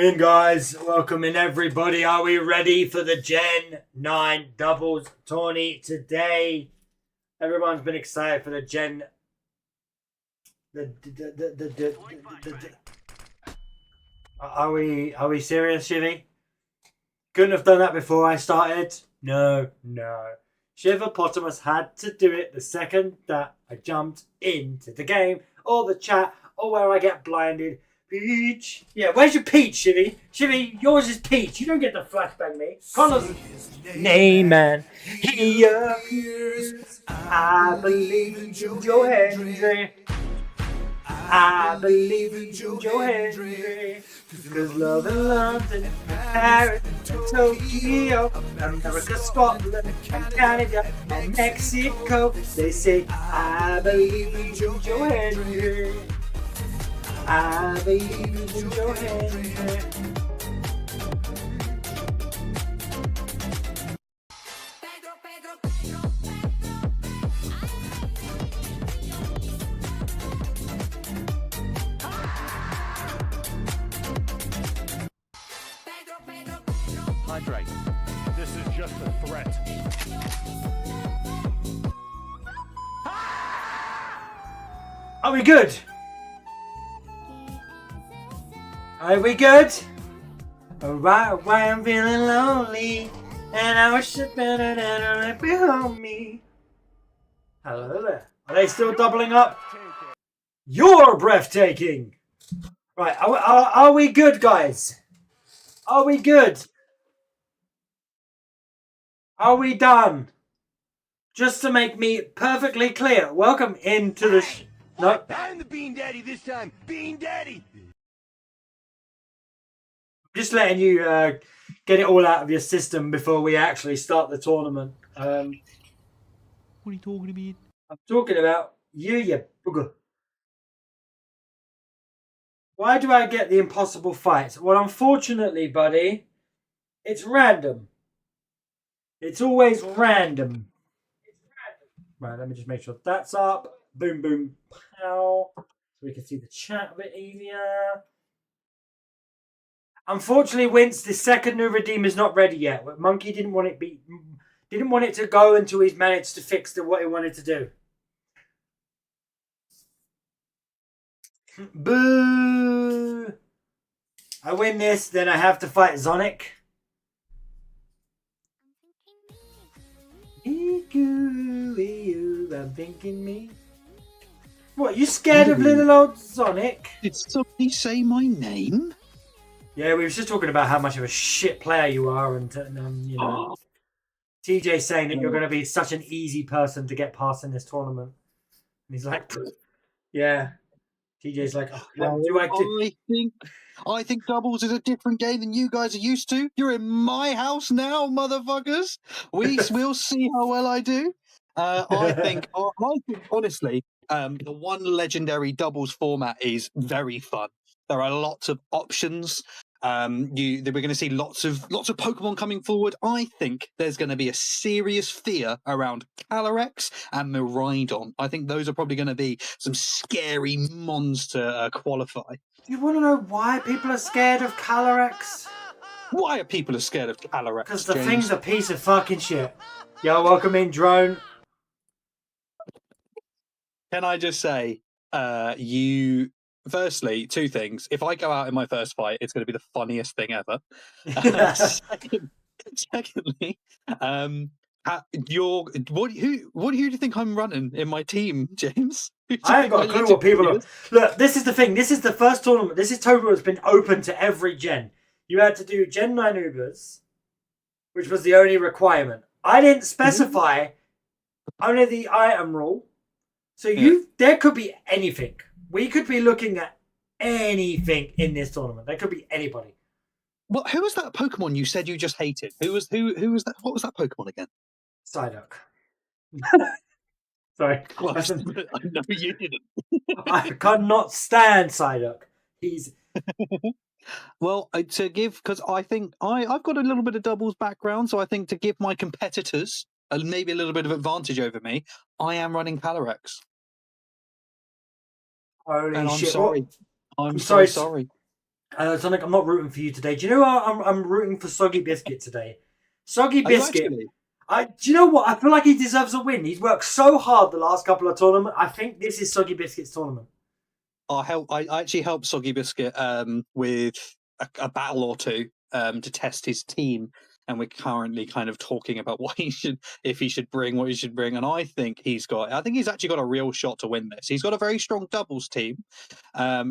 in, guys. Welcome in, everybody. Are we ready for the Gen 9 doubles tourney today? Everyone's been excited for the Gen... Are we serious, Shivy? Couldn't have done that before I started? No. Shivapotamus had to do it the second that I jumped into the game, or the chat, or where I get blinded. Peach. Yeah, where's your peach, Shivy? Shivy, yours is peach. You don't get the flashbang, mate. Connor's name and he appears. I believe in Joe Hendry. I believe in Joe Hendry. Cause love and London, Paris, and Tokyo, America, Scotland, and Canada, and Mexico. They say, I believe in Joe Hendry. I believe in Joe Hendry. Hydrate. This is just a threat. Are we good? Are we good? Alright, I'm feeling lonely, and I wish it better than right behind me. Hello there. Are they still doubling up? You're breathtaking. Right, are we good, guys? Are we good? Are we done? Just to make me perfectly clear, welcome into the... No. I'm the Bean Daddy this time. Bean Daddy. Just letting you get it all out of your system before we actually start the tournament. What are you talking about? I'm talking about you bugger. Why do I get the impossible fights? Well, unfortunately, buddy, it's random. It's always random. Right, let me just make sure that's up. Boom, boom, pow. So we can see the chat a bit easier. Unfortunately, Wince, the second new redeem is not ready yet. Monkey didn't want it to go until he's managed to fix what he wanted to do. Boo! I win this, then I have to fight Zonic. I'm thinking me. What, you scared of little old Sonic? Did somebody say my name? Yeah, we were just talking about how much of a shit player you are, and you know, TJ saying that you're going to be such an easy person to get past in this tournament. And he's like, yeah. TJ's like, oh, what do I do? I think doubles is a different game than you guys are used to. You're in my house now, motherfuckers. We'll see how well I do. I think honestly, the one legendary doubles format is very fun. There are lots of options. We're going to see lots of Pokemon coming forward. I think there's going to be a serious fear around Calyrex and Miraidon. I think those are probably going to be some scary mons to qualify. You want to know why people are scared of Calyrex? Why are people scared of Calyrex? Because the thing's a piece of fucking shit. Yo, welcome in, Drone. Can I just say, firstly, two things. If I go out in my first fight, it's going to be the funniest thing ever. Secondly, what do you think I'm running in my team, James? I ain't got a clue what people are. Look, this is the thing. This is the first tournament. This is tournament that's been open to every gen. You had to do Gen 9 Ubers, which was the only requirement. I didn't specify only the item rule. So there could be anything. We could be looking at anything in this tournament. There could be anybody. Well, who was that Pokemon you said you just hated? Who was that? What was that Pokemon again? Psyduck. Sorry. Well, no, you didn't. I cannot stand Psyduck. He's... Well, to give, because I think I've got a little bit of doubles background, so I think to give my competitors maybe a little bit of advantage over me, I am running Calyrex. Holy and I'm shit. sorry. What? I'm so sorry. Sonic, I'm not rooting for you today. Do you know what? I'm rooting for Soggy Biscuit today. Soggy Are you Biscuit. actually? Do you know what? I feel like he deserves a win. He's worked so hard the last couple of tournaments. I think this is Soggy Biscuit's tournament. I actually helped Soggy Biscuit with a battle or two to test his team, and we're currently kind of talking about what he should bring, and I think he's actually got a real shot to win this. He's got a very strong doubles team.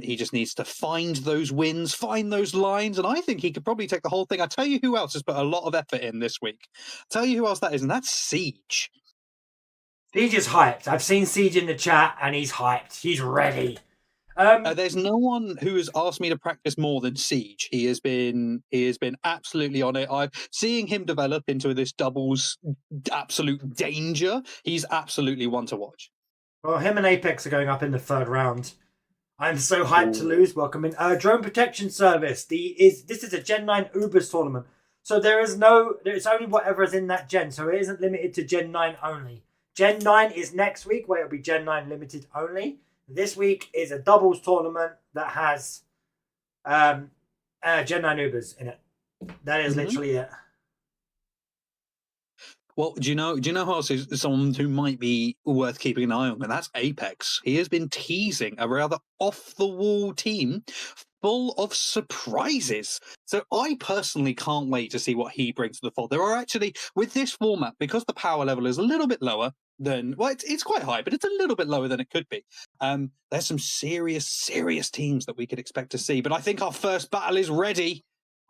He just needs to find those wins, find those lines, and I think he could probably take the whole thing. I tell you who else has put a lot of effort in this week. Tell you who else that is, and that's Siege. Siege is hyped. I've seen Siege in the chat, and he's hyped. He's ready. There's no one who has asked me to practice more than Siege. He has been absolutely on it. I'm seeing him develop into this doubles absolute danger. He's absolutely one to watch. Well, him and Apex are going up in the third round. I'm so hyped to lose. Welcome in. Drone Protection Service. This is a Gen 9 Ubers tournament. So it's only whatever is in that gen. So it isn't limited to Gen 9 only. Gen 9 is next week where it'll be Gen 9 limited only. This week is a doubles tournament that has Gen 9 Ubers in it. That is literally it. Well, do you know who else is someone who might be worth keeping an eye on? And that's Apex. He has been teasing a rather off-the-wall team full of surprises. So I personally can't wait to see what he brings to the fold. There are actually, with this format, because the power level is a little bit lower than, well, it's quite high, but it's a little bit lower than it could be. There's some serious teams that we could expect to see. But I think our first battle is ready.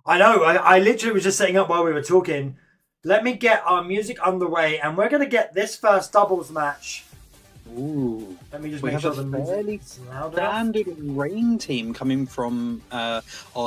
I know. I literally was just setting up while we were talking. Let me get our music underway, and we're going to get this first doubles match. Ooh. Let me just make sure the music's loud enough. Standard Rain team coming from our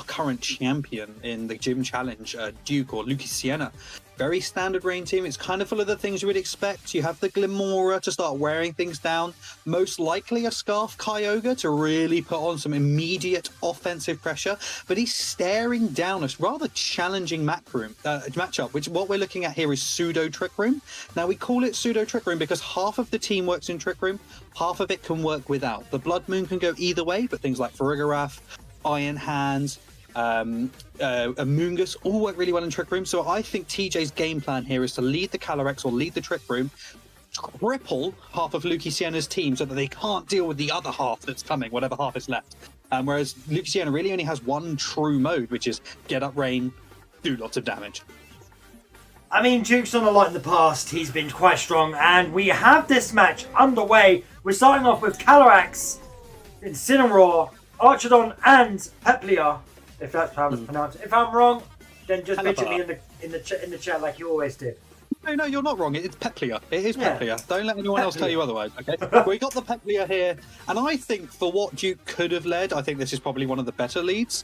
current champion in the Gym Challenge, Duke or Lucas Sienna. Very standard Rain team. It's kind of full of the things you would expect. You have the Glimora to start wearing things down. Most likely a Scarf Kyogre to really put on some immediate offensive pressure. But he's staring down a rather challenging matchup, which what we're looking at here is Pseudo Trick Room. Now we call it Pseudo Trick Room because half of the team works in Trick Room, half of it can work without. The Blood Moon can go either way, but things like Farigiraf, Iron Hands, Amoonguss all work really well in Trick Room. So I think TJ's game plan here is to lead the Calyrex or lead the Trick Room, cripple half of Lucky Sienna's team so that they can't deal with the other half that's coming, whatever half is left. Whereas Lucky Sienna really only has one true mode, which is get up Rain, do lots of damage. I mean, Duke's done a lot in the past. He's been quite strong, and we have this match underway. We're starting off with Calyrex, Incineroar, Archidon, and Peplia. If that's how it's pronounced. If I'm wrong, then just mention me in the chat like you always do. No, you're not wrong. It's Peplia. It is Peplia. Don't let anyone else tell you otherwise, okay? We got the Peplia here, and I think for what Duke could have led, I think this is probably one of the better leads.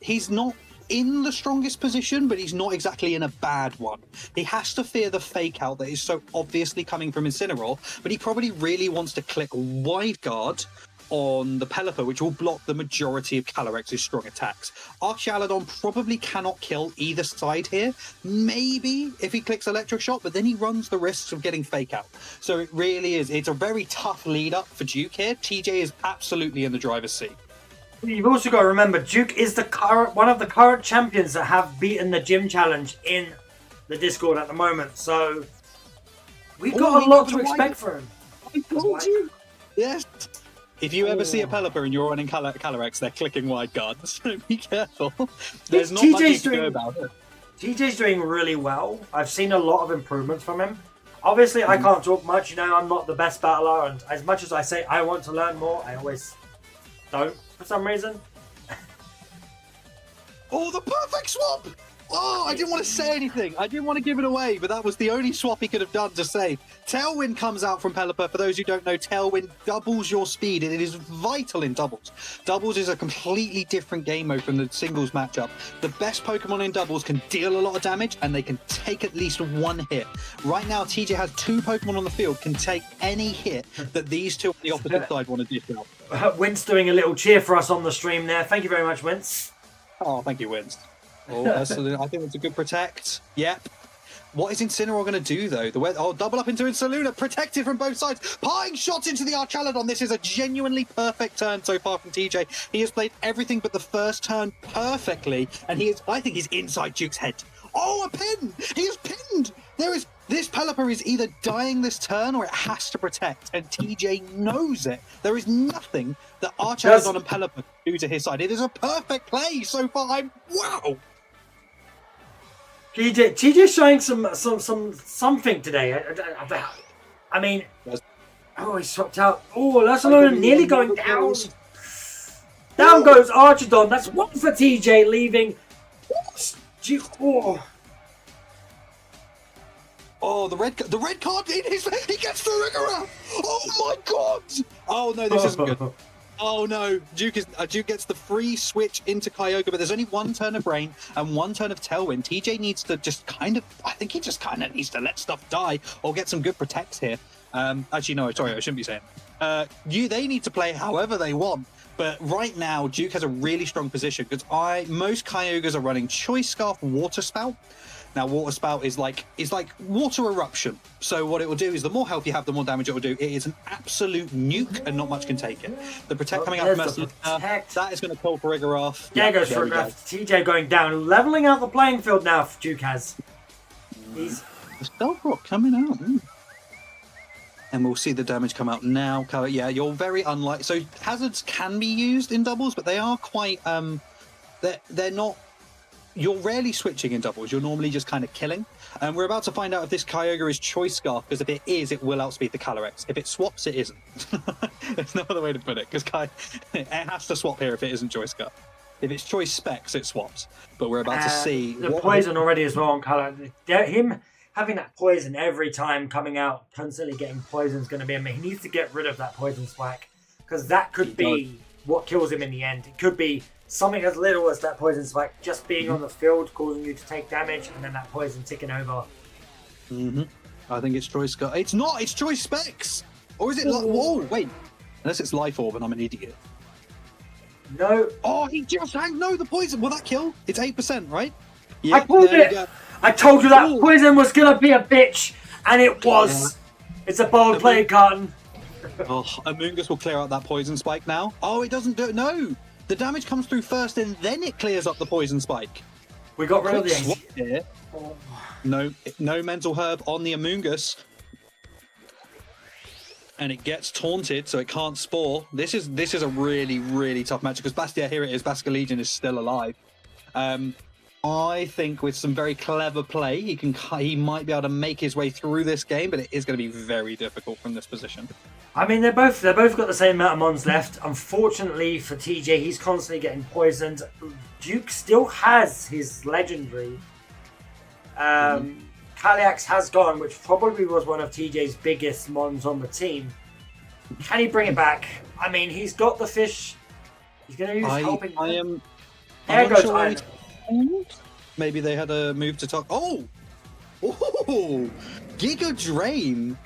He's not in the strongest position, but he's not exactly in a bad one. He has to fear the fake out that is so obviously coming from Incineroar, but he probably really wants to click wide guard on the Pelipper, which will block the majority of Calyrex's strong attacks. Archeolodon probably cannot kill either side here. Maybe if he clicks Electric Shot, but then he runs the risks of getting Fake Out. So it really is. It's a very tough lead up for Duke here. TJ is absolutely in the driver's seat. You've also got to remember, Duke is one of the current champions that have beaten the Gym Challenge in the Discord at the moment. So we've got a lot to expect from him. I told you. Yes. If you ever see a Pelipper and you're running Calyrex, they're clicking wide guard, so be careful. There's not much you can do about it. TJ's doing really well. I've seen a lot of improvements from him. Obviously, I can't talk much. You know, I'm not the best battler, and as much as I say I want to learn more, I always don't for some reason. Oh, the perfect swap! Oh, I didn't want to say anything. I didn't want to give it away, but that was the only swap he could have done to save. Tailwind comes out from Pelipper. For those who don't know, Tailwind doubles your speed, and it is vital in doubles. Doubles is a completely different game mode from the singles matchup. The best Pokemon in doubles can deal a lot of damage, and they can take at least one hit. Right now, TJ has two Pokemon on the field, can take any hit that these two on the opposite side want to dish out. Wince doing a little cheer for us on the stream there. Thank you very much, Wince. Oh, thank you, Wince. Oh, I think it's a good protect. Yep. What is Incineroar going to do, though? Double up into Insaluna, protected from both sides. Pying shots into the Archaladon. This is a genuinely perfect turn so far from TJ. He has played everything but the first turn perfectly, and I think he's inside Duke's head. Oh, a pin! He is pinned! This Pelipper is either dying this turn or it has to protect, and TJ knows it. There is nothing that Archaladon and Pelipper can do to his side. It is a perfect play so far. Wow! TJ's showing something today. I mean, oh, he swapped out. Oh, Barcelona nearly going down. Down goes Archidon. That's one for TJ, leaving. Oh, the red card in his. He gets the Rigora. Oh my god! Oh no, this isn't good. Oh no, Duke gets the free switch into Kyogre, but there's only one turn of Rain and one turn of Tailwind. TJ needs to I think he just kind of needs to let stuff die or get some good protects here. Actually, no, sorry, I shouldn't be saying. They need to play however they want, but right now Duke has a really strong position because most Kyogres are running Choice Scarf, Water Spout. Now, Water Spout is like Water Eruption. So what it will do is the more health you have, the more damage it will do. It is an absolute nuke, and not much can take it. The Protect coming out from Mercy, that is going to kill for Rigoroth. There goes for Rigoroth. TJ going down, leveling out the playing field now for Duke has. The Stealth Rock coming out. And we'll see the damage come out now. Yeah, you're very unlikely. So hazards can be used in doubles, but they are quite... They're not... You're rarely switching in doubles. You're normally just kind of killing. And we're about to find out if this Kyogre is Choice Scarf, because if it is, it will outspeed the Calyrex. If it swaps, it isn't. There's no other way to put it, because it has to swap here if it isn't Choice Scarf. If it's Choice Specs, it swaps. But we're about to see... The poison already as well on Kyogre. Him having that poison every time coming out, constantly getting poison is going to be amazing. He needs to get rid of that poison spike, because that could be what kills him in the end. It could be something as little as that poison spike just being on the field, causing you to take damage, and then that poison ticking over. I think it's Choice Scarf. It's not! It's Choice Specs! Or is it like... Whoa, wait. Unless it's Life Orb and I'm an idiot. No. Oh, he just hanged... No, the poison... Will that kill? It's 8%, right? Yeah, I called it! I told you that poison was going to be a bitch, and it was! Yeah. It's a bold play, Carton. Amoonguss will clear out that poison spike now. Oh, it doesn't do it. No! The damage comes through first, and then it clears up the poison spike. We got rid of the here. No mental herb on the Amoonguss. And it gets taunted, so it can't spore. This is a really, really tough match, because Bastia, here it is, Basculegion is still alive. I think with some very clever play, he might be able to make his way through this game, but it is going to be very difficult from this position. I mean, they're both got the same amount of mons left. Unfortunately for TJ, he's constantly getting poisoned. Duke still has his legendary. Calyrex has gone, which probably was one of TJ's biggest mons on the team. Can he bring it back? I mean, he's got the fish. He's going to use helping. There goes Iron. Maybe they had a move to talk. Oh, Giga Drain.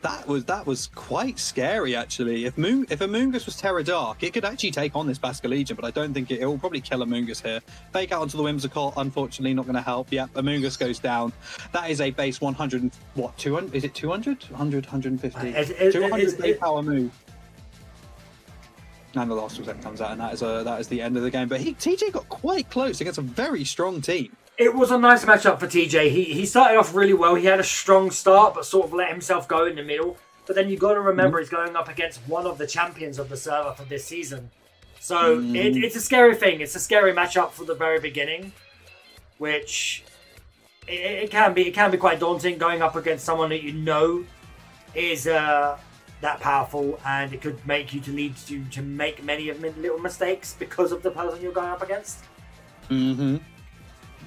That was quite scary, actually. If Amoonguss was Terra Dark, it could actually take on this Basculegion, but I don't think it will probably kill Amoonguss here. Fake out onto the Whimsicott, unfortunately, not going to help. Yeah, Amoonguss goes down. That is a base 100, what, 200? Is it 200? 100, 150? 200 base power move. And the last reset comes out, and that is the end of the game. But TJ got quite close against a very strong team. It was a nice matchup for TJ. He started off really well. He had a strong start, but sort of let himself go in the middle. But then you've got to remember he's going up against one of the champions of the server for this season. So it's a scary thing. It's a scary matchup for the very beginning, which it can be quite daunting going up against someone that you know is that powerful, and it could make you to make many little mistakes because of the person you're going up against.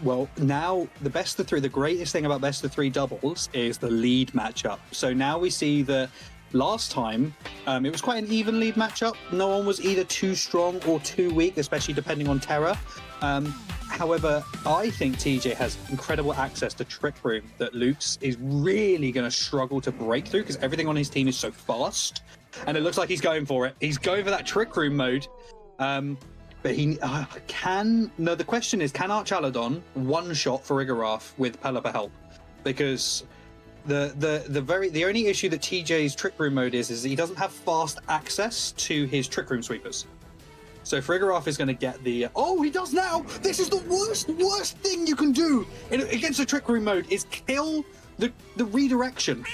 Well, now the best of three, the greatest thing about best of three doubles is the lead matchup. So now we see that last time it was quite an even lead matchup. No one was either too strong or too weak, especially depending on Terra. However, I think TJ has incredible access to Trick Room that Luke's is really going to struggle to break through, because everything on his team is so fast. And it looks like he's going for it. He's going for that Trick Room mode. But he can... No, the question is, can Archaladon one-shot for Rigoroth with Pelipper help? because the only issue that TJ's Trick Room mode is that he doesn't have fast access to his Trick Room sweepers. So Frigoroth is going to get the... Oh, he does now! This is the worst thing you can do against the Trick Room mode, is kill the redirection.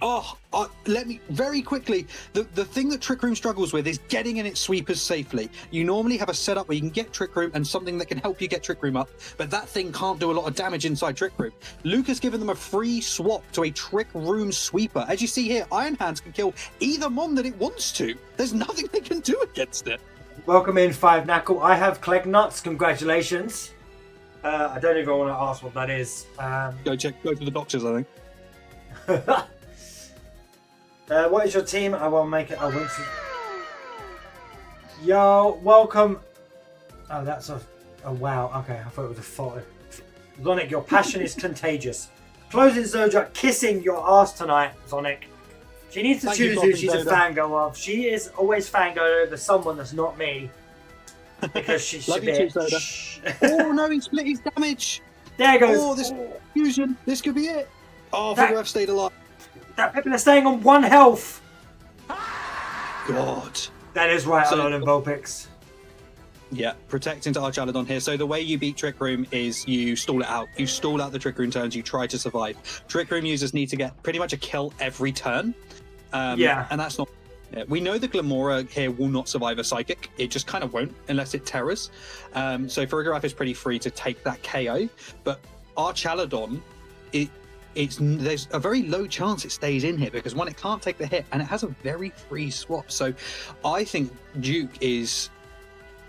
Let me... Very quickly, the thing that Trick Room struggles with is getting in its sweepers safely. You normally have a setup where you can get Trick Room and something that can help you get Trick Room up, but that thing can't do a lot of damage inside Trick Room. Luke has given them a free swap to a Trick Room sweeper. As you see here, Iron Hands can kill either Mon that it wants to. There's nothing they can do against it. Welcome in, Five Knuckle. I have Clegg Nuts. Congratulations. I don't even want to ask what that is. Go to the doctors, I think. What is your team? I will make it. I want to. Yo, welcome. Oh, that's a wow. Okay, I thought it was a photo. Zonic, your passion is contagious. Closing Zodiac, kissing your ass tonight, Zonic. She needs to Thank you, choose who she's Zoda. a fangirl of. She is always fangirl over someone that's not me. Because she's a Love you too, bitch. Oh no, he split his damage. There goes. Oh, this fusion. This could be it. Oh, That- Frigoroth stayed alive. That people are staying on 1 health. God. That is right, So- Alon and Vulpix. Yeah, protecting to Archaladon here. So the way you beat Trick Room is you stall it out. You stall out the Trick Room turns, you try to survive. Trick Room users need to get pretty much a kill every turn. Yeah. And that's not... We know the Glamora here will not survive a Psychic. It just kind of won't unless it terrors. So Frigoroth is pretty free to take that KO. But Archaladon, there's a very low chance it stays in here because one, it can't take the hit and it has a very free swap. So I think Duke is...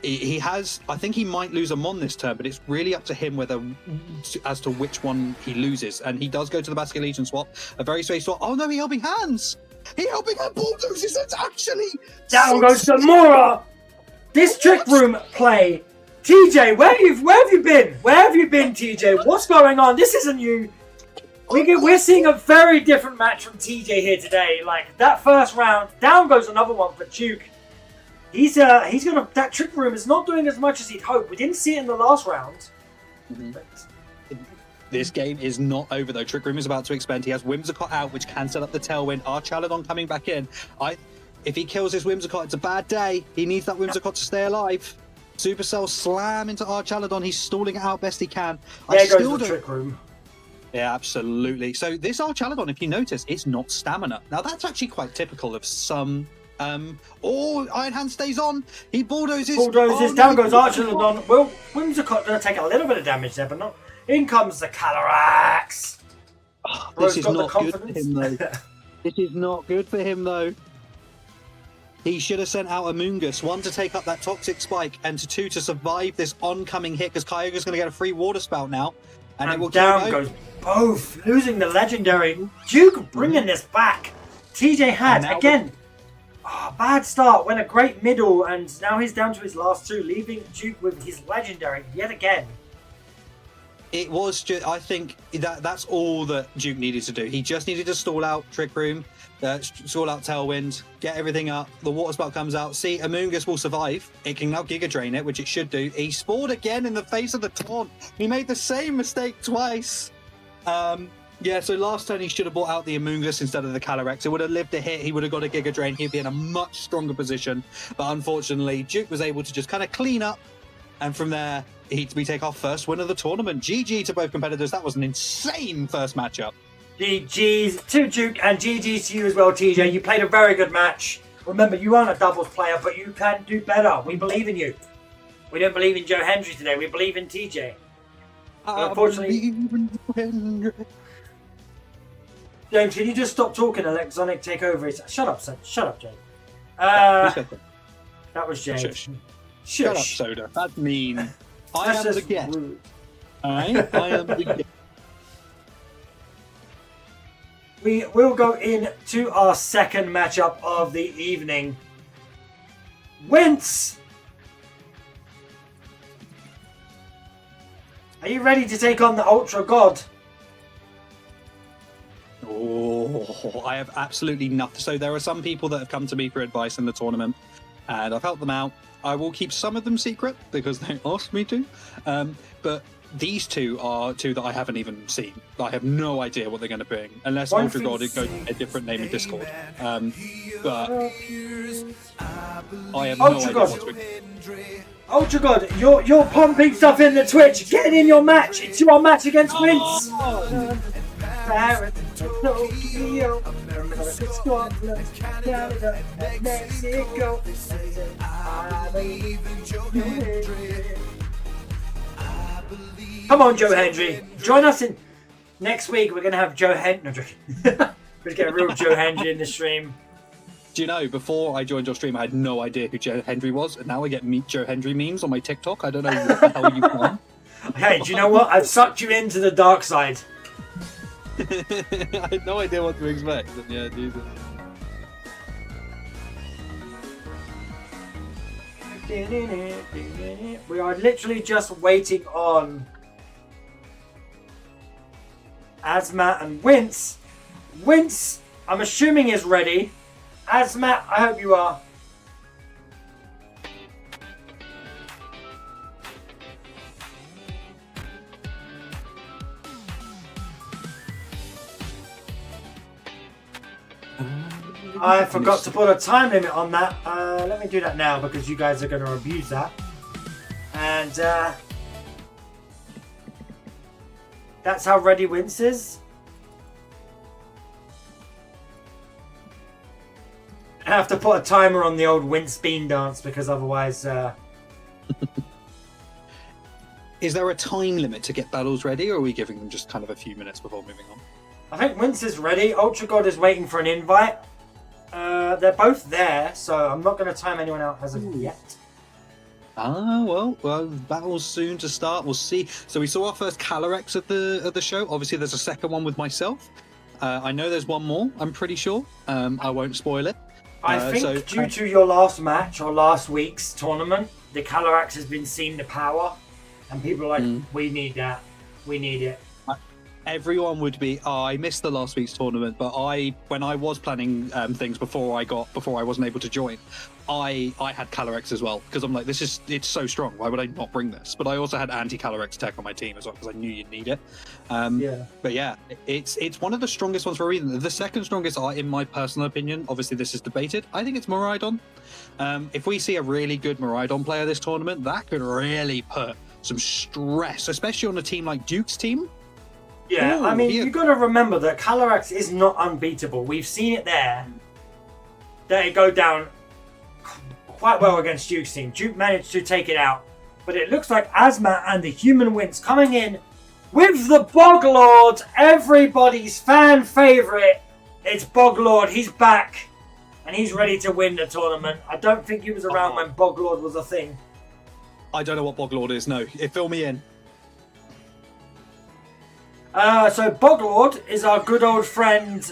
I think he might lose a Mon this turn, but it's really up to him as to which one he loses. And he does go to the Basket Legion swap, a very safe swap. Oh no, he helping hands! He helping hand bulldozers. That's actually Down goes Gamora. This Trick Room play. TJ, where have you been? Where have you been, TJ? What's going on? This isn't you. We're seeing a very different match from TJ here today. Like that first round, down goes another one for Duke. He's gonna. That Trick Room is not doing as much as he'd hoped. We didn't see it in the last round. But This game is not over though. Trick Room is about to expend. He has Whimsicott out, which can set up the tailwind. Archaladon coming back in. If he kills his Whimsicott, it's a bad day. He needs that Whimsicott to stay alive. Supercell slam into Archaladon. He's stalling it out best he can. there goes the Trick Room. Yeah, absolutely. So this Archaladon, if you notice, is not stamina. Now that's actually quite typical of some... Iron Hand stays on. He bulldozes. Down goes Archaladon. Well, Whimsicott gonna take a little bit of damage there, but not. In comes the Calyrax. This is not good for him though. This is not good for him though. He should have sent out Amoongus, 1 to take up that Toxic Spike, and 2 to survive this oncoming hit, because Kyogre's going to get a free Water Spout now. And it will down goes both, losing the legendary. Duke bringing this back. TJ had, again, bad start, went a great middle, and now he's down to his last 2, leaving Duke with his legendary yet again. It was just, I think that's all that Duke needed to do. He just needed to stall out Trick Room, stall out Tailwind, get everything up. The Water Spout comes out. See, Amoongus will survive. It can now Giga Drain it, which it should do. He spawned again in the face of the taunt. He made the same mistake twice. Yeah, so last turn he should have brought out the Amoongus instead of the Calyrex. It would have lived a hit. He would have got a Giga Drain. He'd be in a much stronger position. But unfortunately, Duke was able to just kind of clean up. And from there, we take our first win of the tournament. GG to both competitors. That was an insane first matchup. GG's to Duke and GG's to you as well, TJ. You played a very good match. Remember, you aren't a doubles player, but you can do better. We believe in you. We don't believe in Joe Hendry today. We believe in TJ. Unfortunately, James, can you just stop talking and let Zonic take over? Shut up, son. Shut up, James. That was James. Shush. Shush. Shut up, Soda. That's mean. I That's am the just guest. rude. Alright? I am the guest. We will go into our second matchup of the evening. Wince! Are you ready to take on the Ultra God? Oh, I have absolutely nothing. So there are some people that have come to me for advice in the tournament. and I've helped them out. I will keep some of them secret because they asked me to. But these two are two that I haven't even seen. I have no idea what they're going to bring, unless One Ultra thing- God it goes a different name in Discord. But I have no Ultra idea God. what to expect. Ultra God, you're pumping stuff in the Twitch. Get it in your match. It's your match against Vince. Come on, Joe Hendry. Join us in next week. We're gonna have Joe Hendry. No, joking. We're gonna get a real Joe Hendry in the stream. Do you know, before I joined your stream, I had no idea who Joe Hendry was, and now I get Joe Hendry memes on my TikTok. I don't know what the hell you've done. Hey, do you know what? I've sucked you into the dark side. I had no idea what to expect. But yeah, Jesus. We are literally just waiting on Azmat and Wince. Wince, I'm assuming is ready. Azmat, I hope you are. I forgot to put a time limit on that. Let me do that now because you guys are going to abuse that. And that's how ready Wince is. I have to put a timer on the old Wince Bean dance because otherwise... Is there a time limit to get battles ready, or are we giving them just kind of a few minutes before moving on? I think Wince is ready. Ultra God is waiting for an invite. They're both there, so I'm not going to time anyone out as of yet. Well, battles soon to start. We'll see. So we saw our first Calyrex of the show. Obviously, there's a second one with myself. I know there's one more. I'm pretty sure. I won't spoil it. I think due to your last match or last week's tournament, the Calyrex has been seen the power, and people are like, we need that. We need it. Everyone would be. Oh, I missed the last week's tournament, but when I was planning things before I wasn't able to join, I had Calyrex as well because I'm like, it's so strong. Why would I not bring this? But I also had anti-Calyrex tech on my team as well because I knew you'd need it. But yeah, it's one of the strongest ones for a reason. The second strongest are, in my personal opinion, obviously this is debated, I think it's Miraidon. If we see a really good Miraidon player this tournament, that could really put some stress, especially on a team like Duke's team. Yeah, Ooh, I mean, yeah. you've got to remember that Calyrex is not unbeatable. We've seen it there. That it go down quite well against Duke's team. Duke managed to take it out. But it looks like Azmat and the Human Wince coming in with the Boglord, everybody's fan favourite. It's Boglord, he's back. And he's ready to win the tournament. I don't think he was around when Boglord was a thing. I don't know what Boglord is. No, fill me in. So Boglord is our good old friend, Is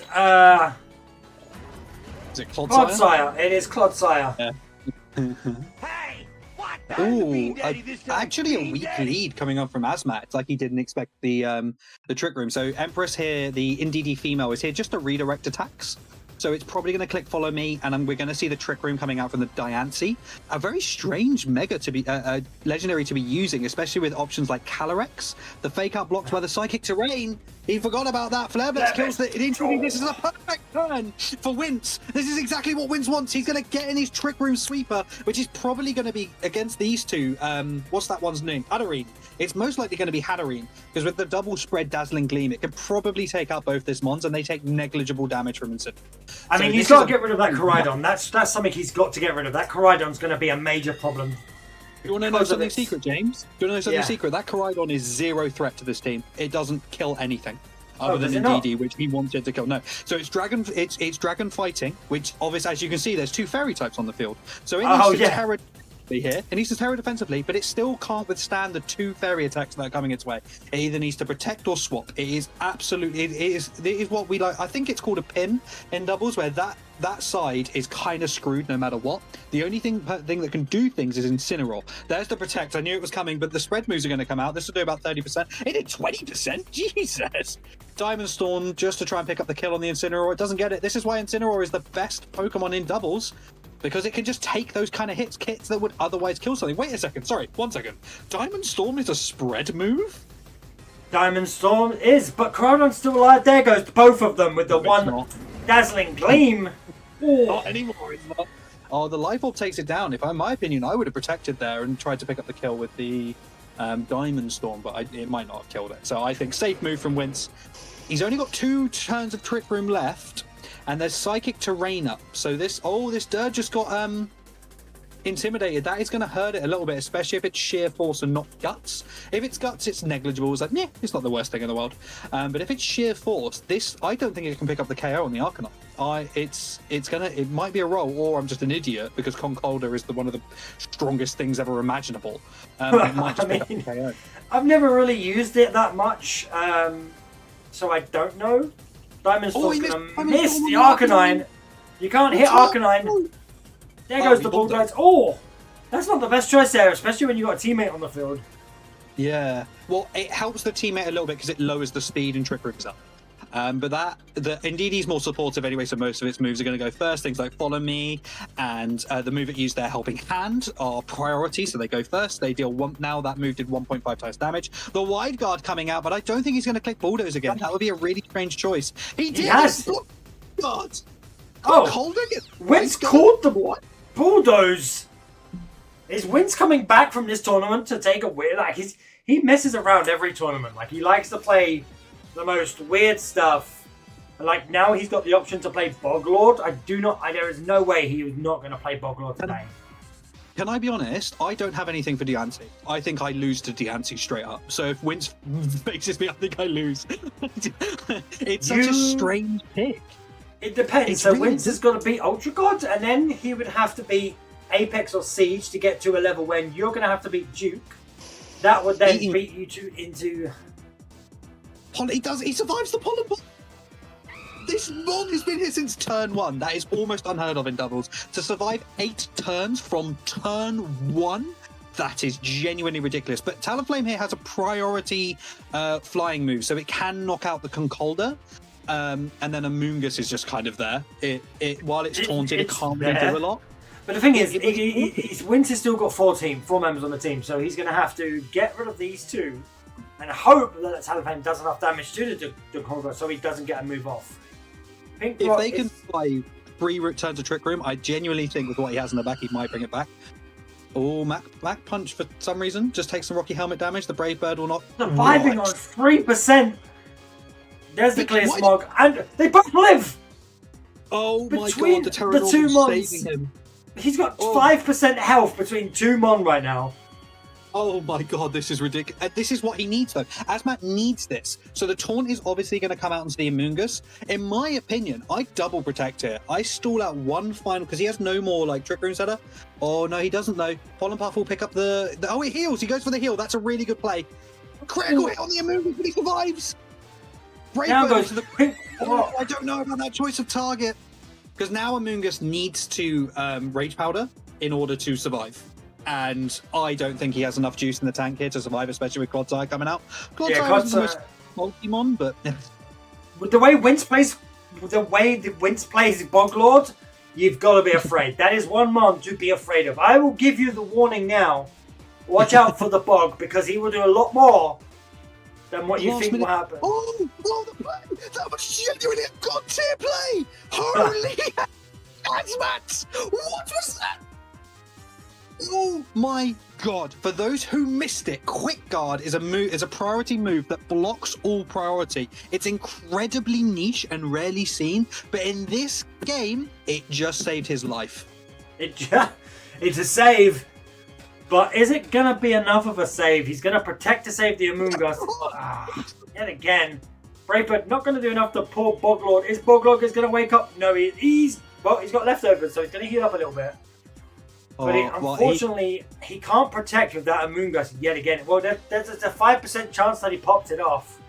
it Clodsire? Clodsire. It is Clodsire. Yeah. Hey! What? Ooh, actually a weak lead coming up from Azmat. It's like he didn't expect the trick room. So Empress here, the NDD female, is here just to redirect attacks. So it's probably going to click follow me, and we're going to see the trick room coming out from the Diancie. A very strange mega to be legendary to be using, especially with options like Calyrex, the fake out blocks by the psychic terrain. He forgot about that. Flareblitz kills the instantly. This is a perfect turn for Wince. This is exactly what Wince wants. He's going to get in his trick room sweeper, which is probably going to be against these two. What's that one's name? Hatterene. It's most likely going to be Hatterene, because with the double spread Dazzling Gleam, it could probably take out both this mons, and they take negligible damage from Incid. I mean, he's got to get rid of that Koraidon. That's something he's got to get rid of. That Koraidon's going to be a major problem. You want to know Because of something its- secret, James? Do you want to know something Yeah. secret? That Koraidon is zero threat to this team. It doesn't kill anything. Other does than it not? DD, which he wanted to kill. No. So it's dragon fighting, which obviously, as you can see, there's two fairy types on the field. So it needs to terror here. It needs to terror defensively, but it still can't withstand the two fairy attacks that are coming its way. It either needs to protect or swap. It is absolutely it is what we like. I think it's called a pin in doubles, where that side is kind of screwed no matter what. The only thing that can do things is Incineroar. There's the protect. I knew it was coming, but the spread moves are going to come out. This will do about 30%. It did 20%. Jesus. Diamond Storm just to try and pick up the kill on the Incineroar. It doesn't get it. This is why Incineroar is the best Pokemon in doubles. because it can just take those kind of kits that would otherwise kill something. Wait a second, sorry, 1 second. Diamond Storm is a spread move? Diamond Storm is, but Koraidon's still alive. There goes both of them with the No, it's one not. dazzling gleam. Not anymore, it's not. Oh, the Life Orb takes it down. In my opinion, I would have protected there and tried to pick up the kill with the Diamond Storm, but it might not have killed it. So I think safe move from Wince. He's only got 2 turns of Trick Room left, and there's Psychic Terrain up. So this Dirge just got intimidated. That is going to hurt it a little bit, especially if it's sheer force and not guts. If it's guts, it's negligible. It's like, yeah, it's not the worst thing in the world. But if it's sheer force, I don't think it can pick up the KO on the Arcanine. It might be a roll, or I'm just an idiot because Concolder is one of the strongest things ever imaginable. It might just pick up the KO. I've never really used it that much, so I don't know. Diamond Storm's gonna miss the Arcanine. You can't hit Arcanine. There goes the Bulldogs. Oh, that's not the best choice there, especially when you've got a teammate on the field. Yeah. Well, it helps the teammate a little bit because it lowers the speed and Trick Rooms up. But indeed he's more supportive anyway, so most of its moves are going to go first. Things like Follow Me and the move it used there, Helping Hand, are priority, so they go first. They deal now that move did 1.5 times damage. The Wide Guard coming out, but I don't think he's going to click Bulldoze again. That would be a really strange choice. He did. Has. God. Oh, Wince called the Bulldoze. Is Wince coming back from this tournament to take a weird? Like he messes around every tournament. Like he likes to play the most weird stuff. And like now he's got the option to play Boglord. There is no way he was not going to play Boglord today. Can I be honest? I don't have anything for Diancie. I think I lose to Diancie straight up. So if Wince faces me, I think I lose. It's such a strange pick. It depends. It's So really Wince has got to beat Ultra God, and then he would have to beat Apex or Siege to get to a level when you're going to have to beat Duke. That would then beat you into... He survives the Pollen Ball. This Mon has been here since turn 1. That is almost unheard of in doubles. To survive 8 turns from turn 1, that is genuinely ridiculous. But Talonflame here has a priority flying move, so it can knock out the Concolder. And then Amoonguss is just kind of there. While it's taunted, it can't really do a lot. But the thing is, Wince has still got 4 members on the team, so he's going to have to get rid of these 2 and hope that Talonflame does enough damage to the Concolder so he doesn't get a move off. If they can play 3 turns of Trick Room, I genuinely think with what he has in the back, he might bring it back. Oh, Mac Punch for some reason just takes some Rocky Helmet damage. The Brave Bird will not. Surviving on 3%. There's the Clear Smog, and they both live. Oh my god, the Terranor two Mons, saving him. He's got 5% health between 2 Mon right now. Oh my god, this is ridiculous. This is what he needs, though. Asmat needs this. So the taunt is obviously going to come out into the Amoonguss. In my opinion, I double protect here. I stall out one final, because he has no more like Trick Room setter. Oh no, he doesn't though. Pollen Puff will pick up the... Oh, it heals. He goes for the heal. That's a really good play. Critical hit on the Amoonguss, but he survives. Now goes to the... I don't know about that choice of target. Because now Amoonguss needs to Rage Powder in order to survive. And I don't think he has enough juice in the tank here to survive, especially with Clodsire coming out. Clodsire is the most Pokemon, but... With the way Wince plays Boglord, you've got to be afraid. That is one Mon to be afraid of. I will give you the warning now. Watch out for the Bog, because he will do a lot more than what you think will happen. Oh, the play! That was genuinely a god tier play! Holy Asmat! What was that? Oh my god! For those who missed it, Quick Guard is a priority move that blocks all priority. It's incredibly niche and rarely seen, but in this game, it just saved his life. It's a save, but is it gonna be enough of a save? He's gonna protect to save the Amoonguss. Yet again, Brayford not gonna do enough to pull Boglord. Is Boglord gonna wake up? No, he's got leftovers, so he's gonna heal up a little bit. But unfortunately, he can't protect with that Amoonguss yet again. Well, there's a 5% chance that he popped it off.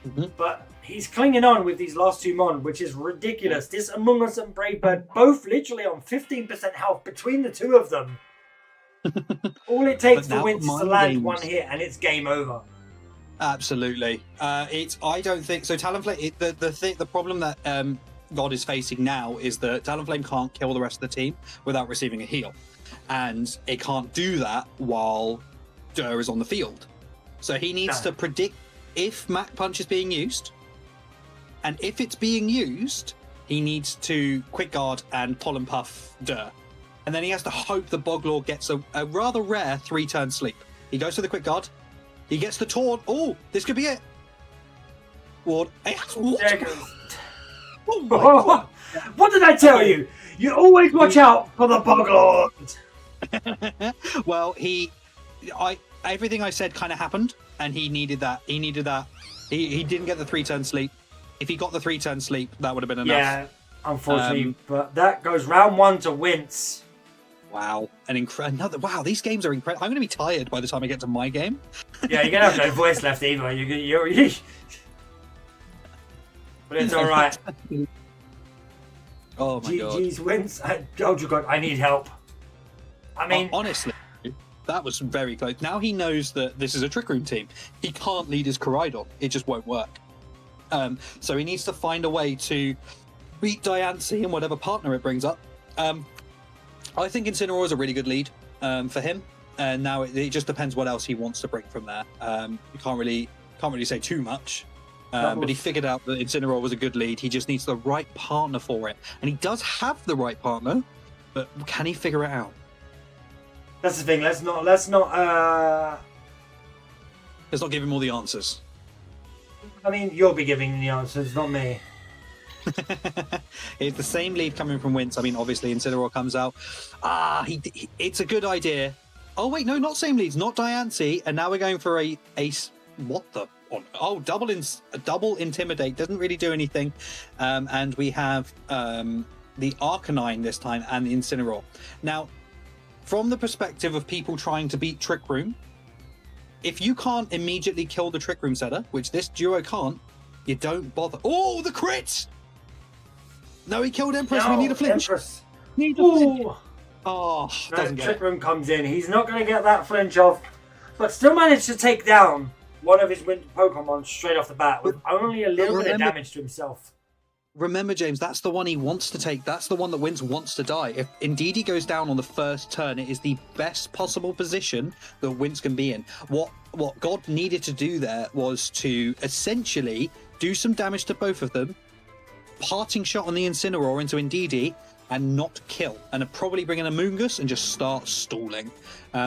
Mm-hmm. But he's clinging on with these last 2 Mon, which is ridiculous. This Amoonguss and Brave Bird, both literally on 15% health between the 2 of them. All it takes for Wince to land one hit, and it's game over. Absolutely. I don't think so. Talonflame. The problem that God is facing now is that Talonflame can't kill the rest of the team without receiving a heal. And it can't do that while Dur is on the field. So he needs to predict if Mach Punch is being used. And if it's being used, he needs to Quick Guard and Pollen Puff Dur. And then he has to hope the Boglord gets a rather rare 3-turn sleep. He goes for the Quick Guard. He gets the Taunt. Oh, this could be it. Ward. What? There it goes. Oh my God. What did I tell you? You always watch out for the Boglord. Well, everything I said kind of happened, and he needed that. He didn't get the 3-turn sleep. If he got the 3-turn sleep, that would have been enough. Yeah, unfortunately, but that goes round 1 to Wince. Wow, another. Wow, these games are incredible. I'm going to be tired by the time I get to my game. Yeah, you're gonna have no voice left either. You're but it's all right. Oh my God. GG's Wince. Oh God, I need help. I mean, honestly, that was very close. Now he knows that this is a Trick Room team. He can't lead his Koraidon. It just won't work. So he needs to find a way to beat Diancie and whatever partner it brings up. I think Incineroar is a really good lead for him. And now it just depends what else he wants to bring from there. You can't really say too much. But he figured out that Incineroar was a good lead. He just needs the right partner for it. And he does have the right partner, but can he figure it out? that's the thing. Let's not. Let's not give him all the answers. I mean, you'll be giving the answers, not me. It's the same lead coming from Wince. I mean, obviously, Incineroar comes out. It's a good idea. Oh, wait, no, not same leads, not Diancie. And now we're going for a what the? Oh, double Intimidate. Doesn't really do anything. And we have the Arcanine this time and the Incineroar. Now, from the perspective of people trying to beat Trick Room, if you can't immediately kill the Trick Room setter, which this duo can't, you don't bother. Oh, the crit! No, he killed Empress. No, we need a flinch. Empress. Need a flinch. Ooh. Oh, doesn't get Trick it. Room comes in. He's not going to get that flinch off, but still managed to take down one of his winter Pokemon straight off the bat with only a little bit of damage to himself. Remember, James, that's the one he wants to take. That's the one that Wince wants to die. If Indeedee goes down on the first turn, it is the best possible position that Wince can be in. What God needed to do there was to essentially do some damage to both of them, parting shot on the Incineroar into Indeedee, and not kill. And probably bring in a Moongus and just start stalling.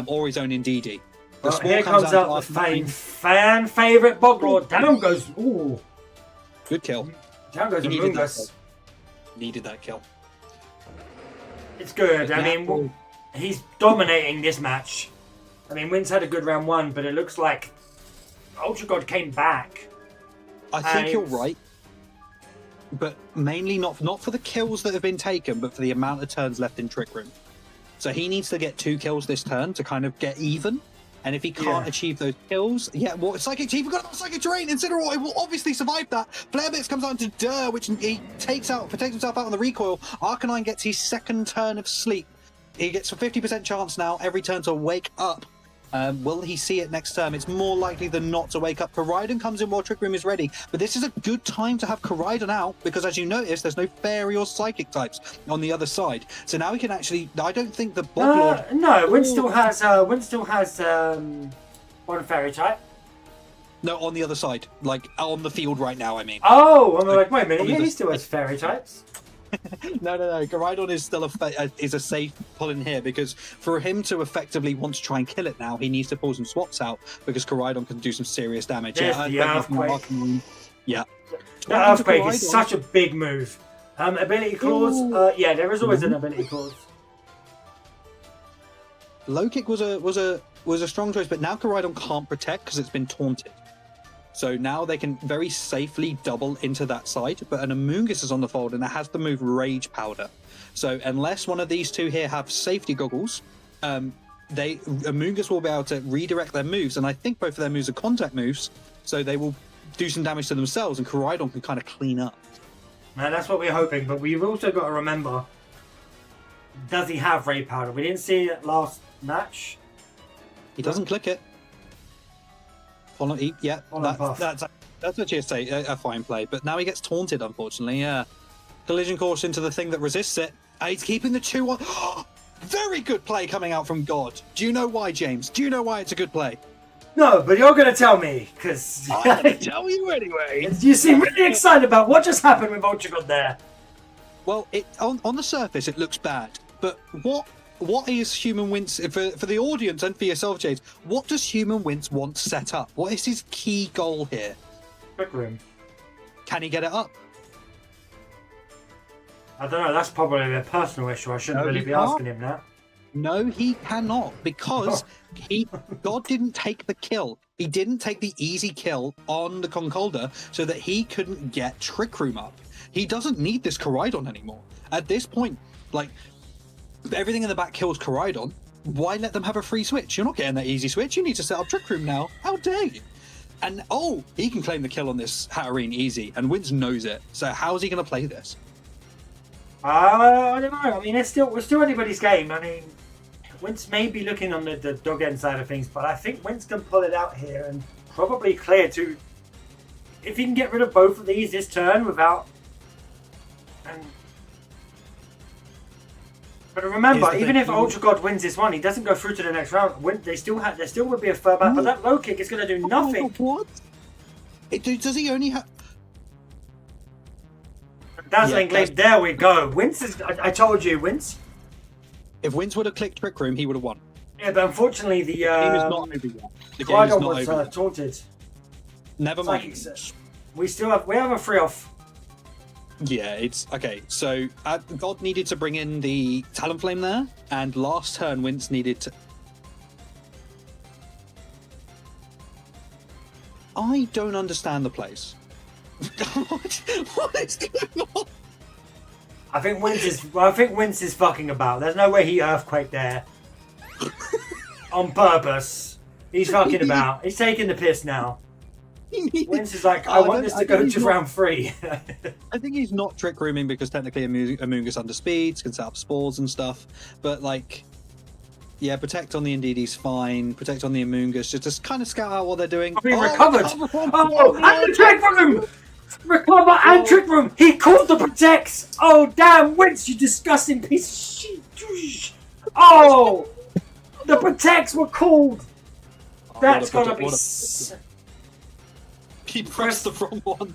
Or his own Indeedee. Well, here comes out the fan favourite Boglord. Down goes. Ooh. Good kill. Down goes the Moongus. Needed that kill. It's good. I mean, he's dominating this match. I mean, Wince had a good round 1, but it looks like Ultra God came back. I think you're right. But mainly not for the kills that have been taken, but for the amount of turns left in Trick Room. So he needs to get 2 kills this turn to kind of get even. And if he can't achieve those kills, Psychic Chief, we've got Psychic Terrain, Incineroar, it will obviously survive that. Flare Blitz comes on to Dur, which he protects himself out on the recoil. Arcanine gets his 2nd turn of sleep. He gets a 50% chance now every turn to wake up. Will he see it next turn? It's more likely than not to wake up. Koraidon comes in while Trick Room is ready. But this is a good time to have Koraidon out because, as you notice, there's no Fairy or Psychic types on the other side. So now we can actually... I don't think the Boglord... No, Wince still has one Fairy type. No, on the other side. Like, on the field right now, I mean. Oh, I'm like, wait a minute. He still has Fairy types. No. Koraidon is still a safe pull in here because for him to effectively want to try and kill it now, he needs to pull some swaps out because Koraidon can do some serious damage. There's the Earthquake. Yeah. The Earthquake is such a big move. Ability clause. Yeah, there is always an ability clause. Low kick was a strong choice, but now Koraidon can't protect because it's been taunted. So now they can very safely double into that side, but an Amoonguss is on the fold and it has the move Rage Powder. So unless one of these two here have safety goggles, Amoonguss will be able to redirect their moves, and I think both of their moves are contact moves, so they will do some damage to themselves, and Koraidon can kind of clean up. Man, that's what we're hoping, but we've also got to remember, does he have Ray Powder? We didn't see it last match. He doesn't click it. That's actually a fine play, but now he gets taunted, unfortunately. Yeah, Collision course into the thing that resists it. He's keeping the 2-1. Very good play coming out from God. Do you know why, James? Do you know why it's a good play? No, but you're going to tell me, because I'm going to tell you anyway. you seem really excited about what just happened with Ultra God there. Well, on the surface, it looks bad. But what is Human Wince, for the audience and for yourself, James, what does Human Wince want set up? What is his key goal here? Trick Room. Can he get it up? I don't know, that's probably a personal issue. I shouldn't No, really he be can't. asking him that. No, he cannot, because God didn't take the kill. He didn't take the easy kill on the Concolder so that he couldn't get Trick Room up. He doesn't need this Koraidon anymore. At this point, like, everything in the back kills Koraidon. Why let them have a free switch? You're not getting that easy switch. You need to set up Trick Room now. How dare you? And, he can claim the kill on this Hatterene easy, and Wince knows it. So how's he going to play this? I don't know. I mean, we're still anybody's game. I mean, Wince may be looking on the dog end side of things, but I think Wince can pull it out here and probably clear to. If he can get rid of both of these this turn without. But remember, even if Ultra God wins this one, he doesn't go through to the next round. There still would be a third back, but that low kick is going to do nothing. What? Does he only have? Dazzling Glaive, there we go. Wince is. I told you, Wince. If Wince would have clicked Trick Room, he would have won. Yeah, but unfortunately, the game is not over yet. The game is Koraidon not was over yet. taunted. Never mind. We have a free off. Yeah, it's okay. So God needed to bring in the Talonflame there, and last turn Wince needed to. I don't understand the plays. What is going on? I think Wince is fucking about. There's no way he earthquake there on purpose. He's fucking about. He's taking the piss now. Wince is like, I want this to go to round 3. I think he's not Trick Rooming because technically Amoonguss under speeds can set up spores and stuff. But like, yeah, protect on the Indeedie's fine. Protect on the Amoonguss. Just kind of scout out what they're doing. He recovered. Oh, and the Trick Room! Recover and Trick Room! He called the protects! Oh, damn, Wince, you disgusting piece of shit! Oh! The protects were called! That's gonna be... He pressed the wrong one.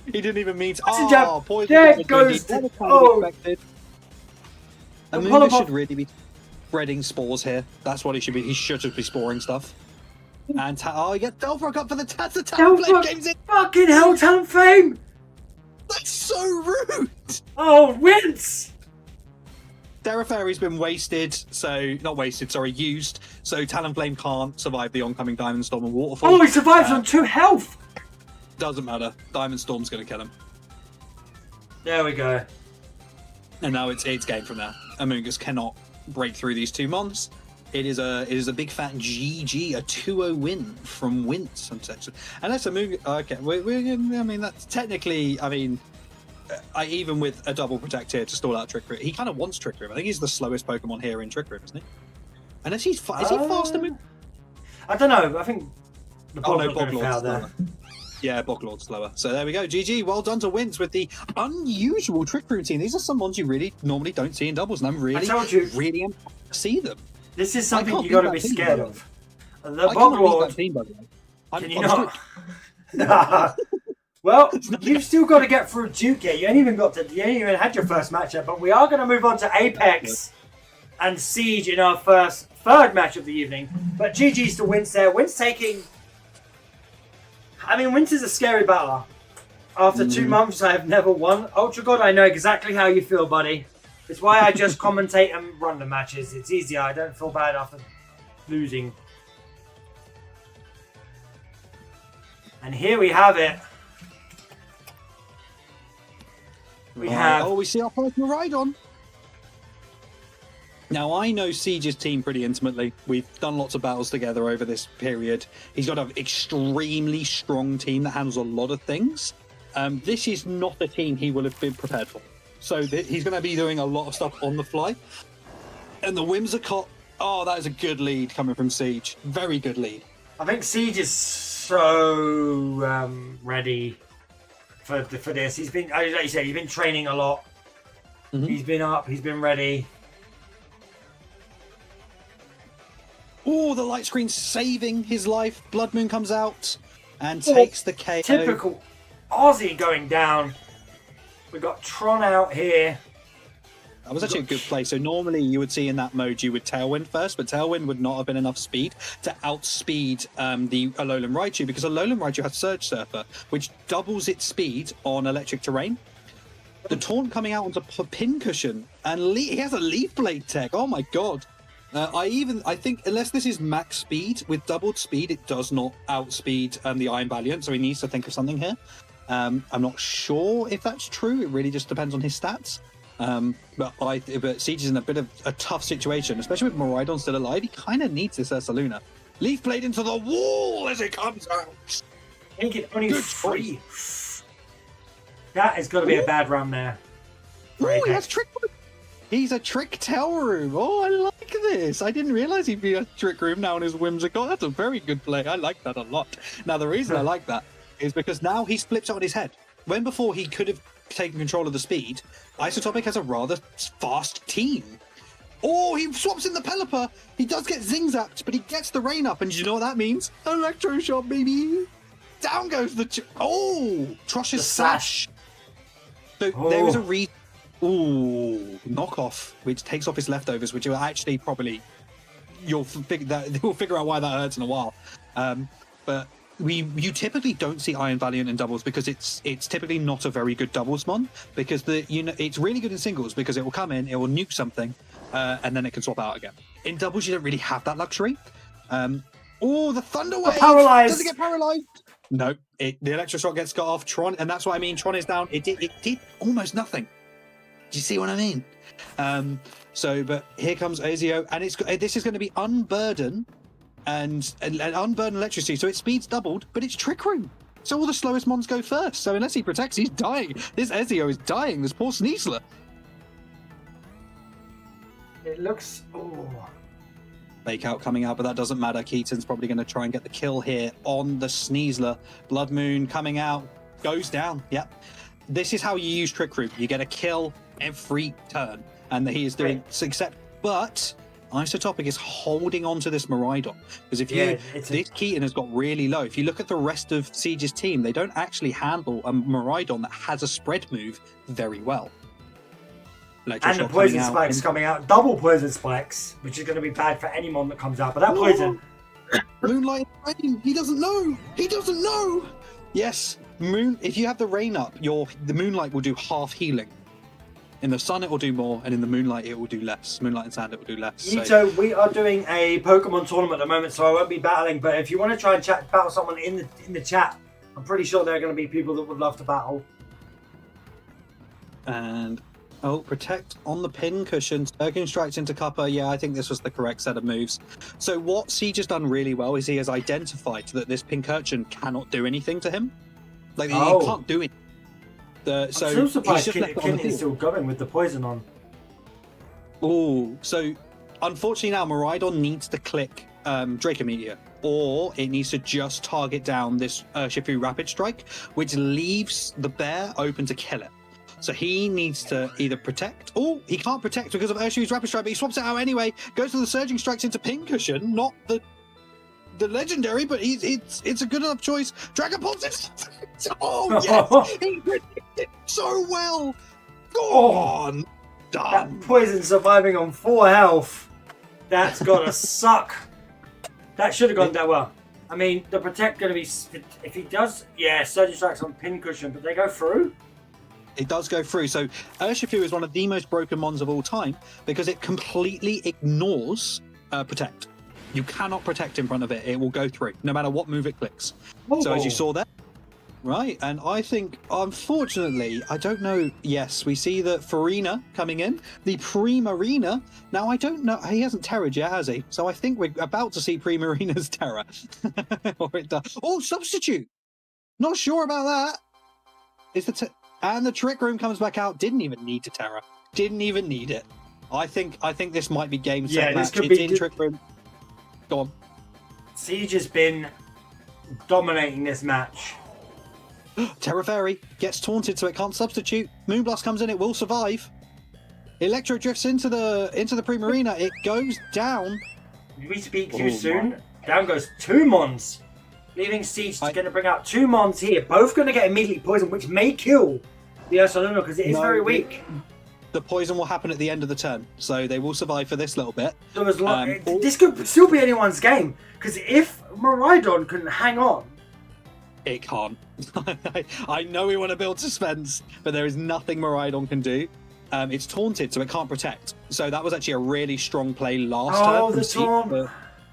He didn't even mean to... poison. There goes the... Oh! Amoonguss should really be spreading spores here. That's what he should be. He should be sporing stuff. And you get Delphoc up for the Talonflame games in. Fucking hell, Talonflame! That's so rude! Oh, Wince! Derafairy's been used, so Talonflame can't survive the oncoming Diamond Storm and Waterfall. Oh, he survives on 2 health! Doesn't matter. Diamond Storm's going to kill him. There we go. And now it's game from there. Amoonguss cannot break through these 2 mons. It is a big fat GG, a 2-0 win from Wince. And that's Amoonguss. Okay, I mean, that's technically, even with a double protect here to stall out Trick Room, he kind of wants Trick Room. I think he's the slowest Pokemon here in Trick Room, isn't he? Unless is he faster? I don't know. I think the Boglord's out there. slower. Yeah, Boglord's slower. So there we go. GG. Well done to Wince with the unusual Trick Room team. These are some ones you really normally don't see in doubles, and I'm really am to see them. This is something you got to be scared of. The Boglord. Can you not? Well, you've still got to get through Duke yet. You ain't even had your first match yet. But we are going to move on to Apex and Siege in our third match of the evening. But GG's to Wince there. Wince taking. Wince is a scary battler. After 2 months, I have never won. Ultra God, I know exactly how you feel, buddy. It's why I just commentate and run the matches. It's easier. I don't feel bad after losing. And here we have it. We see our first Koraidon. Now, I know Siege's team pretty intimately. We've done lots of battles together over this period. He's got an extremely strong team that handles a lot of things. This is not the team he will have been prepared for. So he's going to be doing a lot of stuff on the fly. And the Whimsicott, that is a good lead coming from Siege. Very good lead. I think Siege is so ready for this. He's been, like you said, he's been training a lot. Mhm. He's been up. He's been ready. Oh, the light screen saving his life. Blood Moon comes out and takes the KO. Typical Aussie going down. We got Tron out here. That was actually a good play. So normally you would see in that mode you would Tailwind first, but Tailwind would not have been enough speed to outspeed the Alolan Raichu, because Alolan Raichu has Surge Surfer, which doubles its speed on electric terrain. The taunt coming out onto Pincushion, and he has a Leaf Blade tech. Oh my god! I think unless this is max speed with doubled speed, it does not outspeed the Iron Valiant. So he needs to think of something here. I'm not sure if that's true. It really just depends on his stats. But Siege is in a bit of a tough situation, especially with Miraidon still alive. He kind of needs this Ursaluna. Leaf Blade into the wall as it comes out. He can only Good free. That is going to be a bad run there. Ooh, Right, he has Trick Room. He's a Trick Tail Room. Oh, I like this. I didn't realize he'd be a Trick Room now on his Whimsicott. That's a very good play. I like that a lot. Now, the reason I like that is because now he flips it on his head. When before he could have taken control of the speed, Isotopic has a rather fast team. Oh, he swaps in the Pelipper. He does get Zing-zapped, but he gets the rain up. And do you know what that means? Electroshock, baby. Down goes the... Trosh's The Sash. So there is a knockoff, which takes off his leftovers, which will actually probably... You'll figure out why that hurts in a while. But... You typically don't see Iron Valiant in doubles because it's typically not a very good doubles mon, because it's really good in singles because it will come in, it will nuke something, and then it can swap out again. In doubles, you don't really have that luxury. The Thunder Wave! Paralyzed! Does it get paralyzed? No, the Electroshock gets cut off. Tron, and that's what I mean. Tron is down. It did almost nothing. Do you see what I mean? But here comes Azio, and this is going to be Unburden. And Unburden Electricity, so its speed's doubled, but it's Trick Room. So all the slowest mons go first. So unless he protects, he's dying. This Ezio is dying, this poor Sneasler. It looks... Fake out coming out, but that doesn't matter. Keaton's probably going to try and get the kill here on the Sneasler. Blood Moon coming out, goes down. Yep. This is how you use Trick Room. You get a kill every turn. And he is doing... But... Isotopic is holding on to this Miraidon, because this Keaton has got really low. If you look at the rest of Siege's team, they don't actually handle a Miraidon that has a spread move very well. And the Poison Spikes coming out, double Poison Spikes, which is going to be bad for any mon that comes out. But that Poison... Moonlight Rain, he doesn't know! He doesn't know! Yes, if you have the rain up, the Moonlight will do half healing. In the sun, it will do more, and in the moonlight, it will do less. Moonlight and sand, it will do less. So we are doing a Pokemon tournament at the moment, so I won't be battling. But if you want to try and battle someone in the chat, I'm pretty sure there are going to be people that would love to battle. And protect on the Pincushion. Surging strikes into Cuppa. Yeah, I think this was the correct set of moves. So what Siege has done really well is he has identified that this Pincushion cannot do anything to him. He can't do it. I'm still surprised Kin is still going with the poison on. So unfortunately now Miraidon needs to click Draco Meteor, or it needs to just target down this Urshifu Rapid Strike, which leaves the bear open to kill it. So he needs to either protect... he can't protect because of Urshifu's Rapid Strike, but he swaps it out anyway, goes for the Surging Strikes into Pincushion, not the legendary, but it's a good enough choice. Dragon Pulse! Yes! He predicted so well! Go on! Done! That Poison surviving on 4 health. That's gotta suck. That should have gone that well. I mean, the Protect gonna be... If he does... Yeah, Surging Strikes on Pincushion, but they go through? It does go through. So Urshifu is one of the most broken mons of all time because it completely ignores Protect. You cannot protect in front of it. It will go through, no matter what move it clicks. So as you saw there, right? And I think, unfortunately, I don't know. Yes, we see the Farina coming in, the Primarina. Now, I don't know. He hasn't terrored yet, has he? So I think we're about to see Primarina's terror. Substitute. Not sure about that. And the Trick Room comes back out. Didn't even need to terror. Didn't even need it. I think this might be game set match. It's in Trick Room. Go on. Siege has been dominating this match. Terra Fairy gets taunted, so it can't substitute. Moonblast comes in, it will survive. Electro drifts into the Primarina. It goes down. Did we speak too Oh, soon? Down goes 2 Mons. Leaving Siege going to bring out 2 Mons here. Both going to get immediately poisoned, which may kill the Ursaluna because it is very weak. The poison will happen at the end of the turn, so they will survive for this little bit. So this could still be anyone's game because if Miraidon can hang on, It can't. I know we want to build suspense, but there is nothing Miraidon can do. It's taunted, so it can't protect. So that was actually a really strong play last turn. oh, from the Siege. taunt.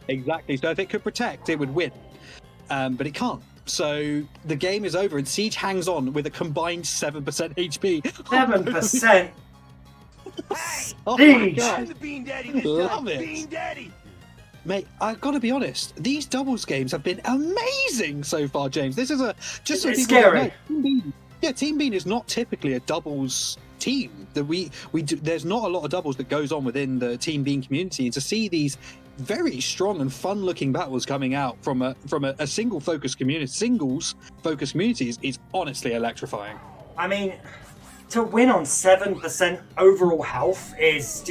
Exactly. So if it could protect, it would win. But it can't. So the game is over, and Siege hangs on with a combined 7% HP. 7%. Oh my Siege. God. I'm the Bean Daddy this Love time. it. Bean Daddy. Mate, I've got to be honest. These doubles games have been amazing so far, James. This is just so It's people scary. know, Team Bean, Team Bean is not typically a doubles team. That we do, there's not a lot of doubles that goes on within the Team Bean community, and to see these very strong and fun-looking battles coming out from a single focus community, singles focus communities is honestly electrifying. I mean, to win on 7% overall health is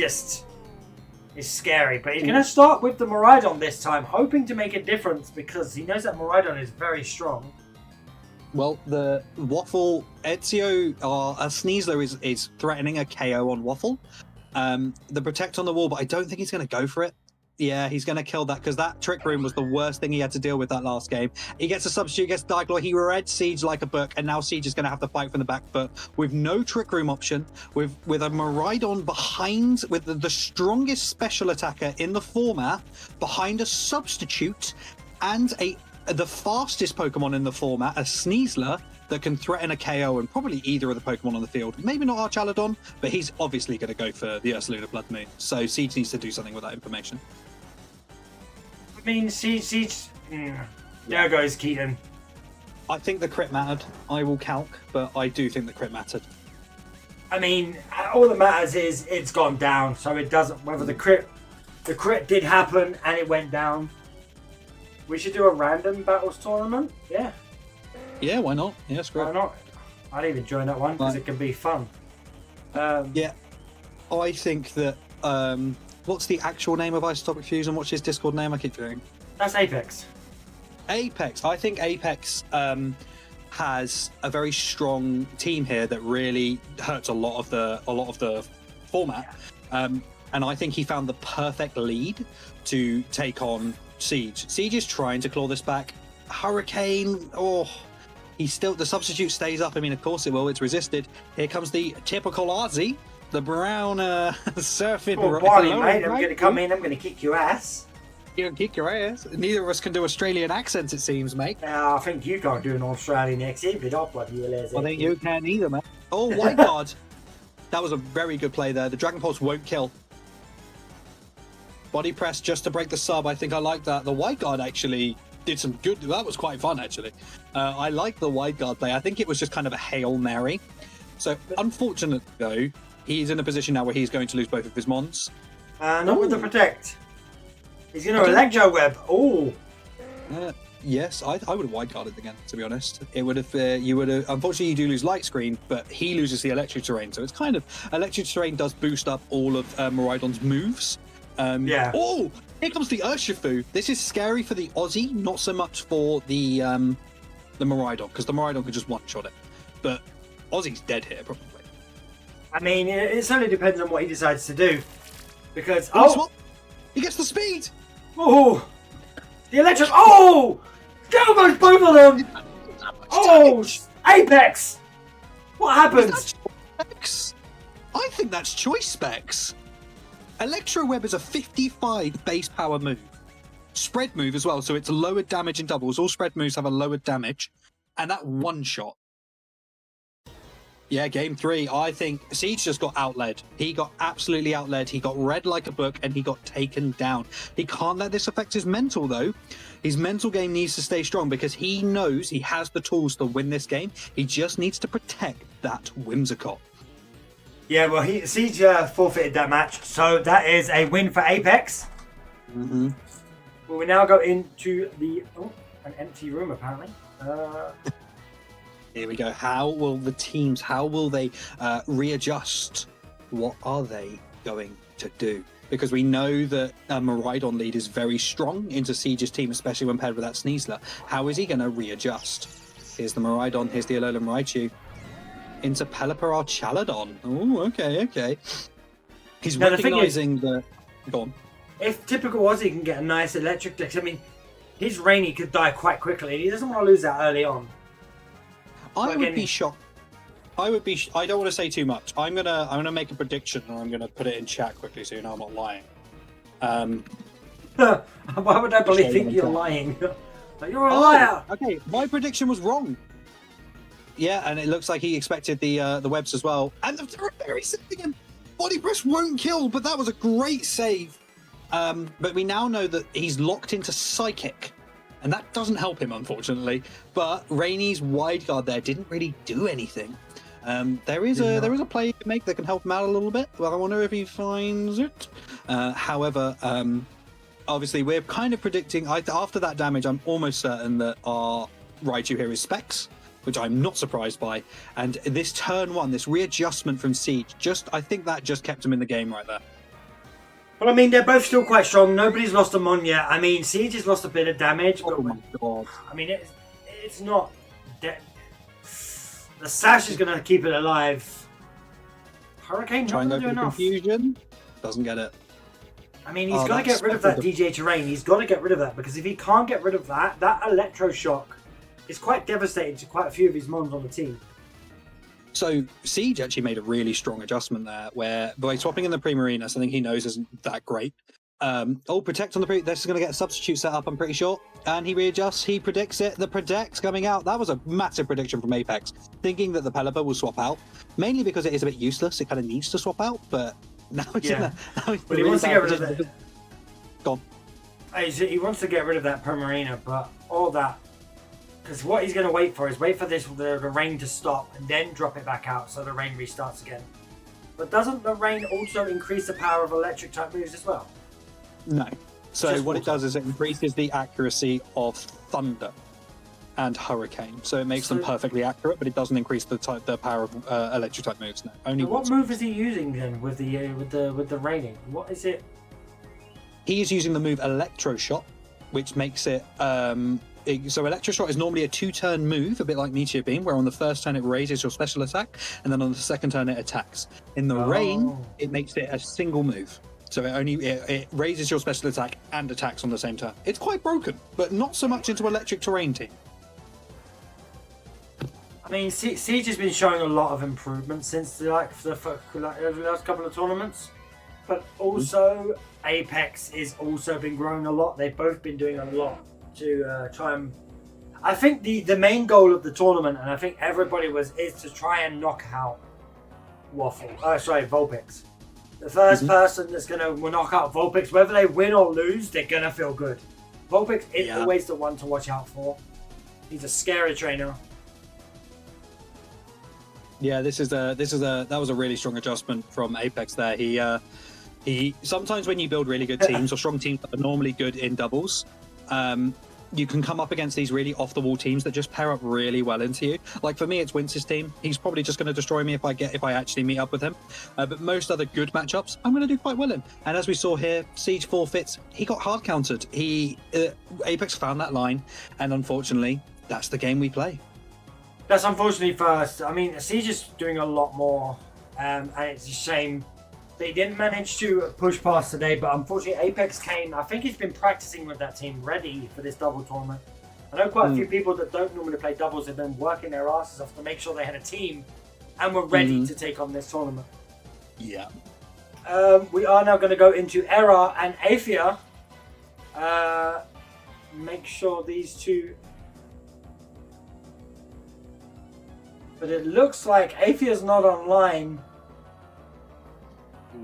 scary. But he's going to start with the Miraidon this time, hoping to make a difference because he knows that Miraidon is very strong. Well, the Waffle Ezio Sneasler is threatening a KO on Waffle. The Protect on the wall, but I don't think he's going to go for it. Yeah, he's going to kill that because that Trick Room was the worst thing he had to deal with that last game. He gets a substitute against Diaglaw. He read Siege like a book, and now Siege is going to have to fight from the back foot with no Trick Room option, with a Miraidon behind, with the strongest special attacker in the format, behind a substitute, and the fastest Pokemon in the format, a Sneasler, that can threaten a KO and probably either of the Pokemon on the field. Maybe not Archaladon, but he's obviously going to go for the Ursaluna Blood Moon. So Siege needs to do something with that information. I mean, Siege. There goes Keaton. I think the crit mattered. I will calc, but I do think the crit mattered. I mean, all that matters is it's gone down, so it doesn't. Whether the crit did happen and it went down. We should do a random battles tournament. Yeah. Yeah, why not? Yeah, screw Why it. not? I'd even join that one because it can be fun. Yeah, I think that. What's the actual name of Isotopic Fusion? What's his Discord name? I keep forgetting. That's Apex. Apex. I think Apex has a very strong team here that really hurts a lot of the format, and I think he found the perfect lead to take on Siege. Siege is trying to claw this back. Hurricane. The substitute stays up. I mean, of course it will. It's resisted. Here comes the typical Aussie, the brown surfing. Oh, Barney, mate, I'm going to come in. I'm going to kick your ass. You can kick your ass. Neither of us can do Australian accents, it seems, mate. I think you can't do an Australian accent, but I'll bloody well as I think you can either, man. Oh, white guard. That was a very good play there. The Dragon Pulse won't kill. Body press just to break the sub. I think I like that. The white guard actually did some good. That was quite fun, actually. I like the white guard play. I think it was just kind of a Hail Mary. So, unfortunately, though, he's in a position now where he's going to lose both of his Mons. Not with the Protect. He's going to Electro Web. Oh. Yes, I would have white guarded again, to be honest. It would have, unfortunately, you do lose Light Screen, but he loses the Electric Terrain. So it's kind of, Electric Terrain does boost up all of Miraidon's moves. Yeah. Oh, here comes the Urshifu. This is scary for the Aussie, not so much for the Miraidon, because the Miraidon could just one-shot it. But Aussie's dead here, probably. I mean, it certainly depends on what he decides to do. Because, He gets the speed! Oh! The electric. Oh! Go goes both of them! Oh! Apex! What happened? Specs? I think that's choice specs. Electro Web is a 55 base power move. Spread move as well, so it's lowered damage in doubles. All spread moves have a lowered damage. And that one shot. Yeah, game 3. I think Siege just got outled. He got absolutely outled. He got read like a book and he got taken down. He can't let this affect his mental, though. His mental game needs to stay strong because he knows he has the tools to win this game. He just needs to protect that Whimsicott. Yeah, well, Siege forfeited that match, so that is a win for Apex. Mm-hmm. Well, we now go into the an empty room apparently. Here we go. How will the teams, how will they readjust? What are they going to do? Because we know that Miraidon lead is very strong into Siege's team, especially when paired with that Sneasler. How is he going to readjust? Here's the Miraidon, here's the Alolan Raichu. Into Pelipper or Chaladon. Oh, okay. He's Now, the thing is- recognizing the... Go on. If typical Aussie can get a nice electric deck, I mean, his Rainy could die quite quickly, and he doesn't want to lose that early on. I Like would any- be shocked. I don't want to say too much. I'm gonna make a prediction, and I'm gonna put it in chat quickly so you know I'm not lying. Why would I Show think them you're that. lying? Like, you're a liar! Okay, my prediction was wrong. Yeah, and it looks like he expected the webs as well. And the very significant body press won't kill, but that was a great save. But we now know that he's locked into Psychic, and that doesn't help him, unfortunately. But Rainy's wide guard there didn't really do anything. There is a play you can make that can help him out a little bit. Well, I wonder if he finds it. However, obviously we're kind of predicting. After that damage, I'm almost certain that our Raichu here is Specs, which I'm not surprised by. And this turn one, this readjustment from Siege, I think that just kept him in the game right there. Well, I mean, they're both still quite strong. Nobody's lost them on yet. I mean, Siege has lost a bit of damage, but Oh my god. I mean, it's not. The Sash is going to keep it alive. Hurricane not Try and going go to for do the enough. confusion. Doesn't get it. I mean, he's Oh, got to that's get rid of that spectacle. DJ terrain. He's got to get rid of that, because if he can't get rid of that, that electroshock is quite devastating to quite a few of his mons on the team. So Siege actually made a really strong adjustment there, where by swapping in the Primarina, something he knows isn't that great. Protect on the this is going to get a substitute set up, I'm pretty sure. And he readjusts, he predicts it. The Protect's coming out. That was a massive prediction from Apex, thinking that the Pelipper will swap out, mainly because it is a bit useless. It kind of needs to swap out, but now it's in Yeah. now it's But he really wants to bad get rid of position it. because- Go on. He wants to get rid of that Primarina, but all that. Because what he's going to wait for is wait for the rain to stop and then drop it back out so the rain restarts again. But doesn't the rain also increase the power of electric type moves as well? No. So Just what it water. does is it increases the accuracy of Thunder and Hurricane. So it makes them So- perfectly accurate, but it doesn't increase the power of electric type moves. No, only What water. move is he using then with the raining? What is it? He is using the move Electroshot, which makes it. So Electroshot is normally a 2-turn move, a bit like Meteor Beam, where on the first turn it raises your special attack, and then on the second turn it attacks. In the rain, it makes it a single move. So it raises your special attack and attacks on the same turn. It's quite broken, but not so much into electric terrain team. I mean, Siege has been showing a lot of improvement since over the last couple of tournaments, but also Apex is also been growing a lot. They've both been doing a lot to try and. I think the main goal of the tournament, and I think everybody is to try and knock out Vulpix. The first person that's going to knock out Vulpix, whether they win or lose, they're going to feel good. Vulpix is Yeah. always the one to watch out for. He's a scary trainer. Yeah, that was a really strong adjustment from Apex there. He sometimes when you build really good teams or strong teams that are normally good in doubles, you can come up against these really off the wall teams that just pair up really well into you. Like for me, it's Wince's team. He's probably just going to destroy me if I actually meet up with him. But most other good matchups, I'm going to do quite well in. And as we saw here, Siege forfeits. He got hard countered. Apex found that line, and unfortunately, that's the game we play. That's unfortunately first. I mean, Siege is doing a lot more, and it's a shame they didn't manage to push past today. But unfortunately, Apex came. I think he's been practicing with that team ready for this double tournament. I know quite a few people that don't normally play doubles have been working their asses off to make sure they had a team and were ready to take on this tournament. Yeah. We are now going to go into Era and Athia. Make sure these two. But it looks like Athia's not online.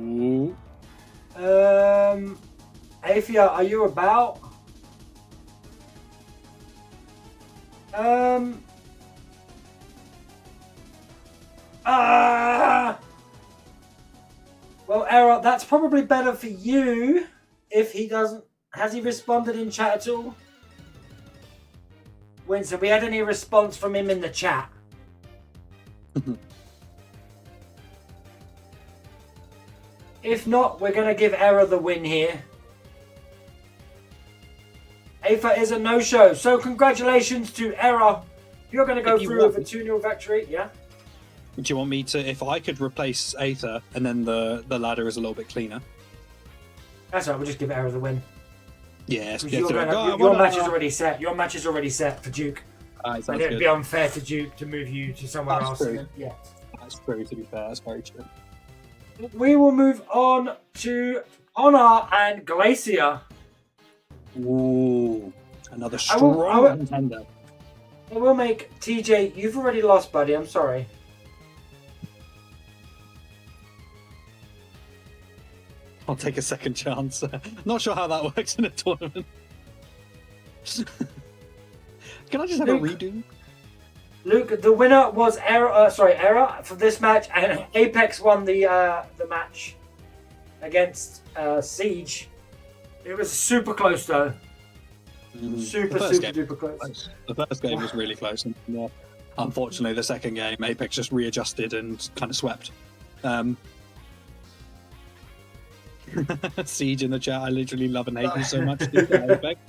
Ooh. Athia, are you about? Well, Era, that's probably better for you if he doesn't. Has he responded in chat at all? Winston, we had any response from him in the chat? If not, we're going to give Error the win here. Aether is a no-show, so congratulations to Error. You're going to go through with a 2-0 victory, yeah? Do you want me to, if I could replace Aether and then the ladder is a little bit cleaner? That's right, we'll just give Error the win. Yes, Your match is already set. Your match is already set for Duke. And it'd be unfair to Duke to move you to somewhere else. True. Yeah. That's true, to be fair. That's very true. We will move on to Honor and Glacier. Ooh, another strong contender. I will make TJ. You've already lost, buddy. I'm sorry. I'll take a second chance. Not sure how that works in a tournament. Can I just have a redo? Luke, the winner was Error for this match, and Apex won the match against Siege. It was super close though. Super duper close. The first game was really close, and unfortunately, the second game, Apex just readjusted and kind of swept. Siege in the chat. I literally love and hate you so much. Apex.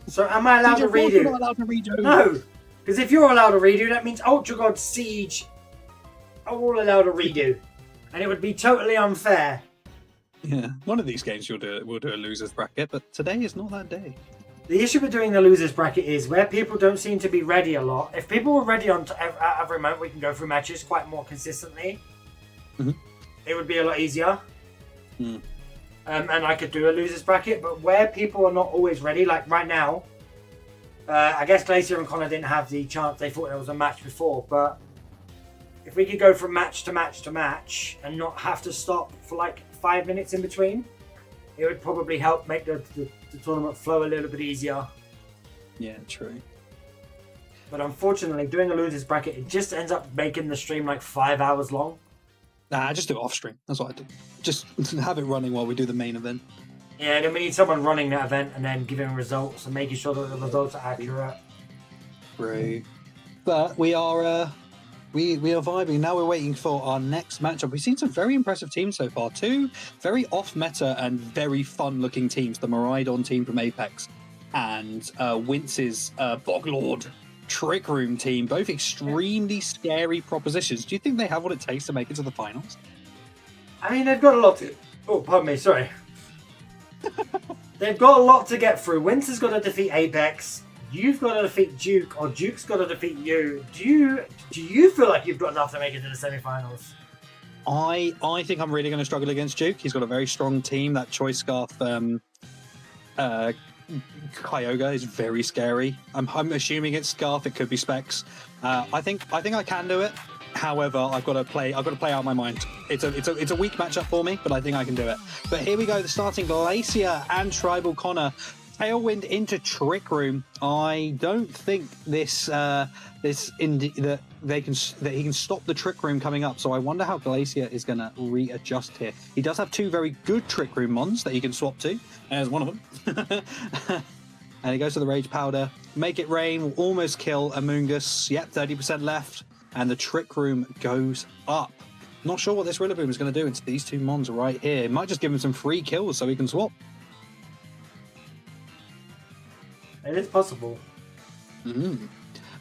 So am I allowed to redo? You're not allowed to redo. No, because if you're allowed to redo, that means Ultra God, Siege are all allowed to redo, and it would be totally unfair. Yeah, one of these games we'll do a losers bracket, but today is not that day. The issue with doing the losers bracket is where people don't seem to be ready a lot. If people were ready at every moment, we can go through matches quite more consistently. Mm-hmm. It would be a lot easier. And I could do a losers bracket, but where people are not always ready, like right now, I guess Glacier and Connor didn't have the chance. They thought there was a match before, but if we could go from match to match to match and not have to stop for like 5 minutes in between, it would probably help make the tournament flow a little bit easier. Yeah, true. But unfortunately, doing a losers bracket, it just ends up making the stream like 5 hours long. Nah, I just do it off stream. That's what I do. Just have it running while we do the main event. Yeah, then we need someone running that event and then giving results and making sure that the results are accurate. Great. But we are we are vibing. Now we're waiting for our next matchup. We've seen some very impressive teams so far. 2 very off-meta and very fun-looking teams. The Miraidon team from Apex and Wince's Boglord Trick Room team. Both extremely scary propositions. Do you think they have what it takes to make it to the finals? I mean, they've got a lot to... Oh, pardon me, sorry. They've got a lot to get through. Winter's got to defeat Apex. You've got to defeat Duke, or Duke's got to defeat you. Do you feel like you've got enough to make it to the semi-finals? I think I'm really going to struggle against Duke. He's got a very strong team. That Choice Scarf Kyogre is very scary. I'm assuming it's Scarf. It could be Specs. I think I can do it. However, I've got to play out my mind. It's a weak matchup for me, but I think I can do it. But here we go. The starting Glacier and Tribal Connor. Tailwind into Trick Room. I don't think that he can stop the Trick Room coming up. So I wonder how Glacier is going to readjust here. He does have 2 very good Trick Room mons that he can swap to. There's one of them. And he goes to the Rage Powder. Make It Rain will almost kill Amoongus. Yep, 30% left. And the Trick Room goes up. Not sure what this Rillaboom is going to do into these 2 mons right here. It might just give him some free kills so he can swap. It is possible.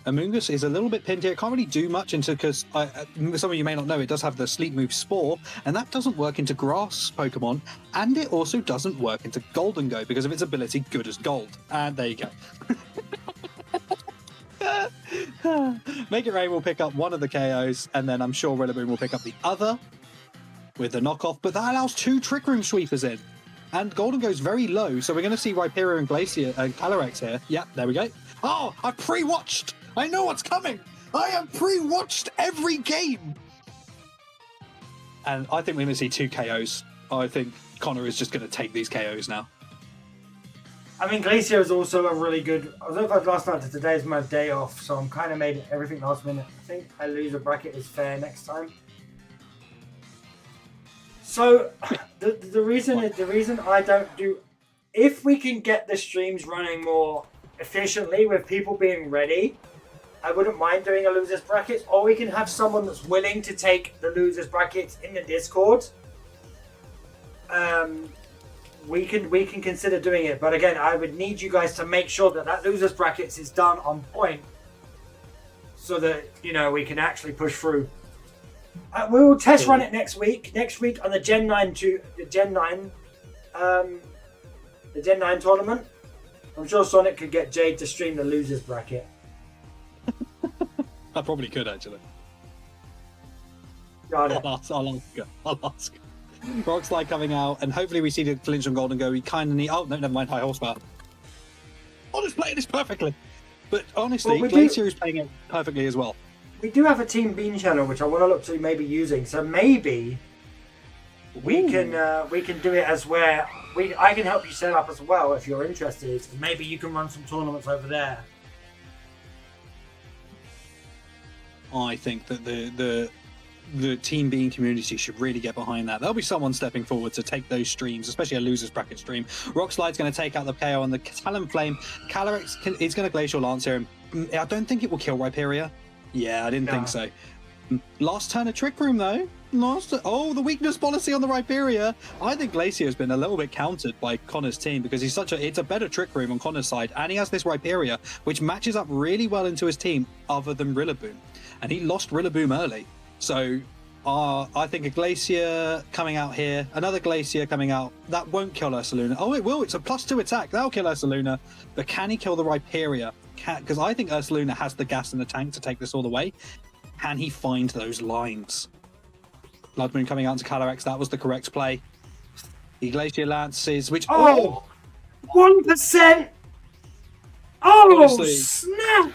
Amoongus is a little bit pinned here. It can't really do much because some of you may not know, it does have the Sleep Move Spore, and that doesn't work into Grass Pokemon, and it also doesn't work into Golden Go because of its ability Good as Gold. And there you go. Make It Rain will pick up one of the KOs, and then I'm sure Rillaboom will pick up the other with the knockoff, but that allows 2 Trick Room Sweepers in. And Golden goes very low, so we're going to see Rhyperior and Glacier and Calyrex here. Yeah, there we go. Oh, I've pre-watched! I know what's coming! I have pre-watched every game! And I think we're going to see 2 KOs. I think Connor is just going to take these KOs now. I mean, Glacier is also a really good... I don't know if last night to today is my day off, so I'm kind of made everything last minute. I think a loser bracket is fair next time. So, the reason I don't do... If we can get the streams running more efficiently with people being ready, I wouldn't mind doing a losers brackets, or we can have someone that's willing to take the losers brackets in the Discord. We can consider doing it, but again, I would need you guys to make sure that losers brackets is done on point, so that we can actually push through. We will test run it next week. Next week on the Gen 9 the Gen 9 tournament. I'm sure Sonic could get Jade to stream the losers bracket. I probably could, actually. Got it. I'll ask. Rockslide coming out, and hopefully we see the flinch on Golden Go. We kind of need... Oh, no, never mind. High horsepower. Oh, it's playing this perfectly. But honestly, Glacier is playing it perfectly as well. We do have a Team Bean channel, which I want to look to maybe using. So maybe we can do it as where I can help you set up as well if you're interested. Maybe you can run some tournaments over there. I think that the Team Bean community should really get behind that. There'll be someone stepping forward to take those streams, especially a losers bracket stream. Rockslide's going to take out the KO on the Talonflame. Calyrex is going to Glacial Lance here. I don't think it will kill Rhyperia. Yeah, I didn't think so. Last turn of Trick Room, though. The weakness policy on the Rhyperia. I think Glacier has been a little bit countered by Connor's team because it's a better Trick Room on Connor's side, and he has this Rhyperia, which matches up really well into his team other than Rillaboom. And he lost Rillaboom early. So I think a Glacier coming out here, another Glacier coming out, that won't kill Ursaluna. Oh, it will. It's a +2 attack. That'll kill Ursaluna. But can he kill the Rhyperia? Because I think Ursaluna has the gas in the tank to take this all the way. Can he find those lines? Blood Moon coming out into Calyrex. That was the correct play. The Glacier Lances, which... Oh! 1%! Oh, Honestly. snap!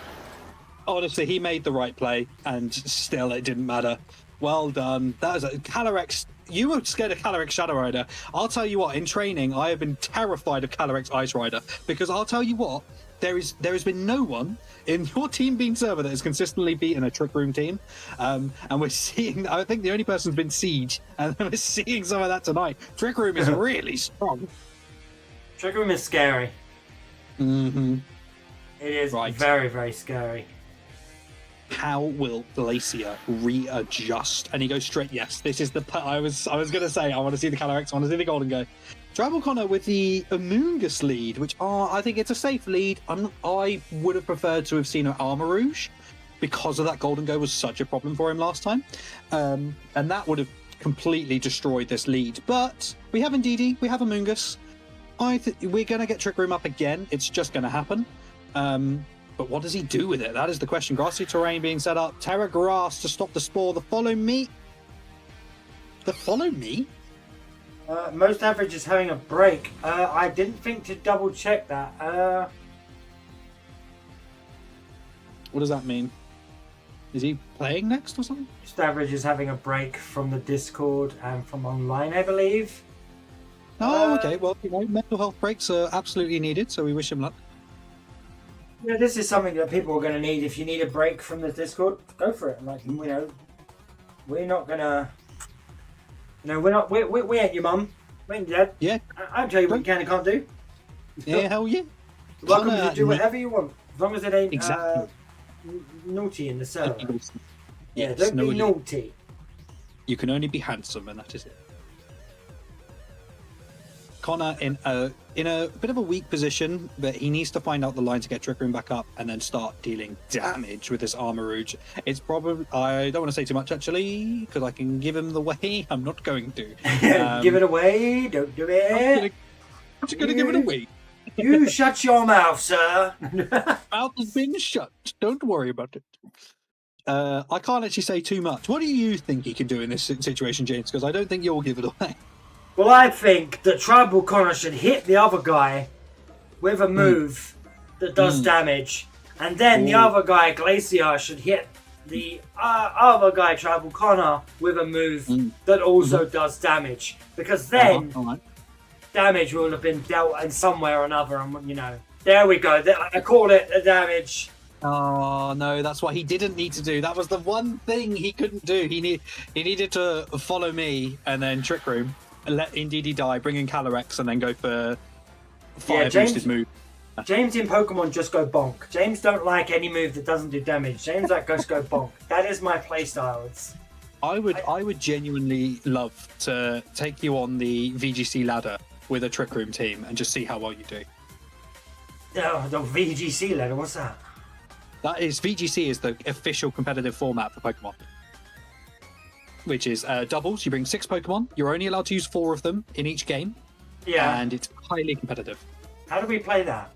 Honestly, he made the right play, and still it didn't matter. Well done. That was a Calyrex. You were scared of Calyrex Shadow Rider. I'll tell you what, in training, I have been terrified of Calyrex Ice Rider, because I'll tell you what, there has been no one in your Team Bean server that has consistently beaten a Trick Room team. And we're seeing, I think the only person's been Siege, and we're seeing some of that tonight. Trick Room is really strong. Trick Room is scary. Mm-hmm. It is very, very scary. How will Glacier readjust? And he goes straight, yes, this is the... I was going to say, I want to see the Calyrex, I want to see the Golden Go. Tribal Connor with the Amoonguss lead, which I think it's a safe lead. I would have preferred to have seen an Armor Rouge because of that Golden Go was such a problem for him last time. And that would have completely destroyed this lead. But we have Indeedee, we have Amoonguss. We're going to get Trick Room up again. It's just going to happen. But what does he do with it? That is the question. Grassy terrain being set up. Terra Grass to stop the Spore. The Follow Me. The Follow Me? Most average is having a break. I didn't think to double check that. What does that mean? Is he playing next or something? Most average is having a break from the Discord and from online, I believe. Oh, okay. Well, mental health breaks are absolutely needed, so we wish him luck. Yeah, this is something that people are going to need. If you need a break from the Discord, go for it. Like, we're not gonna. We ain't your mum. We ain't your dad. Yeah. I'll tell you what you can and can't do. Yeah, hell yeah. You're welcome to do whatever you want, as long as it ain't Exactly. Naughty in the server. Yeah, Yes, don't be naughty. You can only be handsome, and that is it. Connor in a bit of a weak position, but he needs to find out the line to get Trick Room back up and then start dealing damage with this Armor Rouge. It's probably... I don't want to say too much, actually, because I can give him the way. I'm not going to. Give it away. Don't do it. I'm just going to give it away. You shut your mouth, sir. Mouth has been shut. Don't worry about it. I can't actually say too much. What do you think he can do in this situation, James? Because I don't think you'll give it away. Well, I think that Tribal Connor should hit the other guy with a move that does damage. And then the other guy, Glacier, should hit the other guy, Tribal Connor, with a move that also does damage. Because then damage will have been dealt in somewhere or another. And, there we go. I call it the damage. Oh, no, that's what he didn't need to do. That was the one thing he couldn't do. He needed to follow me and then Trick Room. Let Indeedee die, bring in Calyrex, and then go for fire boosted move. James in Pokemon just go bonk. James don't like any move that doesn't do damage. James like just go bonk. That is my playstyle. I would genuinely love to take you on the VGC ladder with a Trick Room team and just see how well you do. Oh, the VGC ladder, what's that? That is VGC is the official competitive format for Pokemon, which is doubles. You bring 6 Pokemon. You're only allowed to use 4 of them in each game. Yeah. And it's highly competitive. How do we play that?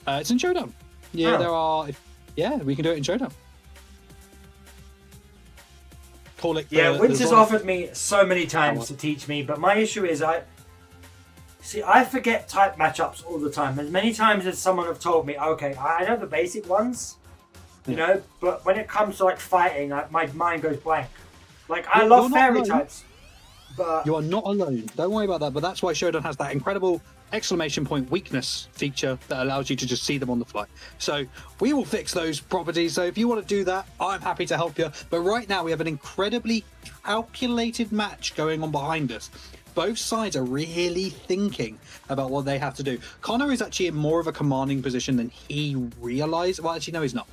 It's in Showdown. Yeah, Oh. there are. Yeah, we can do it in Showdown. Call it. Yeah, the Winter's Zonic- offered me so many times to teach me, but my issue is I forget type matchups all the time. As many times as someone have told me, okay, I know the basic ones, you know, but when it comes to like fighting, my mind goes blank. Like I love You're not fairy alone. types, but You are not alone. Don't worry about that. But that's why Showdown has that incredible exclamation point weakness feature that allows you to just see them on the fly. So we will fix those properties. So if you want to do that, I'm happy to help you. But right now we have an incredibly calculated match going on behind us. Both sides are really thinking about what they have to do. Connor is actually in more of a commanding position than he realized. Well, actually, no, he's not.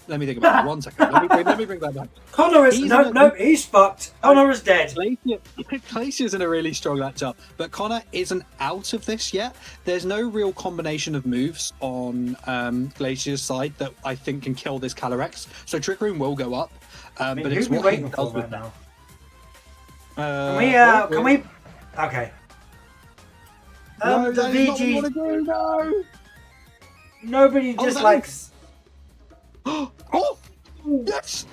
Let me think about it. 1 second. Let me bring that back. Connor is he's fucked. Connor is dead. Glacier's in a really strong matchup, but Connor isn't out of this yet. There's no real combination of moves on Glacier's side that I think can kill this Calyrex. So Trick Room will go up, I mean, but who it's are we what he waiting for does with right that. now? Can we? Okay. No, The that is not what we VG. want to do. No. Nobody Oh, just that likes. Oh, yes.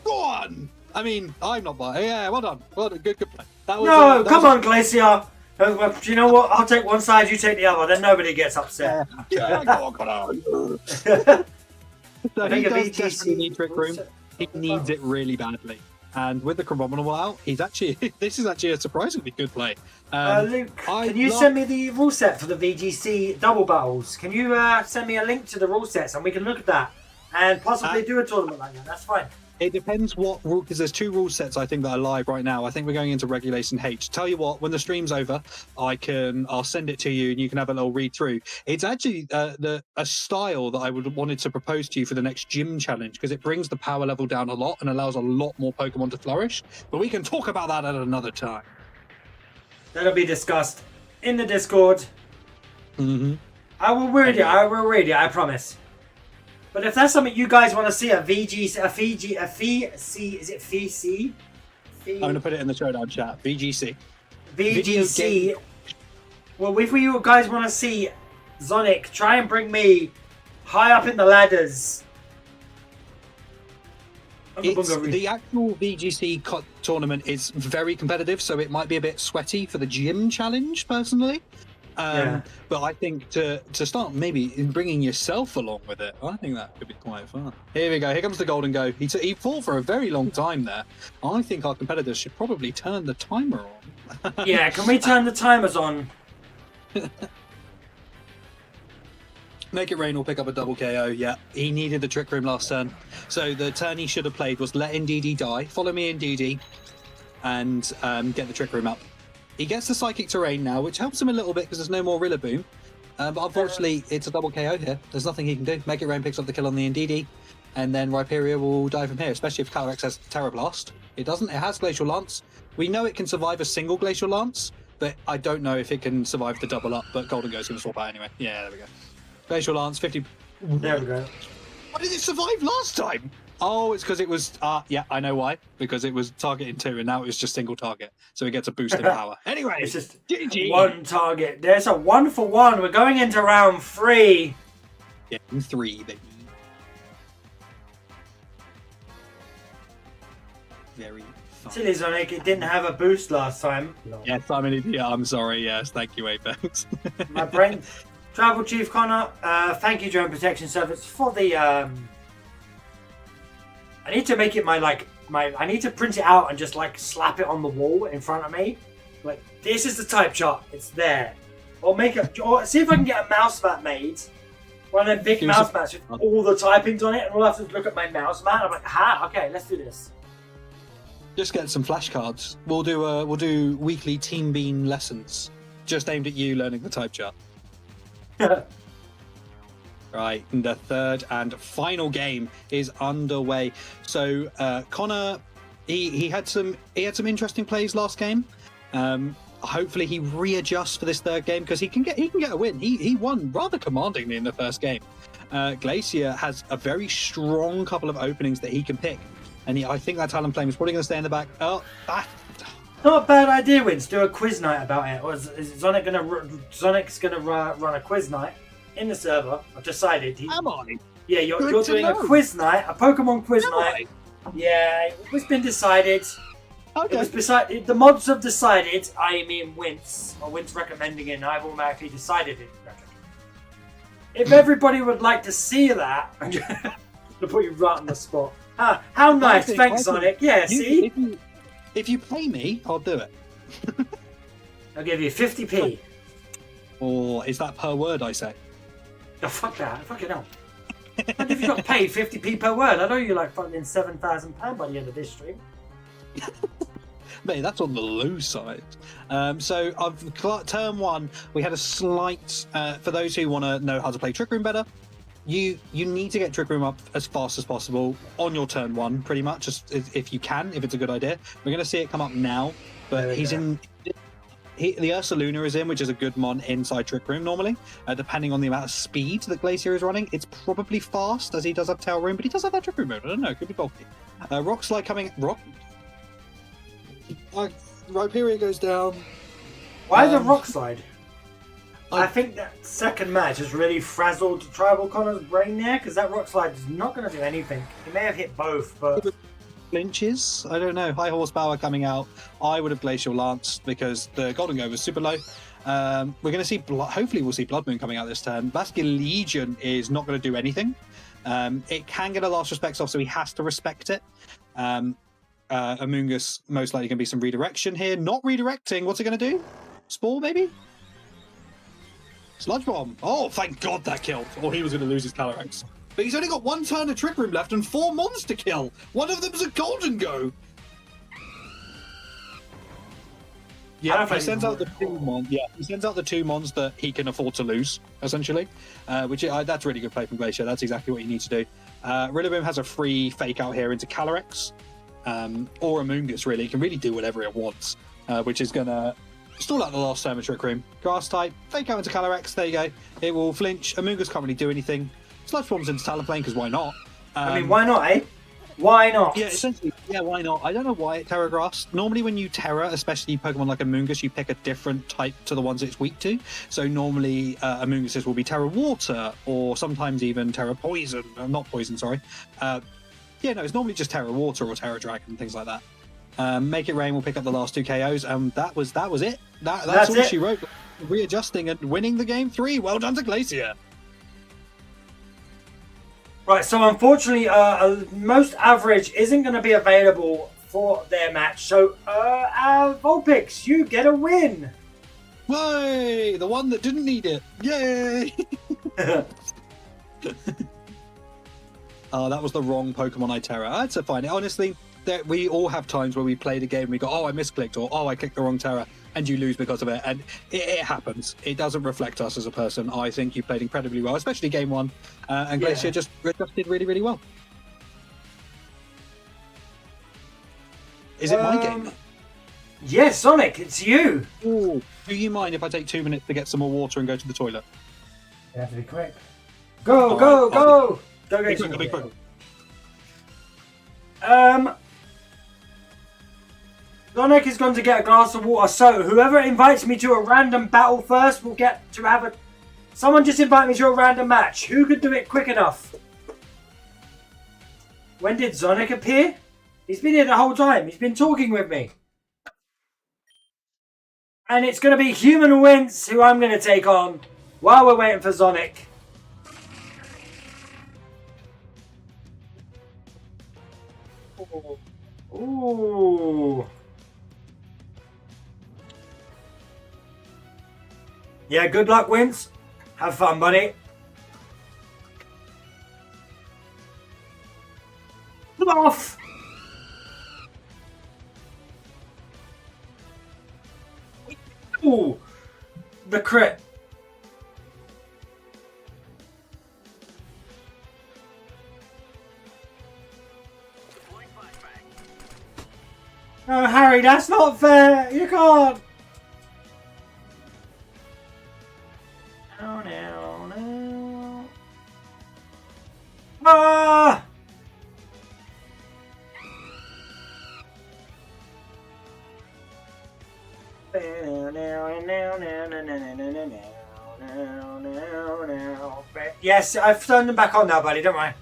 Go on. I mean, I'm not buying. Yeah, well done. Well done. Good play. That was, No, that come was on, Glacier. Do you know what? I'll take one side, you take the other. Then nobody gets upset. Yeah, go on, Connor. I So think he a does VGC desperately need Trick Room. He needs it really badly. And with the Chronomenal out, he's actually this is actually a surprisingly good play. Luke, I can you love- send me the rule set for the VGC double battles? Can you send me a link to the rule sets and we can look at that and possibly do a tournament like that? That's fine. It depends what rule, because there's 2 rule sets I think that are live right now. I think we're going into Regulation H. Tell you what, when the stream's over, I'll send it to you and you can have a little read through. It's actually a style that I would wanted to propose to you for the next gym challenge because it brings the power level down a lot and allows a lot more Pokemon to flourish. But we can talk about that at another time. That'll be discussed in the Discord. Mm-hmm. I will read it. I promise. But if that's something you guys want to see, is it VC? I'm going to put it in the showdown chat. VGC. VGC. Well, if you guys want to see Zonic, try and bring me high up in the ladders. It's, the actual VGC tournament is very competitive, so it might be a bit sweaty for the gym challenge, personally. Yeah. But I think to start maybe in bringing yourself along with it, I think that could be quite fun. Here we go. Here comes the Golden Go. He fought for a very long time there. I think our competitors should probably turn the timer on. Yeah, can we turn the timers on? Make It Rain will pick up a double KO. Yeah, he needed the Trick Room last turn. So the turn he should have played was let Indeedee die, follow me Indeedee, and get the Trick Room up. He gets the Psychic Terrain now, which helps him a little bit because there's no more Rillaboom. But unfortunately, it's a double KO here. There's nothing he can do. Make It Rain picks up the kill on the Indeedee, and then Rhyperior will die from here, especially if Calyrex has Terra Blast. It doesn't. It has Glacial Lance. We know it can survive a single Glacial Lance, but I don't know if it can survive the double up. But Golden Go's going to swap out anyway. Yeah, there we go. Glacial Lance, 50. There we go. Why did it survive last time? Oh, it's because it was, yeah, I know why. Because it was targeting 2 and now it's just single target. So it gets a boost in power. Anyway, It's just GG. one target. There's a 1-for-1. We're going into round 3. Game 3, baby. Very fun. Silly Zonic, it didn't have a boost last time. Yes, I'm an idiot. I'm sorry. Yes, thank you, Apex. My brain. Tribal Chief Connor, thank you, Drone Protection Service, for the. I need to make it I need to print it out and just slap it on the wall in front of me. Like, this is the type chart. It's there. Or see if I can get a mouse mat made. One of them big mouse mats with all the typings on it, and all I have to look at my mouse mat. I'm like, okay, let's do this. Just get some flashcards. We'll do weekly Team Bean lessons, just aimed at you learning the type chart. Right, and the third and final game is underway. So Connor, he had some interesting plays last game. Hopefully he readjusts for this third game because he can get a win. He won rather commandingly in the first game. Glacier has a very strong couple of openings that he can pick, and I think that Talon Flame is probably going to stay in the back. Oh, Not a bad idea, Vince. Do a quiz night about it. Or is Zonic Zonic's gonna run a quiz night in the server? I've decided. am I? Yeah, you're Good to doing a know. quiz night, a Pokemon quiz Am night. Yeah, it's been decided. Okay. It was the mods have decided. I mean, Wince recommending it, and I've automatically decided it. If everybody would like to see that, I'm gonna put you right on the spot. How nice, thanks, Sonic. Yeah, see? If you pay me, I'll do it. I'll give you 50p. Or is that per word I say? Oh, fuck that. Fucking hell. And if you got paid 50p per word, I know you're like fucking £7,000 by the end of this stream. Mate, that's on the low side. So, turn one, we had a slight. For those who want to know how to play Trick Room better, you need to get Trick Room up as fast as possible on your turn one, pretty much, just if you can, if it's a good idea. We're going to see it come up now, but he's in. The Ursaluna is in, which is a good mon inside Trick Room normally. Depending on the amount of speed that Glacier is running, it's probably fast as he does have Tail Room, but he does have that Trick Room mode. I don't know, it could be bulky. Rock Slide coming. Rhyperior goes down. Why the Rock Slide? I think that second match has really frazzled Tribal Connor's brain there, because that Rock Slide is not going to do anything. He may have hit both, but... Flinches? I don't know. High horsepower coming out. I would have Glacial Lance because the Golden Go was super low. We're going to see, hopefully we'll see Blood Moon coming out this turn. Baskin Legion is not going to do anything. It can get a last respects off, so he has to respect it. Amoongus most likely going to be some redirection here. Not redirecting. What's it going to do? Spore, maybe? Sludge Bomb. Oh, thank God that killed. Or he was going to lose his Calyrex. But he's only got one turn of Trick Room left and 4 mons to kill. One of them's a Golden Go. Yeah, he sends out the 2 mons. Yeah, he sends out the 2 mons that he can afford to lose, essentially. That's really good play from Glacier. That's exactly what you need to do. Rillaboom has a free fake out here into Calyrex. Or Amoongus, really. He can really do whatever it wants, which is going to stall out the last turn of Trick Room. Grass type, fake out into Calyrex. There you go. It will flinch. Amoongus can't really do anything. Sludge Bombs into Talonflame, because why not? I mean, why not, eh? Why not? Yeah, essentially, yeah, why not? I don't know why it Terra Grass. Normally when you Terra, especially Pokemon like Amoongus, you pick a different type to the ones it's weak to. So normally Amoonguses will be Terra Water, or sometimes even Terra Poison. Not Poison, sorry. It's normally just Terra Water or Terra Dragon, things like that. Make It Rain will pick up the last 2 KOs, and that was it. That's all it. she wrote. Readjusting and winning the game 3. Well done to Glacier. Right, so unfortunately, most average isn't going to be available for their match. So, Vulpix, you get a win. Way, the one that didn't need it. Yay! That was the wrong Pokemon I Terra. That's fine. Honestly, we all have times where we play the game and we go, oh, I misclicked, or oh, I clicked the wrong Terra, and you lose because of it. And it happens. It doesn't reflect us as a person. I think you played incredibly well, especially game 1. And Glacier just did really, really well. Is it my game? Yes, Sonic, it's you. Ooh. Do you mind if I take 2 minutes to get some more water and go to the toilet? You have to be quick. Go, go, go! Go get some Be quick. Sonic is going to get a glass of water, so whoever invites me to a random battle first will get to have a... Someone just invite me to a random match. Who could do it quick enough? When did Sonic appear? He's been here the whole time. He's been talking with me. And it's going to be Human Wince who I'm going to take on while we're waiting for Sonic. Ooh. Yeah, good luck, Wince. Have fun, buddy. Come off. Ooh. The crit. No, Harry, that's not fair. You can't. No, no, no. Ah! Yes, I've turned them back on now, buddy. Don't worry.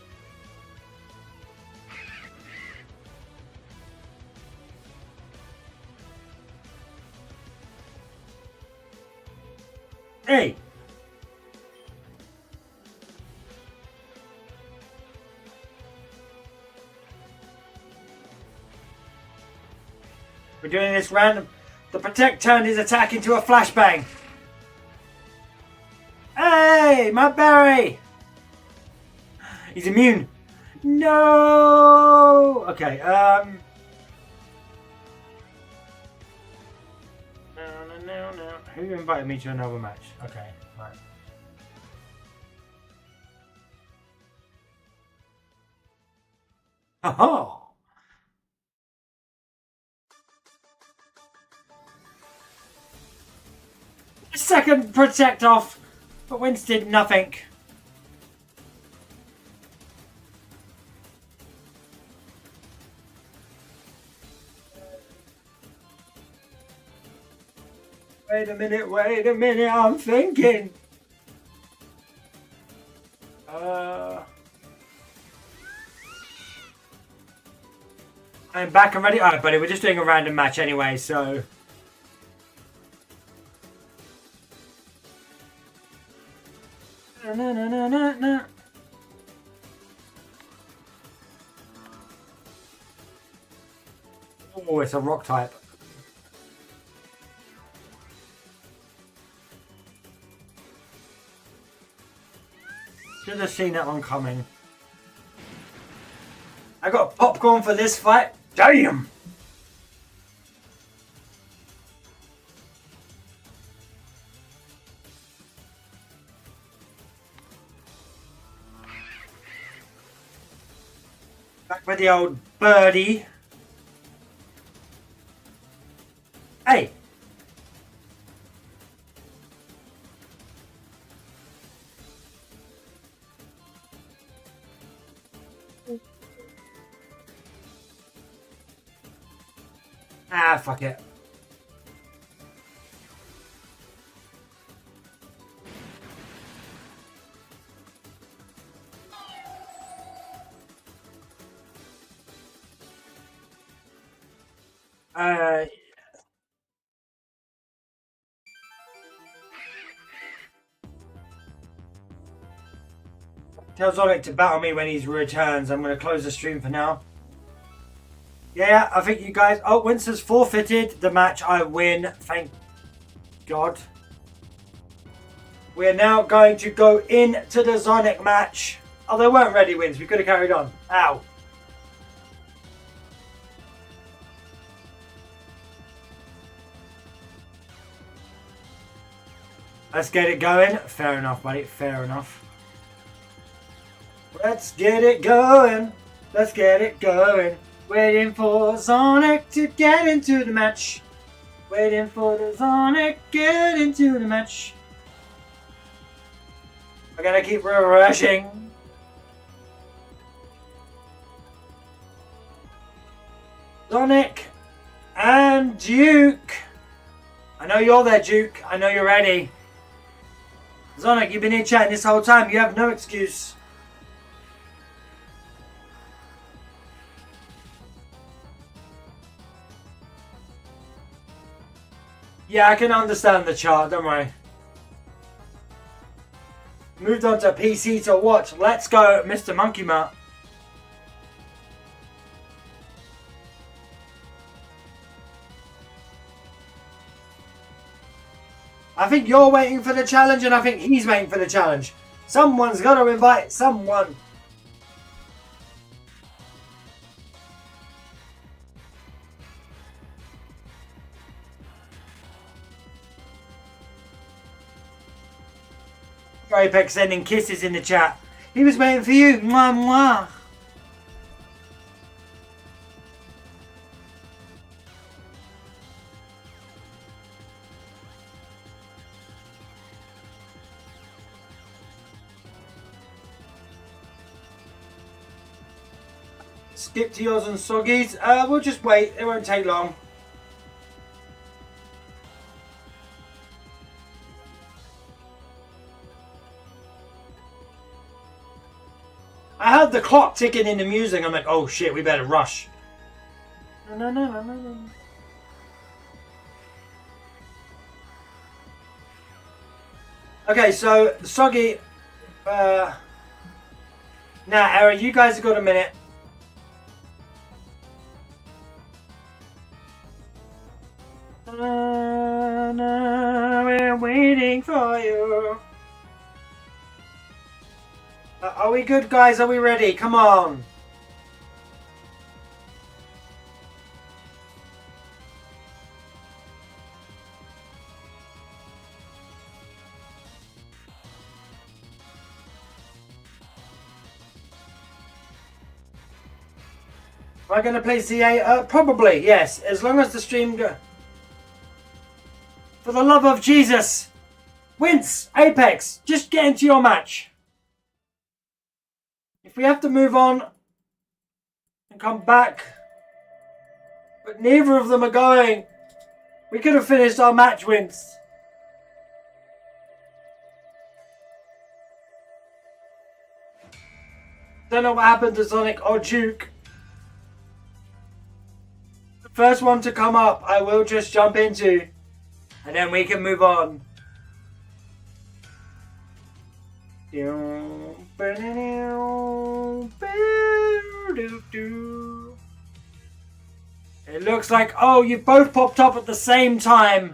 Hey. We're doing this random. The Protect turned his attack into a flashbang. Hey, my berry. He's immune. No. Okay. No. Who invited me to another match? Okay. Right. Ha. Second Protect off, but Wince did nothing. Wait a minute, I'm thinking. I'm back and ready. Alright, buddy, we're just doing a random match anyway, so. Oh, it's a rock type. Should have seen that one coming. I got popcorn for this fight. Damn! Back with the old birdie. Hey! Ah, fuck it. Tell Zonic to battle me when he returns. I'm going to close the stream for now. Yeah, I think you guys... Oh, Wince's forfeited the match. I win. Thank God. We're now going to go into the Zonic match. Oh, they weren't ready, Wince. We could have carried on. Ow. Let's get it going. Fair enough, buddy. Fair enough. Let's get it going. Let's get it going. Waiting for Sonic to get into the match. Waiting for the Sonic get into the match. I gotta keep rushing. Sonic and Duke. I know you're there, Duke. I know you're ready. Sonic, you've been here chatting this whole time. You have no excuse. Yeah, I can understand the chart, don't worry. Moved on to PC to watch. Let's go, Mr. Monkey Mutt. I think you're waiting for the challenge and I think he's waiting for the challenge. Someone's got to invite someone. Apex sending kisses in the chat. He was waiting for you. Mwah, mwah. skip to yours and Soggy's. We'll just wait. It won't take long. I heard the clock ticking in the music. I'm like, oh shit, we better rush. No. Okay, so Soggy. Now, Aaron, you guys have got a minute. We're waiting for you. Are we good, guys? Are we ready? Come on. Am I going to play CA? Probably, yes. As long as the stream go. For the love of Jesus. Wince, Apex, just get into your match. If we have to move on and come back, but neither of them are going, we could have finished our match, Wince. Don't know what happened to Sonic or Duke. The first one to come up, I will just jump into, and then we can move on. It looks like, oh, you both popped up at the same time.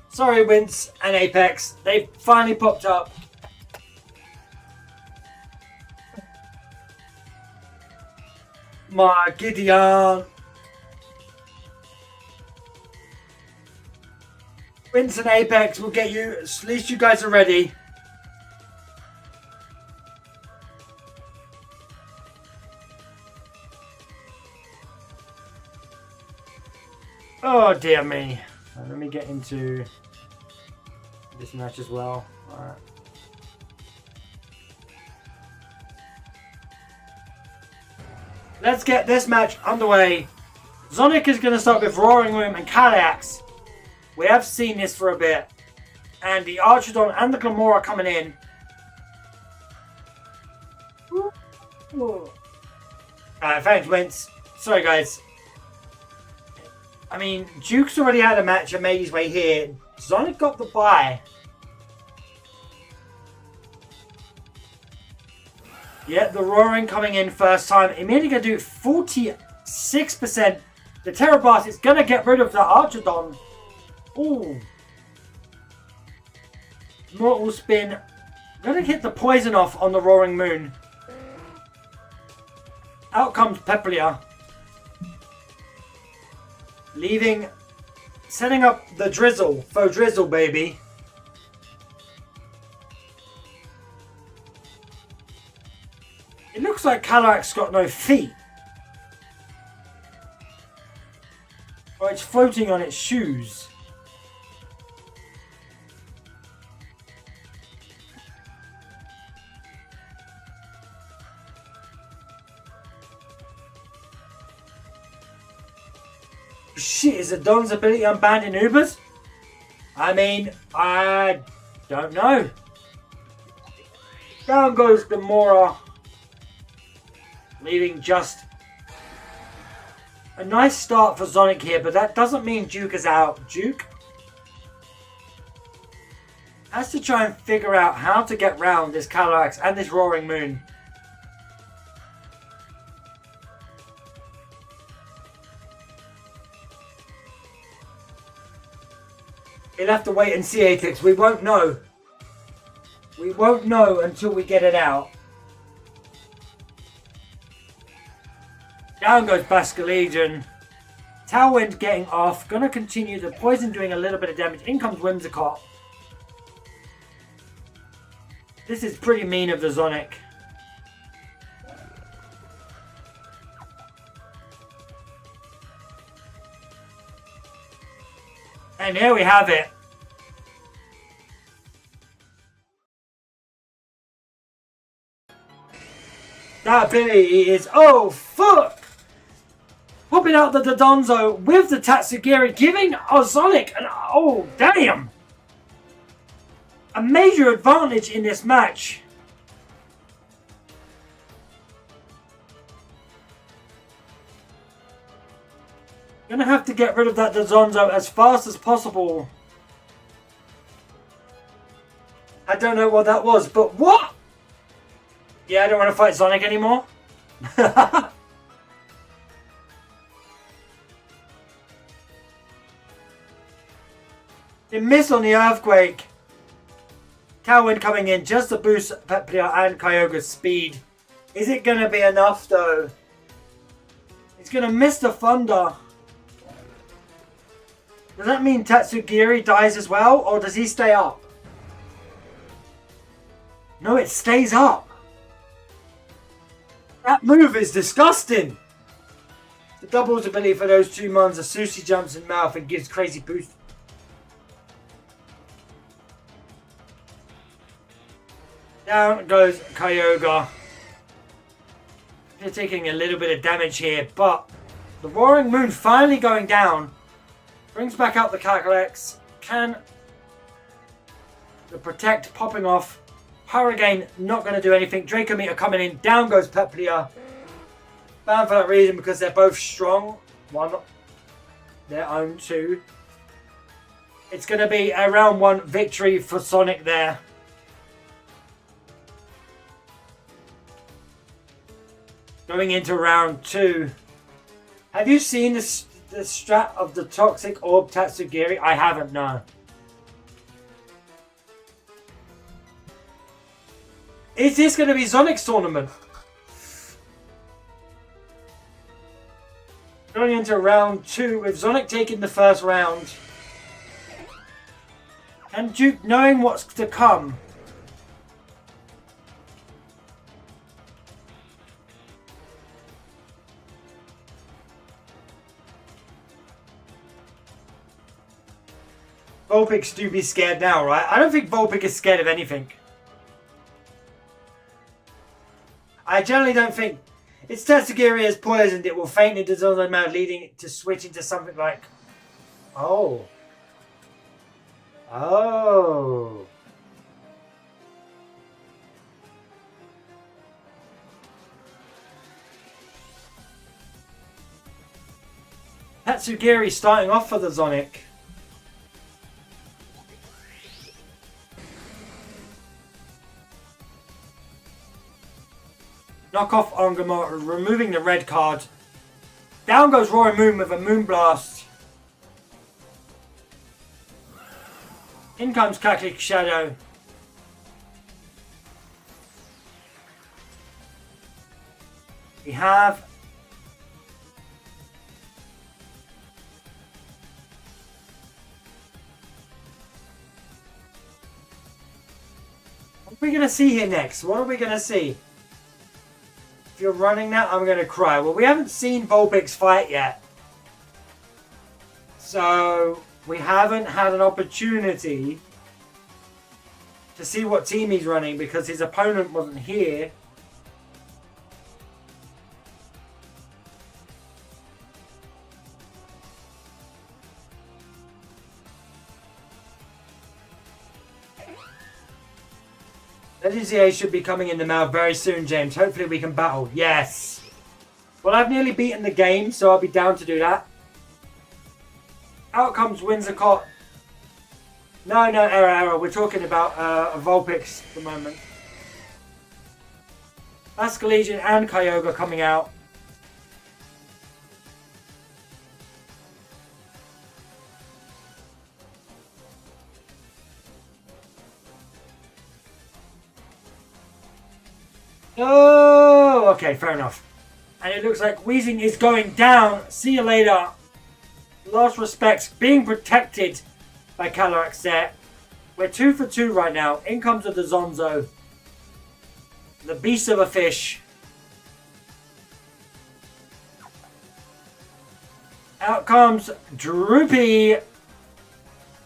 Sorry, Wince and Apex. They finally popped up. My Gideon. Wince and Apex will get you, at least you guys are ready. Oh dear me. Let me get into this match as well. Alright. Let's get this match underway. Sonic is going to start with Roaring Room and Calyrex. We have seen this for a bit. And the Archidon and the Glamora are coming in. Alright, thanks, Wince. Sorry, guys. I mean, Duke's already had a match and made his way here. Sonic got the bye. Yeah, the Roaring coming in first time. Immediately going to do 46%. The Terra Blast is going to get rid of the Archidon. Ooh. Mortal Spin. Going to hit the poison off on the Roaring Moon. Out comes Peplia. Leaving, setting up the Drizzle, faux Drizzle, baby. It looks like Calyrex got no feet. Or it's floating on its shoes. Shit, is Adon's ability unbanned in Ubers? I mean, I don't know. Down goes Gamora. Leaving just a nice start for Sonic here, but that doesn't mean Duke is out. Duke has to try and figure out how to get round this Calyrex and this Roaring Moon. He'll have to wait and see, Apex. We won't know. We won't know until we get it out. Down goes Basculegion. Tailwind getting off. Gonna continue. The poison doing a little bit of damage. In comes Whimsicott. This is pretty mean of the Sonic. And here we have it. That ability is, oh fuck! Popping out the Dodonzo with the Tatsugiri, giving Ozonic an, oh damn! A major advantage in this match. Gonna have to get rid of that Dodonzo as fast as possible. I don't know what that was, but what? Yeah, I don't want to fight Sonic anymore. It missed on the Earthquake. Tailwind coming in just to boost Peplia and Kyogre's speed. Is it going to be enough though? He's going to miss the Thunder. Does that mean Tatsugiri dies as well, or does he stay up? No, it stays up. That move is disgusting. The doubles ability for those two mons, a Sushi jumps in mouth and gives crazy boost. Down goes Kyogre. They're taking a little bit of damage here, but the Roaring Moon finally going down. Brings back out the Cacklex. Can the Protect popping off. Hurricane not going to do anything. Draco Meter coming in. Down goes Peplia. Banned for that reason because they're both strong. One, their own two. It's going to be a round one victory for Sonic there. Going into round two. Have you seen the strat of the Toxic Orb Tatsugiri? I haven't, no. Is this going to be Sonic's tournament? Going into round two with Sonic taking the first round. And Duke knowing what's to come. Vulpix do be scared now, right? I don't think Vulpix is scared of anything. I generally don't think its Tatsugiri is poisoned. It will faint into Zonzo mouth, leading it to switch into something like, oh, Tatsugiri starting off for the Sonic. Knock off on Gamora, removing the red card. Down goes Roaring Moon with a Moonblast. In comes Cackling Shadow. We have what are we going to see here next? What are we going to see? If you're running now, I'm going to cry. Well, we haven't seen Vulpix fight yet. So, we haven't had an opportunity to see what team he's running because his opponent wasn't here. LGA should be coming in the mouth very soon, James. Hopefully we can battle. Yes. Well, I've nearly beaten the game, so I'll be down to do that. Out comes Whimsicott. No, error. We're talking about Vulpix at the moment. Ascalegion and Kyogre coming out. Oh, okay, fair enough. And it looks like Weezing is going down. See you later. Last respects, being protected by Calyrex there. We're 2 for 2 right now. In comes the Zonzo. The beast of a fish. Out comes Droopy.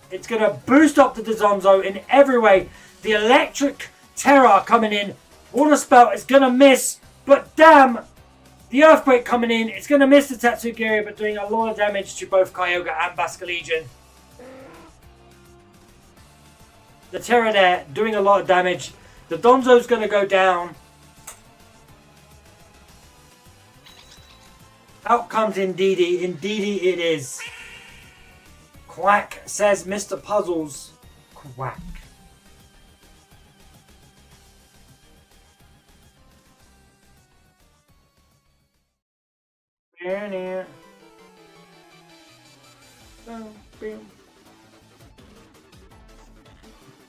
It's going to boost up the Zonzo in every way. The electric terror coming in. Water Spout is going to miss. But damn, the Earthquake coming in, it's going to miss the Tatsugiri, but doing a lot of damage to both Kyogre and Basculegion. The Terra there doing a lot of damage. The Donzo's going to go down. Out comes Indeedee. Indeedee it is. Quack, says Mr. Puzzles. Quack.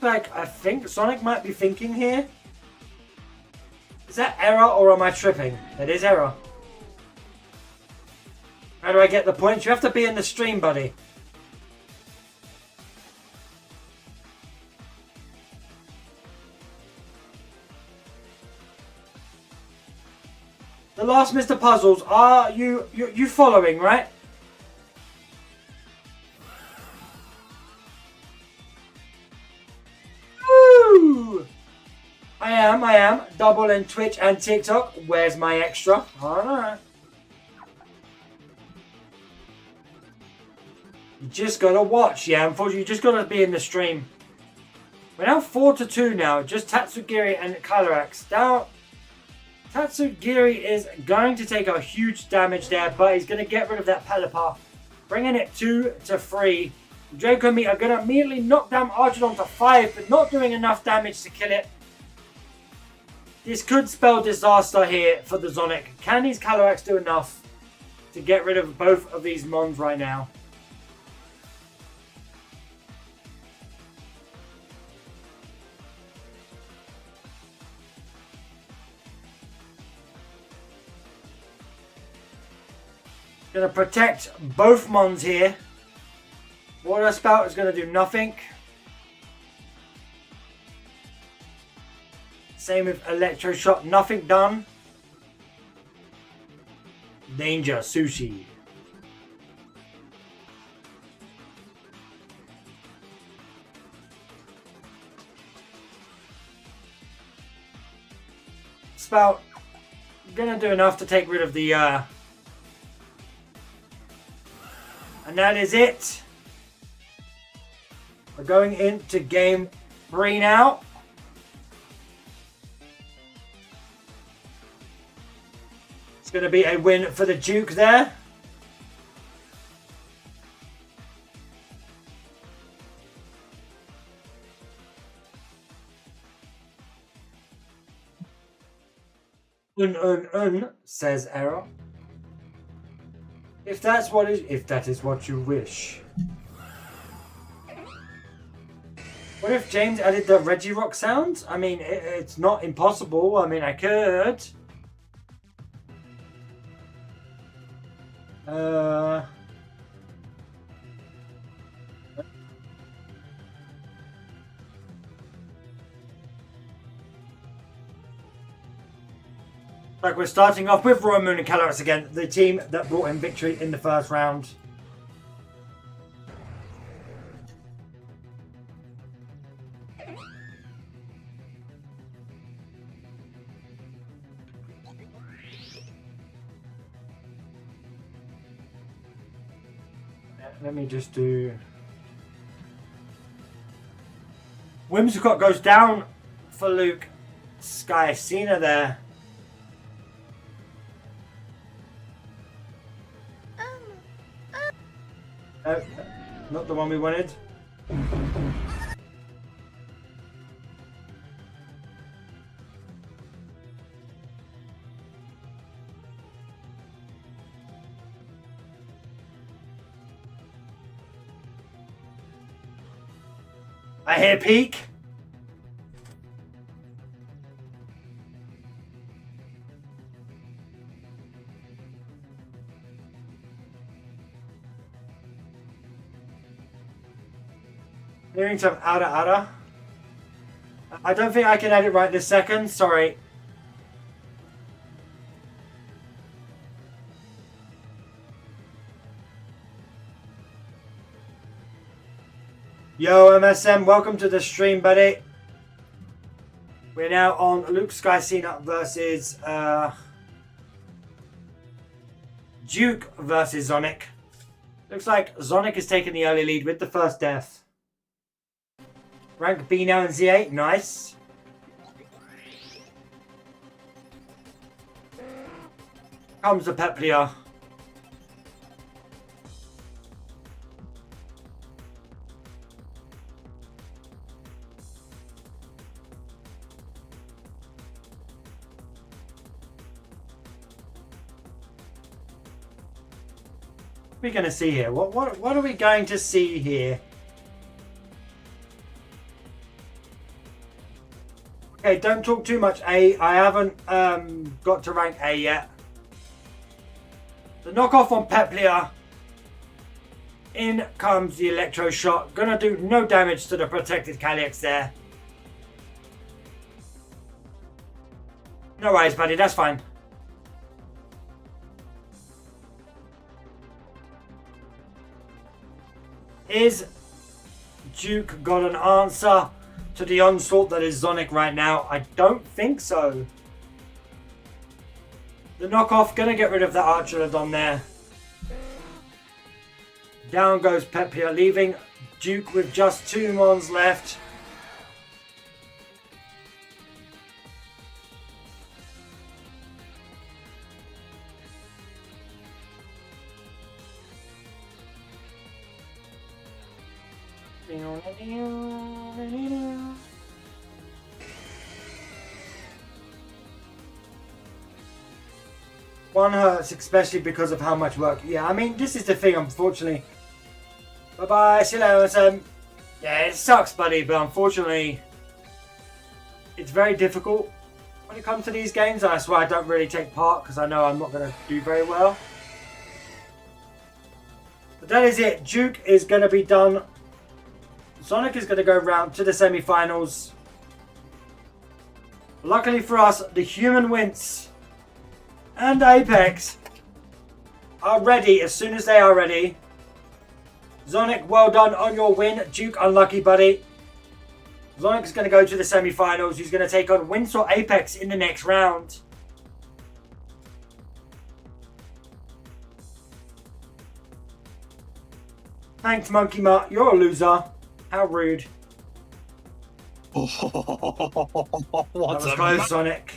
Like, I think Sonic might be thinking here. Is that error or am I tripping? It is error. How do I get the points? You have to be in the stream, buddy. The last Mr. Puzzles, are you following, right? Woo! I am. Double in Twitch and TikTok. Where's my extra? Alright. You just gotta watch, yeah. Unfortunately, you just gotta be in the stream. We're now 4-2 now. Just Tatsugiri and Calyrex. Now, Tatsugiri is going to take a huge damage there, but he's going to get rid of that Pelipper, bringing it 2-3. Draco Meat are going to immediately knock down Archidon to 5, but not doing enough damage to kill it. This could spell disaster here for the Sonic. Can these Calyrex do enough to get rid of both of these Mons right now? Gonna protect both Mons here. Water Spout is gonna do nothing. Same with Electro Shot, nothing done. Danger, Sushi. Spout gonna do enough to take rid of the and that is it. We're going into game 3 now. It's going to be a win for the Duke there. Says Error. If that is what you wish. What if James added the Regirock sounds? I mean, it's not impossible. I mean, I could. Like, we're starting off with Royal Moon and Calyrex again, the team that brought in victory in the first round. Let me just do... Whimsicott goes down for Luke Skysena there. Not the one we wanted. I hear peak. Hearing some outer. I don't think I can edit right this second. Sorry. Yo, MSM, welcome to the stream, buddy. We're now on Luke Skysena versus Duke versus Zonic. Looks like Zonic has taken the early lead with the first death. Rank B now in Z8. Nice. Comes the Peplia. We're going to see here? What are we going to see here? Okay, don't talk too much, A. I haven't got to rank A yet. The knockoff on Peplia. In comes the Electro Shot. Gonna do no damage to the protected Calyx there. No worries, buddy. That's fine. Is Duke got an answer to the onslaught that is Zonic right now? I don't think so. The knockoff gonna get rid of that Archelodon there. Down goes Pepia, leaving Duke with just 2 mons left. One hurts, especially because of how much work. Yeah, I mean, this is the thing, unfortunately. Bye-bye, see you later. Yeah, it sucks, buddy, but unfortunately, it's very difficult when it comes to these games. That's why I don't really take part, because I know I'm not going to do very well. But that is it. Duke is going to be done. Sonic is going to go round to the semi-finals. Luckily for us, the Human Wince and Apex are ready as soon as they are ready. Zonic, well done on your win. Duke, unlucky, buddy. Zonic's going to go to the semi-finals. He's going to take on Wince or Apex in the next round. Thanks, Monkey Mutt. You're a loser. How rude. What That was close, Sonic.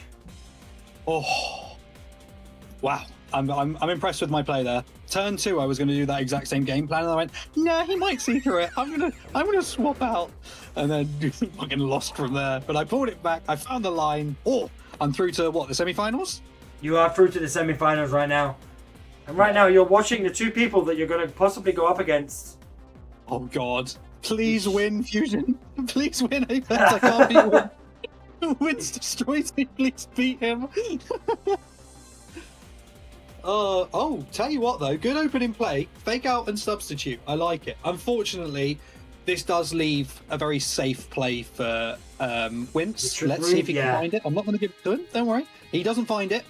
Oh, wow! I'm impressed with my play there. Turn 2, I was going to do that exact same game plan, and I went, "Nah, he might see through it. I'm gonna swap out," and then fucking lost from there. But I pulled it back. I found the line. Oh, I'm through to what, the semi-finals? You are through to the semi-finals right now, and right now you're watching the 2 people that you're going to possibly go up against. Oh God! Please win, Fusion. Please win, Apex. I can't beat Win. Wince destroys me. Please beat him. Oh, tell you what though, good opening play. Fake out and substitute. I like it. Unfortunately, this does leave a very safe play for Wince. Let's see if he can find it. I'm not going to give it to him. Don't worry. He doesn't find it.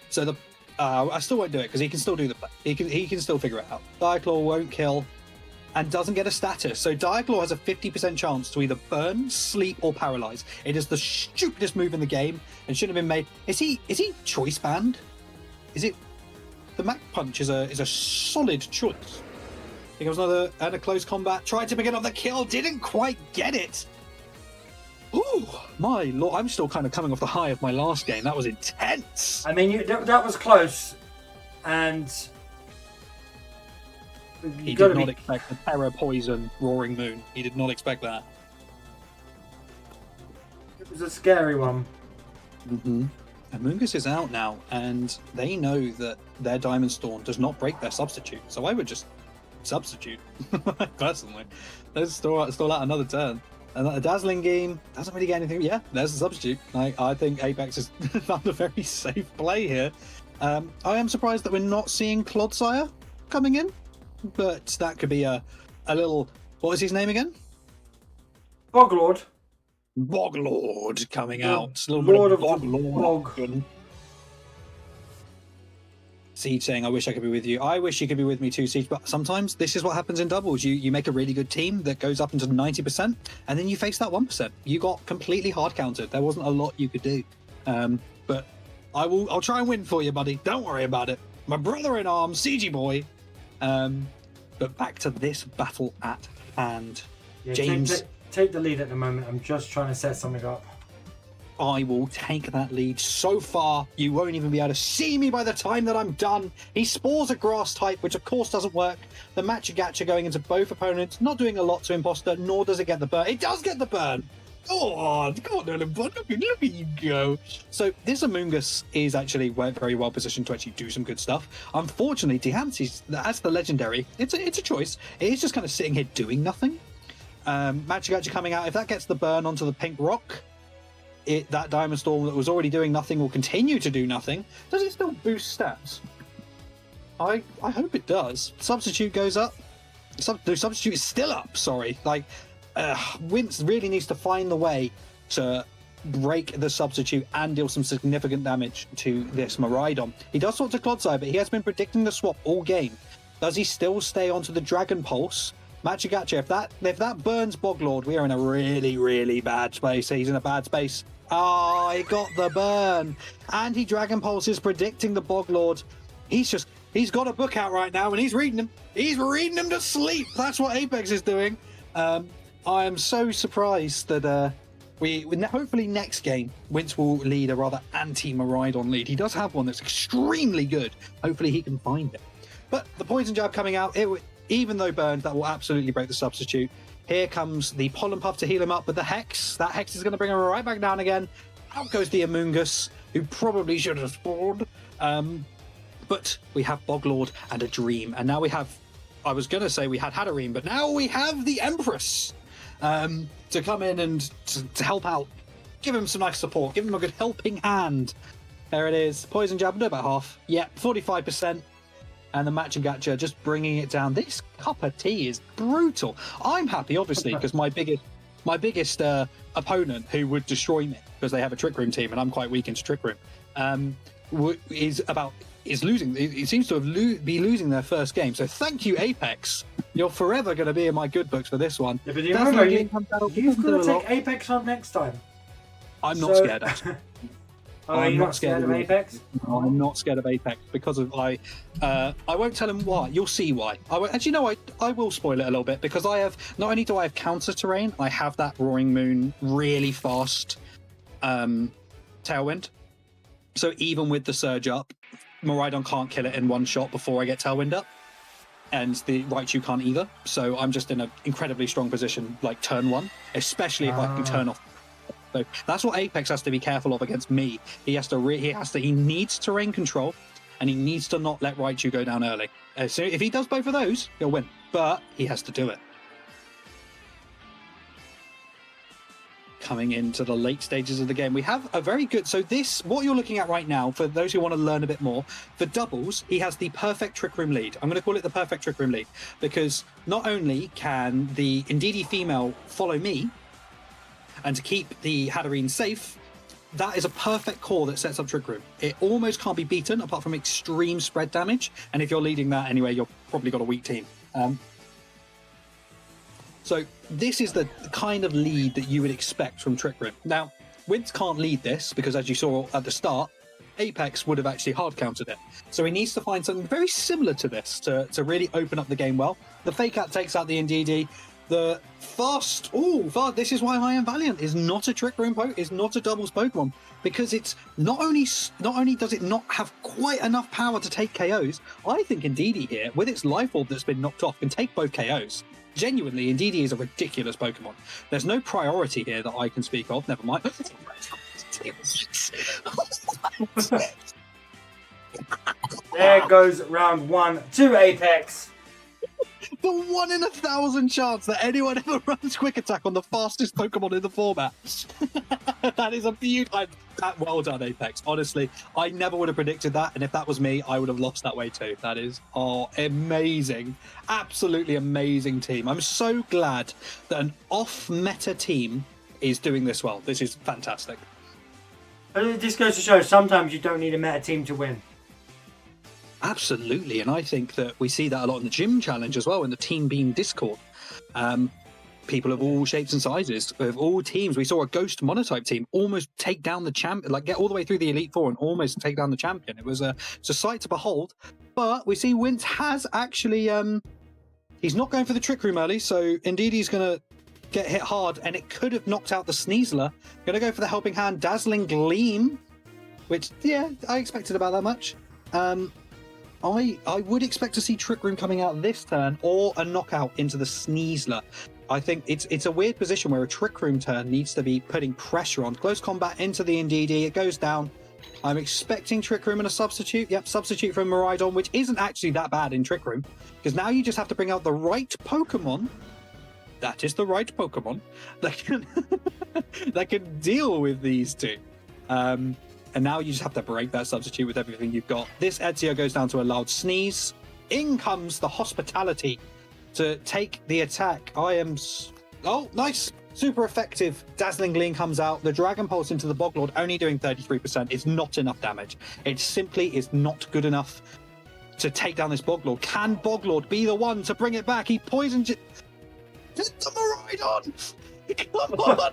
So the I still won't do it because he can still do the play. He can still figure it out. Diaclaw won't kill and doesn't get a status. So Diaclaw has a 50% chance to either burn, sleep, or paralyze. It is the stupidest move in the game and shouldn't have been made. Is he choice banned? Is it? The Mach Punch is a solid choice. Here comes another and a close combat. Tried to pick up the kill, didn't quite get it. Ooh, my lord! I'm still kind of coming off the high of my last game. That was intense. I mean, that was close, and he did not expect the Terror Poison Roaring Moon. He did not expect that. It was a scary one. Mm-hmm. Amoonguss is out now, and they know that their Diamond Storm does not break their substitute. So I would just substitute, personally. Let's store out another turn. And a Dazzling Game doesn't really get anything. Yeah, there's a substitute. I think Apex has found a very safe play here. I am surprised that we're not seeing Clodsire coming in, but that could be a little. What was his name again? Boglord. Boglord coming out. Lord of Boglord. Siege saying, I wish I could be with you. I wish you could be with me too, Siege, but sometimes this is what happens in doubles. You make a really good team that goes up into 90%, and then you face that 1%. You got completely hard countered. There wasn't a lot you could do. But I'll try and win for you, buddy. Don't worry about it. My brother in arms, CG boy. But back to this battle at hand. Yeah, James, take the lead at the moment. I'm just trying to set something up. I will take that lead. So far, you won't even be able to see me by the time that I'm done. He spores a grass type, which of course doesn't work. The Machigacha going into both opponents, not doing a lot to Imposter, nor does it get the burn. It does get the burn! Oh, come on, look at you go. So this Amoongus is actually very well positioned to actually do some good stuff. Unfortunately, Dehansi's, as the legendary, it's a choice. It is just kind of sitting here doing nothing. Machigacha coming out, if that gets the burn onto the pink rock, that Diamond Storm that was already doing nothing will continue to do nothing. Does it still boost stats? I hope it does. Substitute goes up. The substitute is still up, sorry. Wince really needs to find the way to break the substitute and deal some significant damage to this Miraidon. He does swap to Clodsire, but he has been predicting the swap all game. Does he still stay onto the Dragon Pulse? Machigacha, if that burns Boglord, we are in a really, really bad space. He's in a bad space. Oh, he got the burn. And he Dragon Pulses, predicting the Boglord. He's got a book out right now and he's reading them. He's reading them to sleep. That's what Apex is doing. I am so surprised that we hopefully next game, Wince will lead a rather anti-Miraidon lead. He does have one that's extremely good. Hopefully he can find it. But the Poison Jab coming out, even though burned, that will absolutely break the substitute. Here comes the Pollen Puff to heal him up, but the Hex, that Hex is going to bring him right back down again. Out goes the Amoongus, who probably should have spawned. But we have Boglord and a Dream, and now we have, I was going to say we had Hatterene, but now we have the Empress to come in and to help out. Give him some nice support, give him a good helping hand. There it is, Poison Jab, do about half. Yep, 45%. And the Machigacha just bringing it down. This cup of tea is brutal. I'm happy, obviously, because my biggest opponent who would destroy me because they have a Trick Room team and I'm quite weak into Trick Room, is losing. It seems to be losing their first game. So thank you, Apex. You're forever going to be in my good books for this one. Yeah, but remember, you've got to take Apex on next time. I'm not scared. Actually. I'm not scared of Apex. No, I'm not scared of Apex because of I won't tell him why. You'll see why. I will spoil it a little bit because I have not only do I have counter terrain, I have that Roaring Moon really fast Tailwind. So even with the surge up, Miraidon can't kill it in one shot before I get Tailwind up, and the Raichu can't either. So I'm just in an incredibly strong position, like turn one, especially if I can turn off. So that's what Apex has to be careful of against me. He needs terrain control, and he needs to not let Raichu go down early. So if he does both of those, he'll win. But he has to do it. Coming into the late stages of the game, we have a very good. So what you're looking at right now, for those who want to learn a bit more, for doubles, he has the perfect Trick Room lead. I'm going to call it the perfect Trick Room lead because not only can the Indeedee female follow me, and to keep the Hatterene safe, that is a perfect core that sets up Trick Room. It almost can't be beaten apart from extreme spread damage, and if you're leading that anyway, you've probably got a weak team. So this is the kind of lead that you would expect from Trick Room. Now, Wince can't lead this because, as you saw at the start, Apex would have actually hard countered it. So he needs to find something very similar to this to really open up the game well. The Fake Out takes out the Indeedee. The fast, this is why I Am Valiant is not a Trick Room is not a doubles Pokemon, because it's not only does it not have quite enough power to take KOs, I think Indeedee here, with its Life Orb that's been knocked off, can take both KOs. Genuinely, Indeedee is a ridiculous Pokemon. There's no priority here that I can speak of, never mind. There goes round 1 to Apex. The 1 in 1,000 chance that anyone ever runs Quick Attack on the fastest Pokemon in the format. That is a beauty. Well done, Apex. Honestly, I never would have predicted that, and if that was me, I would have lost that way too. That is amazing. Absolutely amazing team. I'm so glad that an off-meta team is doing this well. This is fantastic. This goes to show sometimes you don't need a meta team to win. Absolutely, and I think that we see that a lot in the Gym Challenge as well, in the Team Beam Discord. people of all shapes and sizes, of all teams. We saw a Ghost Monotype team almost take down the champion, like get all the way through the Elite Four and almost take down the champion. It's a sight to behold. But we see Wince has actually, he's not going for the Trick Room early, so indeed he's going to get hit hard, and it could have knocked out the Sneasler. Going to go for the Helping Hand, Dazzling Gleam, which, yeah, I expected about that much. I would expect to see Trick Room coming out this turn, or a knockout into the Sneasler. I think it's a weird position where a Trick Room turn needs to be putting pressure on. Close combat into the Indeedee, it goes down. I'm expecting Trick Room and a substitute. Yep, substitute from Miraidon, which isn't actually that bad in Trick Room, because now you just have to bring out the right Pokemon. That is the right Pokemon that can that can deal with these two. And now you just have to break that substitute with everything you've got. This Ezio goes down to a loud sneeze. In comes the Hospitality to take the attack. Oh, nice. Super effective. Dazzling Gleam comes out. The Dragon Pulse into the Boglord, only doing 33%. It's not enough damage. It simply is not good enough to take down this Boglord. Can Boglord be the one to bring it back? He poisons it. Hit the Miraidon! Come on!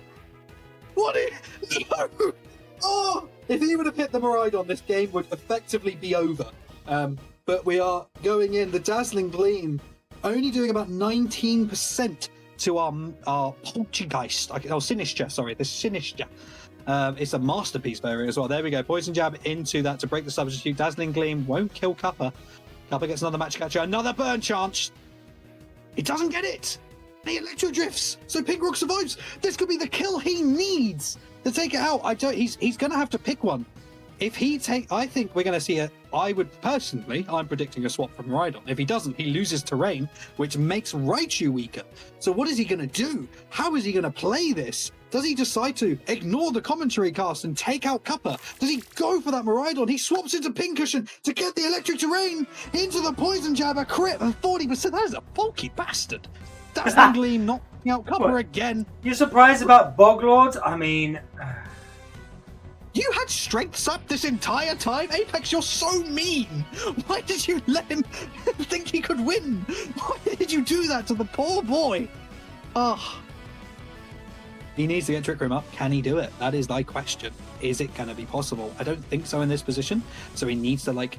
What is... No! Oh! If he would have hit the Miraidon, this game would effectively be over. But we are going in. The Dazzling Gleam only doing about 19% to our Poltergeist. Sinistra, sorry. The Sinistra. It's a masterpiece variant as well. There we go. Poison Jab into that to break the substitute. Dazzling Gleam won't kill Kappa. Kappa gets another Match Catcher. Another burn chance. He doesn't get it. He electro drifts, so Pink Rock survives. This could be the kill he needs to take it out. He's going to have to pick one. If he I think we're going to see I'm predicting a swap from Rhydon. If he doesn't, he loses terrain, which makes Raichu weaker. So what is he going to do? How is he going to play this? Does he decide to ignore the commentary cast and take out Kappa? Does he go for that Miraidon? He swaps into Pincushion to get the electric terrain into the Poison Jab, a crit of 40%. That is a bulky bastard. Dazzling Gleam knocking out Kappa again. You're surprised about Boglord? I mean... You had strengths up this entire time? Apex, you're so mean! Why did you let him think he could win? Why did you do that to the poor boy? Oh. He needs to get Trick Room up. Can he do it? That is thy question. Is it going to be possible? I don't think so in this position. So he needs to,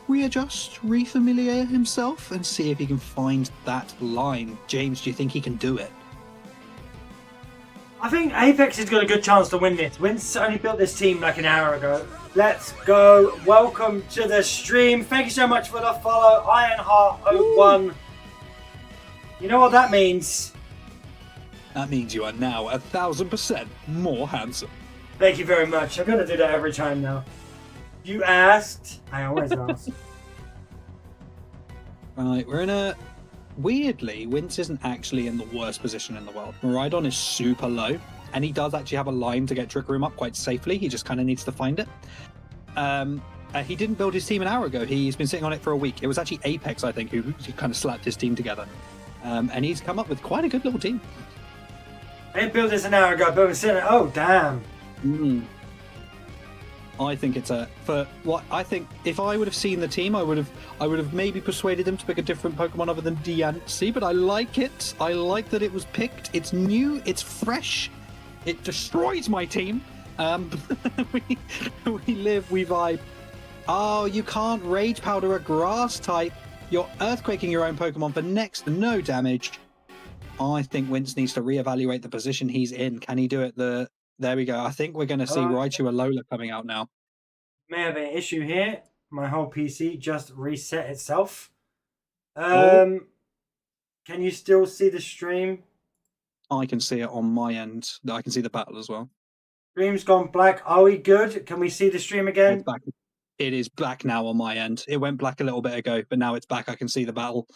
readjust, refamiliar himself, and see if he can find that line. James, do you think he can do it? I think Apex has got a good chance to win this. Wince only built this team like an hour ago. Let's go. Welcome to the stream. Thank you so much for the follow. Ironheart01. You know what that means? That means you are now 1,000% more handsome. Thank you very much. I'm going to do that every time now. You asked. I always ask. Right, we're in a... Weirdly, Wince isn't actually in the worst position in the world. Miraidon is super low, and he does actually have a line to get Trick Room up quite safely. He just kind of needs to find it. He didn't build his team an hour ago. He's been sitting on it for a week. It was actually Apex, I think, who kind of slapped his team together. And he's come up with quite a good little team. I didn't build this an hour ago, but we're sitting... Oh, damn. I think it's I think if I would have seen the team, I would have maybe persuaded them to pick a different Pokemon other than Diancie, but I like it. I like that it was picked. It's new, it's fresh. It destroys my team. We live, we vibe. Oh, you can't Rage Powder a grass type. You're Earthquaking your own Pokemon for next to no damage. I think Wince needs to reevaluate the position he's in. Can he do it? There we go. I think we're going to see Raichu Alola coming out now. May have an issue here. My whole PC just reset itself. Can you still see the stream? I can see it on my end. I can see the battle as well. Stream's gone black. Are we good? Can we see the stream again? It is black now on my end. It went black a little bit ago, but now it's back. I can see the battle.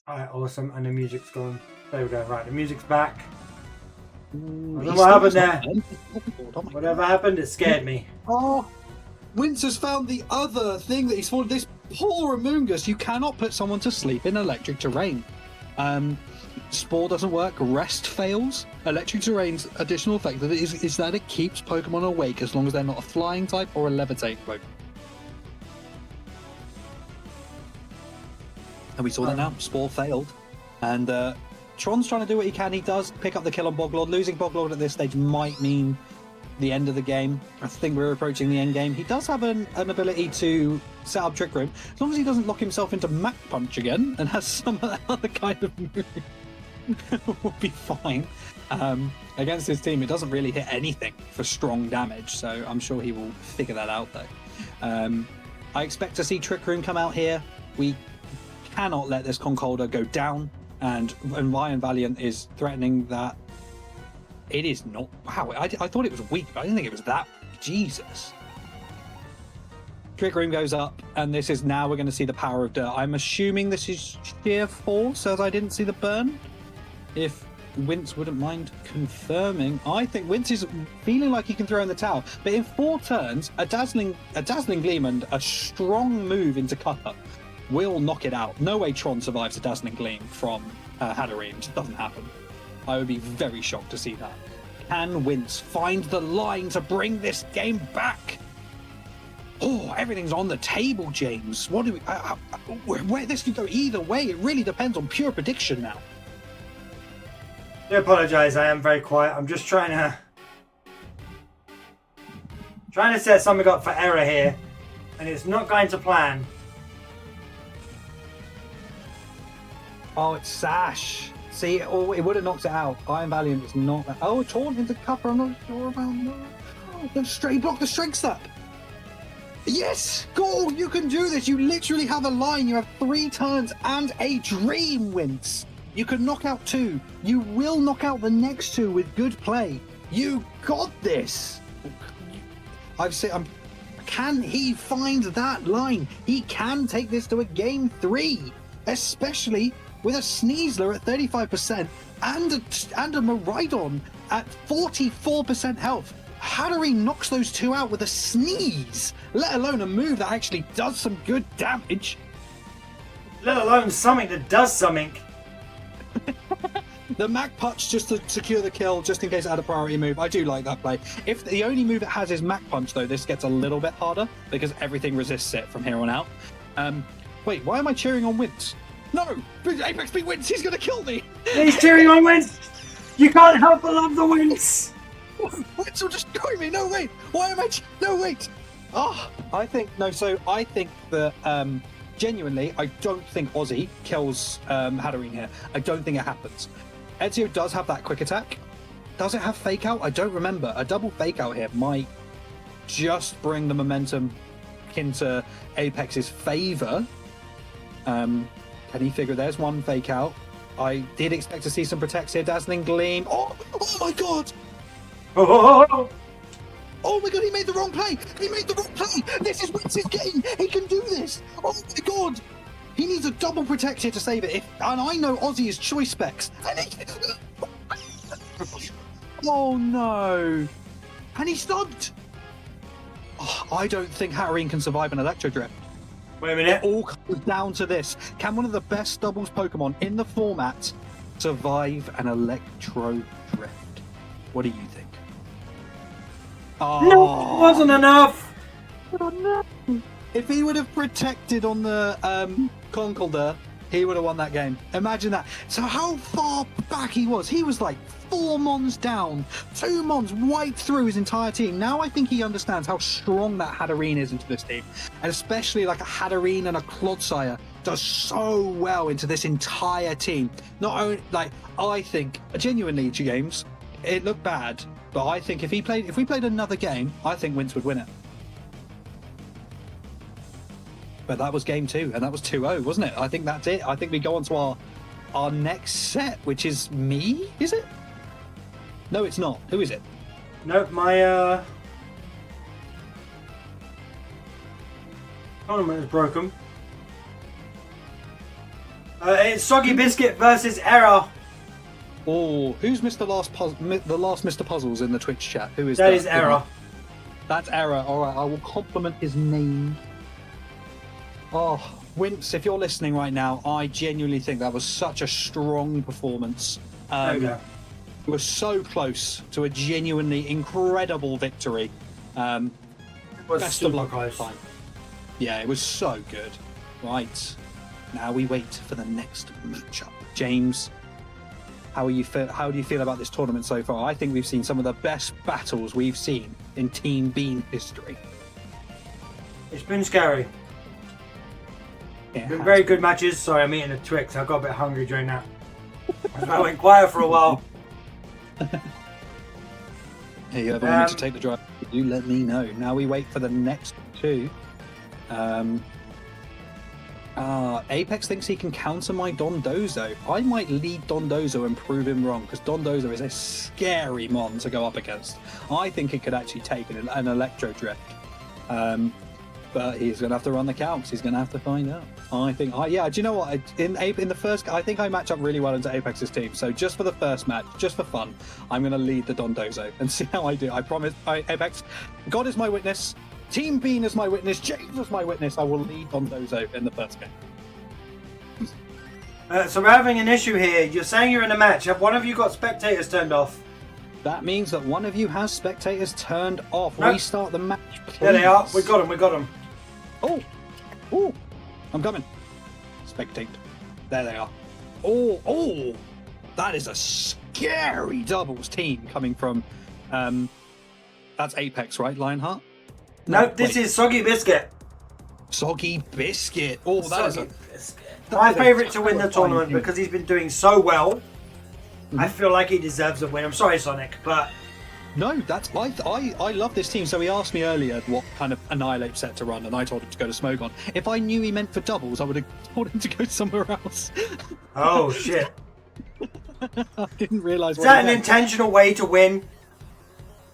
Alright, awesome. And the music's gone. There we go. Right, the music's back. What happened there? Whatever happened, it scared me. Oh, Wince has found the other thing that he's fallen. This poor Amoongus. You cannot put someone to sleep in electric terrain. Spore doesn't work. Rest fails. Electric terrain's additional effect is that it keeps Pokemon awake as long as they're not a flying type or a levitate Pokemon. And we saw that now. Spore failed. And Tron's trying to do what he can. He does pick up the kill on Boglord. Losing Boglord at this stage might mean the end of the game. I think we're approaching the end game. He does have an ability to set up Trick Room. As long as he doesn't lock himself into Mach Punch again and has some other kind of move, we'll be fine. Against his team, it doesn't really hit anything for strong damage, so I'm sure he will figure that out, though. I expect to see Trick Room come out here. We cannot let this Concolder go down, and Ryan Valiant is threatening that. It is not. Wow, I thought it was weak, but I didn't think it was that. Jesus. Trick Room goes up, and this is now we're going to see the power of dirt. I'm assuming this is sheer force, as I didn't see the burn. If Wince wouldn't mind confirming, I think Wince is feeling like he can throw in the towel. But in 4 turns, a dazzling gleam and a strong move into cover will knock it out. No way Tron survives a dazzling gleam from Hatterene. It just doesn't happen. I would be very shocked to see that. Can Wince find the line to bring this game back? Oh, everything's on the table, James. What do we? Where this could go either way, it really depends on pure prediction now. I apologise, I am very quiet. I'm just trying to set something up for error here, and it's not going to plan. Oh, it's Sash. See, oh, it would have knocked it out. Iron Valiant is not that. Oh, taunt into cover. I'm not sure about that. The straight block the strength step. Yes! Go! You can do this. You literally have a line. You have 3 turns and a dream, Wince. You can knock out 2. You will knock out the next 2 with good play. You got this. I've said, can he find that line? He can take this to a game 3, especially with a Sneasler at 35% and a Miraidon at 44% health. Hatterene knocks those 2 out with a sneeze, let alone a move that actually does some good damage. Let alone something that does something. The Mach Punch just to secure the kill, just in case it had a priority move. I do like that play. If the only move it has is Mach Punch, though, this gets a little bit harder because everything resists it from here on out. Wait, why am I cheering on Wince? No! Apex beat Wince, he's gonna kill me! He's cheering on Wince! You can't help but love the Wince! Wince will just destroy me! No, wait! Why am I... No, wait! Oh, I think that, genuinely, I don't think Ozzy kills Hatterene here. I don't think it happens. Ezio does have that quick attack. Does it have fake out? I don't remember. A double fake out here might just bring the momentum into Apex's favour. Can he figure? There's one fake out. I did expect to see some protects here. Dazzling Gleam. Oh my god! Oh. Oh my god, he made the wrong play! He made the wrong play! This is Wince's game! He can do this! Oh my god! He needs a double protect here to save it. And I know Ozzy is choice specs. Oh no! And he stunned! Oh, I don't think Hatterene can survive an Electro Drift. Wait a minute. It all comes down to this. Can one of the best doubles Pokemon in the format survive an Electro Drift? What do you think? Oh. No, it wasn't enough! Oh, no. If he would have protected on the Conkeldurr, he would have won that game. Imagine that. So how far back he was like 4 mons down, 2 mons right through his entire team. Now I think he understands how strong that Hatterene is into this team. And especially like a Hatterene and a Clodsire does so well into this entire team. Not only, like, I think, genuinely, G-Games, it looked bad, but I think if we played another game, I think Wince would win it. But that was game 2, and that was 2-0, wasn't it? I think that's it. I think we go on to our next set, which is me, is it? No, it's not. Who is it? Nope, my tournament is broken. It's Soggy Biscuit versus Error. Oh, who's the last Mr. Puzzles in the Twitch chat? Who is that? That is Error. That's Error. All right, I will compliment his name. Oh, Wince, if you're listening right now, I genuinely think that was such a strong performance. There we go. It was so close to a genuinely incredible victory. It was Best of super luck. close. Fine. Yeah, it was so good. Right, now we wait for the next matchup. James, How are you? How do you feel about this tournament so far? I think we've seen some of the best battles we've seen in Team Bean history. It's been scary. It Been has very been. good matches. Sorry, I'm eating a Twix. I got a bit hungry during that. I went quiet for a while. Hey, you ever want me to take the drive? You let me know. Now we wait for the next two. Apex thinks he can counter my Dondozo. I might lead Dondozo and prove him wrong, because Dondozo is a scary mon to go up against. I think it could actually take an Electro Drift. But he's going to have to run the calcs. He's going to have to find out. I think, do you know what? In the first, I think I match up really well into Apex's team. So just for the first match, just for fun, I'm going to lead the Dondozo and see how I do. I promise, Apex, God is my witness. Team Bean is my witness. James is my witness. I will lead Dondozo in the first game. So we're having an issue here. You're saying you're in a match. Have one of you got spectators turned off? That means that one of you has spectators turned off. No. Restart the match, please. There they are. We got them. Oh, I'm coming. Spectate. There they are. Oh, that is a scary doubles team coming from. That's Apex, right, Lionheart? No, this is Soggy Biscuit. Soggy Biscuit. Oh, that is Soggy Biscuit. My favourite to win the tournament because he's been doing so well. I feel like he deserves a win. I'm sorry, Sonic, but No, that's I love this team. So he asked me earlier what kind of Annihilate set to run, and I told him to go to Smogon. If I knew he meant for doubles, I would have told him to go somewhere else. oh shit! I didn't realise. Is that an intentional way to win?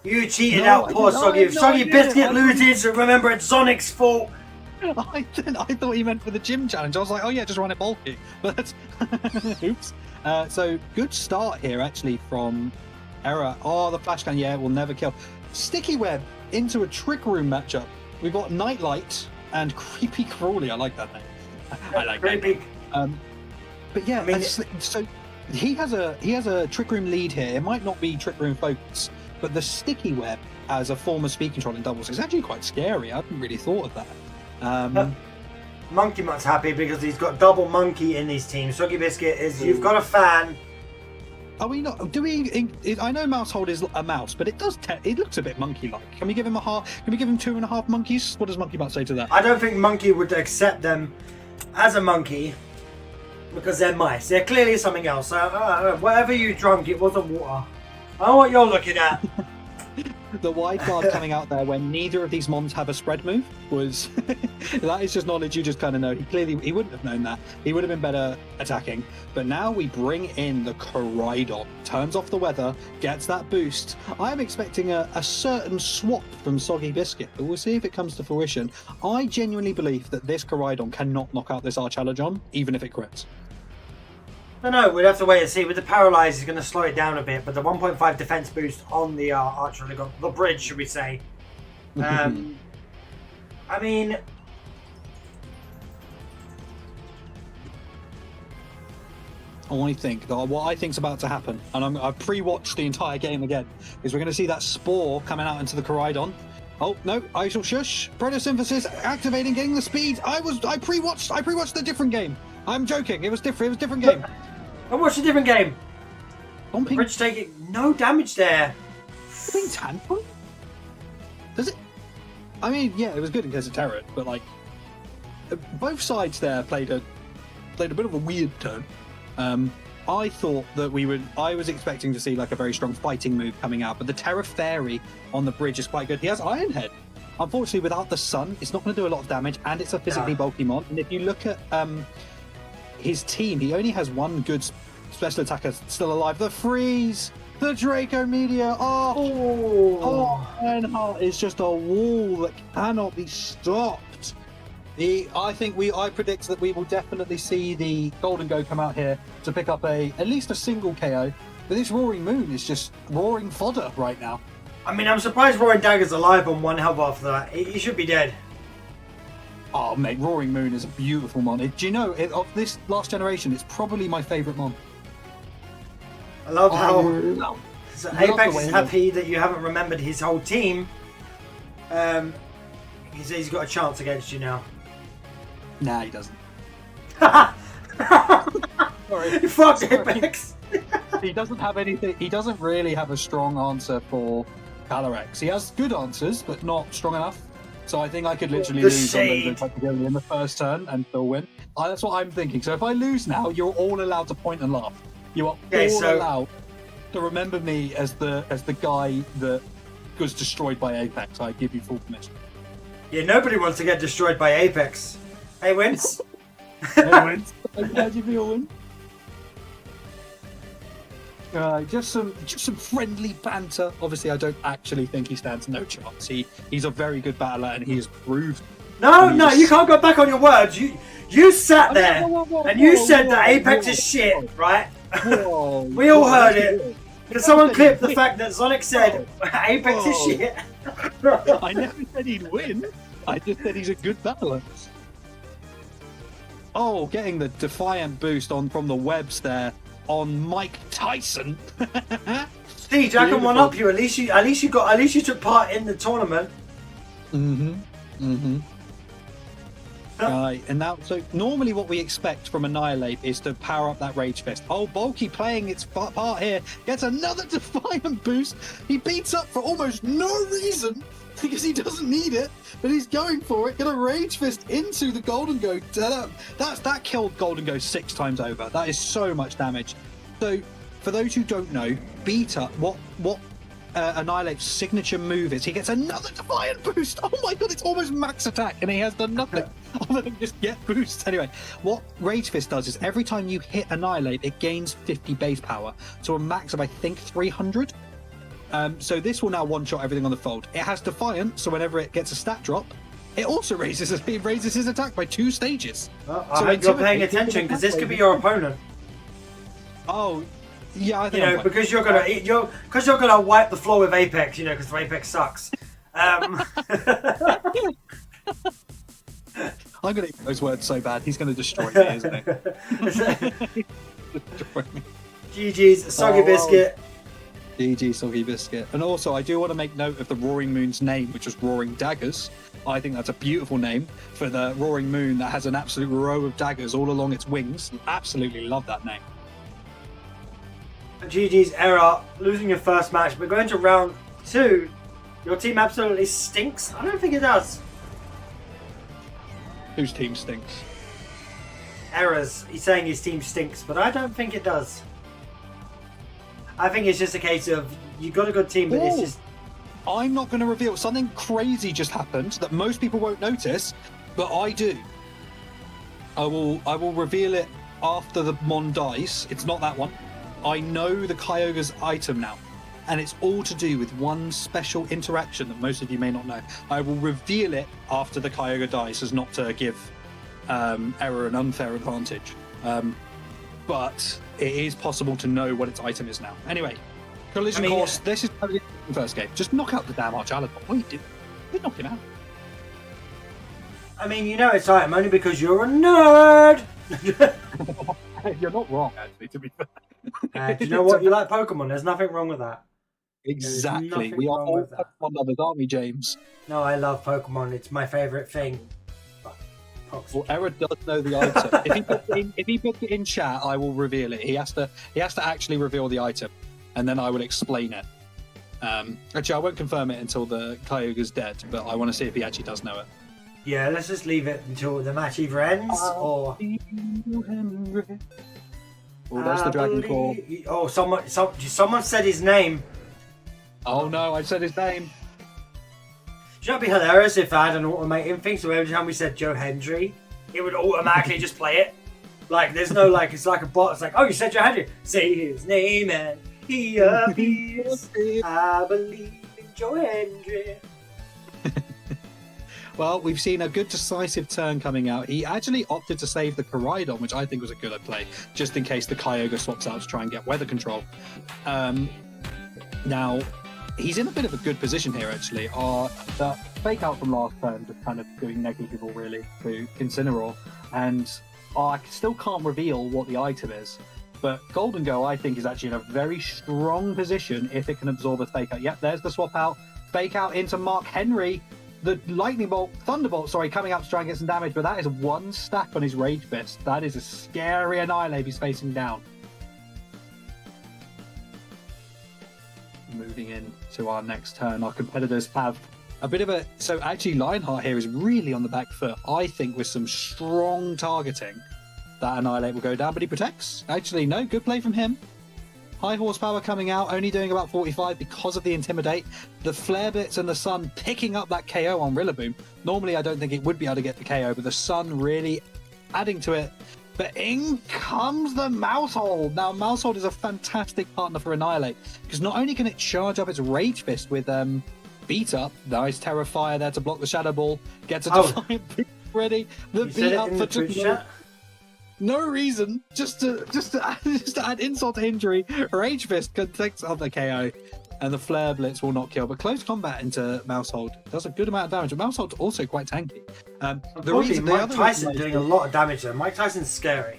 You cheated out, poor Soggy. If Soggy Biscuit loses, remember it's Sonic's fault. I thought he meant for the gym challenge. I was like, oh yeah, just run it bulky. But oops. So good start here actually from Error. Oh, the flash gun, yeah, it will never kill. Sticky Web into a Trick Room matchup. We've got Nightlight and Creepy Crawly. I like that name. I like Creepy. that. But yeah, I mean, so he has a Trick Room lead here. It might not be Trick Room focus, but the Sticky Web as a form of speed control in doubles is actually quite scary. I hadn't really thought of that. Monkey Mutt's happy because he's got double monkey in his team. Soggy Biscuit is you've got a fan. Are we not? Do we? I know Mousehold is a mouse, but it does. It looks a bit monkey-like. Can we give him a half? Can we give him 2.5 monkeys? What does Monkey Mutt say to that? I don't think Monkey would accept them as a monkey because they're mice. They're clearly something else. Whatever you drunk, it wasn't water. I know what you're looking at. The wide guard coming out there when neither of these mons have a spread move was that is just knowledge you just kind of know. He wouldn't have known that. He would have been better attacking. But now we bring in the Koraidon. Turns off the weather, gets that boost. I'm expecting a certain swap from Soggy Biscuit, but we'll see if it comes to fruition. I genuinely believe that this Koraidon cannot knock out this Archalajon, even if it crits. I don't know, we'd have to wait and see. With the Paralyze, he's going to slow it down a bit, but the 1.5 defense boost on the Archer, the bridge, should we say. I mean... I think that what I think's about to happen, and I've pre-watched the entire game again, is we're going to see that Spore coming out into the Koraidon. Oh no! I shall shush. Protosynthesis activating, getting the speed. I pre-watched the different game. I'm joking. It was different. It was a different game. I watched a different game. The Bumping. bridge taking no damage there. Being Tanpon? Does it? I mean, yeah, it was good in case of Terror, but like, both sides there played a bit of a weird turn. I thought that I was expecting to see like a very strong fighting move coming out, but the Terra Fairy on the bridge is quite good. He has Iron Head. Unfortunately, without the sun, it's not going to do a lot of damage, and it's a physically bulky mon. And if you look at his team, he only has one good special attacker still alive. The Freeze! The Draco Meteor! Ironheart is just a wall that cannot be stopped. I predict that we will definitely see the Golden Go come out here to pick up at least a single KO. But this Roaring Moon is just roaring fodder right now. I mean, I'm surprised Roaring Dagger's alive on 1 health after that. He should be dead. Oh, mate, Roaring Moon is a beautiful mon. Do you know, of this last generation, it's probably my favourite mon. I love how love Apex the way is he happy that you haven't remembered his whole team. He's got a chance against you now. Nah, he doesn't. Sorry. Fuck Apex. he doesn't have anything. He doesn't really have a strong answer for Calyrex. He has good answers, but not strong enough. So I think I could literally The lose on shade. those in the first turn and still win. That's what I'm thinking. So if I lose now, you're all allowed to point and laugh. You are Okay, all so- allowed to remember me as the guy that was destroyed by Apex. I give you full permission. Yeah, nobody wants to get destroyed by Apex. Hey, Vince. How do you feel, Win? Just some friendly banter. Obviously, I don't actually think he stands no chance. He's a very good battler, and he has proved. No, you can't go back on your words. You sat there and you said that Apex is shit, right? We all heard it. Can someone clip the fact that Sonic said Apex is shit? I never said he'd win. I just said he's a good battler. Oh, getting the Defiant boost on from the webs there on Mike Tyson. Siege, I can one up you. At least you took part in the tournament. Right, and now, so normally what we expect from Annihilate is to power up that Rage Fist. Oh, Bulky playing its part here, gets another Defiant boost. He beats up for almost no reason because he doesn't need it, but he's going for it. Get a Rage Fist into the Golden Go. That killed Golden Go 6 times over. That is so much damage. So, for those who don't know, beat up what Annihilate's signature move is. He gets another Defiant boost. Oh my god, it's almost max attack, and he has done nothing other than just get boosts. Anyway, what Rage Fist does is every time you hit Annihilate, it gains 50 base power to a max of I think 300. So this will now one-shot everything on the fold. It has Defiant, so whenever it gets a stat drop, it also raises his attack by 2 stages. Well, I hope you're paying attention because this could be your opponent. Oh. Yeah, I think You know, because you're gonna wipe the floor with Apex, because Apex sucks. I'm gonna eat those words so bad. He's gonna destroy me, isn't he? Destroy me. GG's, Soggy Biscuit. GG Soggy Biscuit. And also, I do want to make note of the Roaring Moon's name, which was Roaring Daggers. I think that's a beautiful name for the Roaring Moon that has an absolute row of daggers all along its wings. Absolutely love that name. GG's error, losing your first match, but going to round 2, your team absolutely stinks. I don't think it does. Whose team stinks? Errors. He's saying his team stinks, but I don't think it does. I think it's just a case of you got a good team, but it's just. I'm not going to reveal. Something crazy just happened that most people won't notice, but I do. I will reveal it after the Mon dies. It's not that one. I know the Kyogre's item now, and it's all to do with one special interaction that most of you may not know. I will reveal it after the Kyogre dies, as not to give Error an unfair advantage. But it is possible to know what its item is now. Anyway, Collision Course, this is how we did the first game. Just knock out the damn Archaladon. What are you doing? You knock him out. I mean, it's item only because you're a nerd. You're not wrong, actually, to be fair. Do you know what? You like Pokemon. There's nothing wrong with that. Exactly. nothing We are wrong all with that. Pokemon lovers, aren't we, James? No, I love Pokemon. It's my favourite thing. Well, Error does know the item. If he puts it in chat, I will reveal it. He has to actually reveal the item, and then I will explain it. Actually, I won't confirm it until the Kyogre's dead, but I want to see if he actually does know it. Yeah, let's just leave it until the match either ends or. Oh, that's the Dragon Call. Oh, someone said his name. Oh no, I said his name. Do you know it'd be hilarious if I had an automating thing, so every time we said Joe Hendry, it would automatically just play it. Like, there's no, it's like a bot. It's like, oh, you said Joe Hendry. Say his name and he appears. I believe in Joe Hendry. Well, we've seen a good decisive turn coming out. He actually opted to save the Koraidon, which I think was a good play, just in case the Kyogre swaps out to try and get weather control. Now, he's in a bit of a good position here, actually. The fake out from last turn just kind of doing negligible, really, to Incineroar. And I still can't reveal what the item is. But Golden Go, I think, is actually in a very strong position if it can absorb a fake out. Yep, there's the swap out. Fake out into Mark Henry. The Lightning Bolt, Thunderbolt, coming up to try and get some damage, but that is 1 stack on his Rage Fist. That is a scary Annihilate he's facing down. moving in to our next turn, our competitors have a bit of a... So actually, Lionheart here is really on the back foot. I think with some strong targeting, that Annihilate will go down, but he protects. Actually, no, good play from him. High horsepower coming out, only doing about 45 because of the Intimidate. The Flare Blitz and the Sun picking up that KO on Rillaboom. Normally, I don't think it would be able to get the KO, but the Sun really adding to it. But in comes the Mousehold. Now, Mousehold is a fantastic partner for Annihilate, because not only can it charge up its Rage Fist with Beat Up, nice Terrifier there to block the Shadow Ball, gets a Defiant Beat ready. The Beat Up for Twitch. No reason, just to add insult to injury. Rage Fist takes off the KO, and the Flare Blitz will not kill. But close combat into Mousehold does a good amount of damage. But Mousehold's also quite tanky. Mike Tyson doing a lot of damage there. Mike Tyson's scary.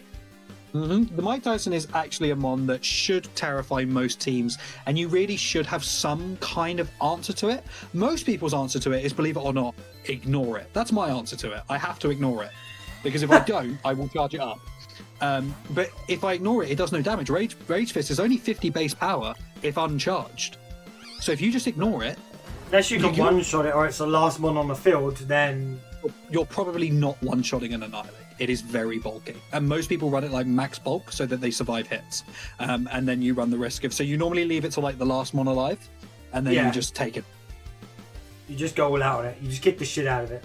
The Mike Tyson is actually a mon that should terrify most teams, and you really should have some kind of answer to it. Most people's answer to it is, believe it or not, ignore it. That's my answer to it. I have to ignore it. Because if I don't, I will charge it up. But if I ignore it, it does no damage. Rage Fist is only 50 base power if uncharged. So if you just ignore it... Unless you can one-shot it or it's the last one on the field, then... You're probably not one-shotting an Annihilate. It is very bulky. And most people run it like max bulk so that they survive hits. And then you run the risk of... So you normally leave it to like the last one alive, and then you just take it. You just go all out on it. You just kick the shit out of it.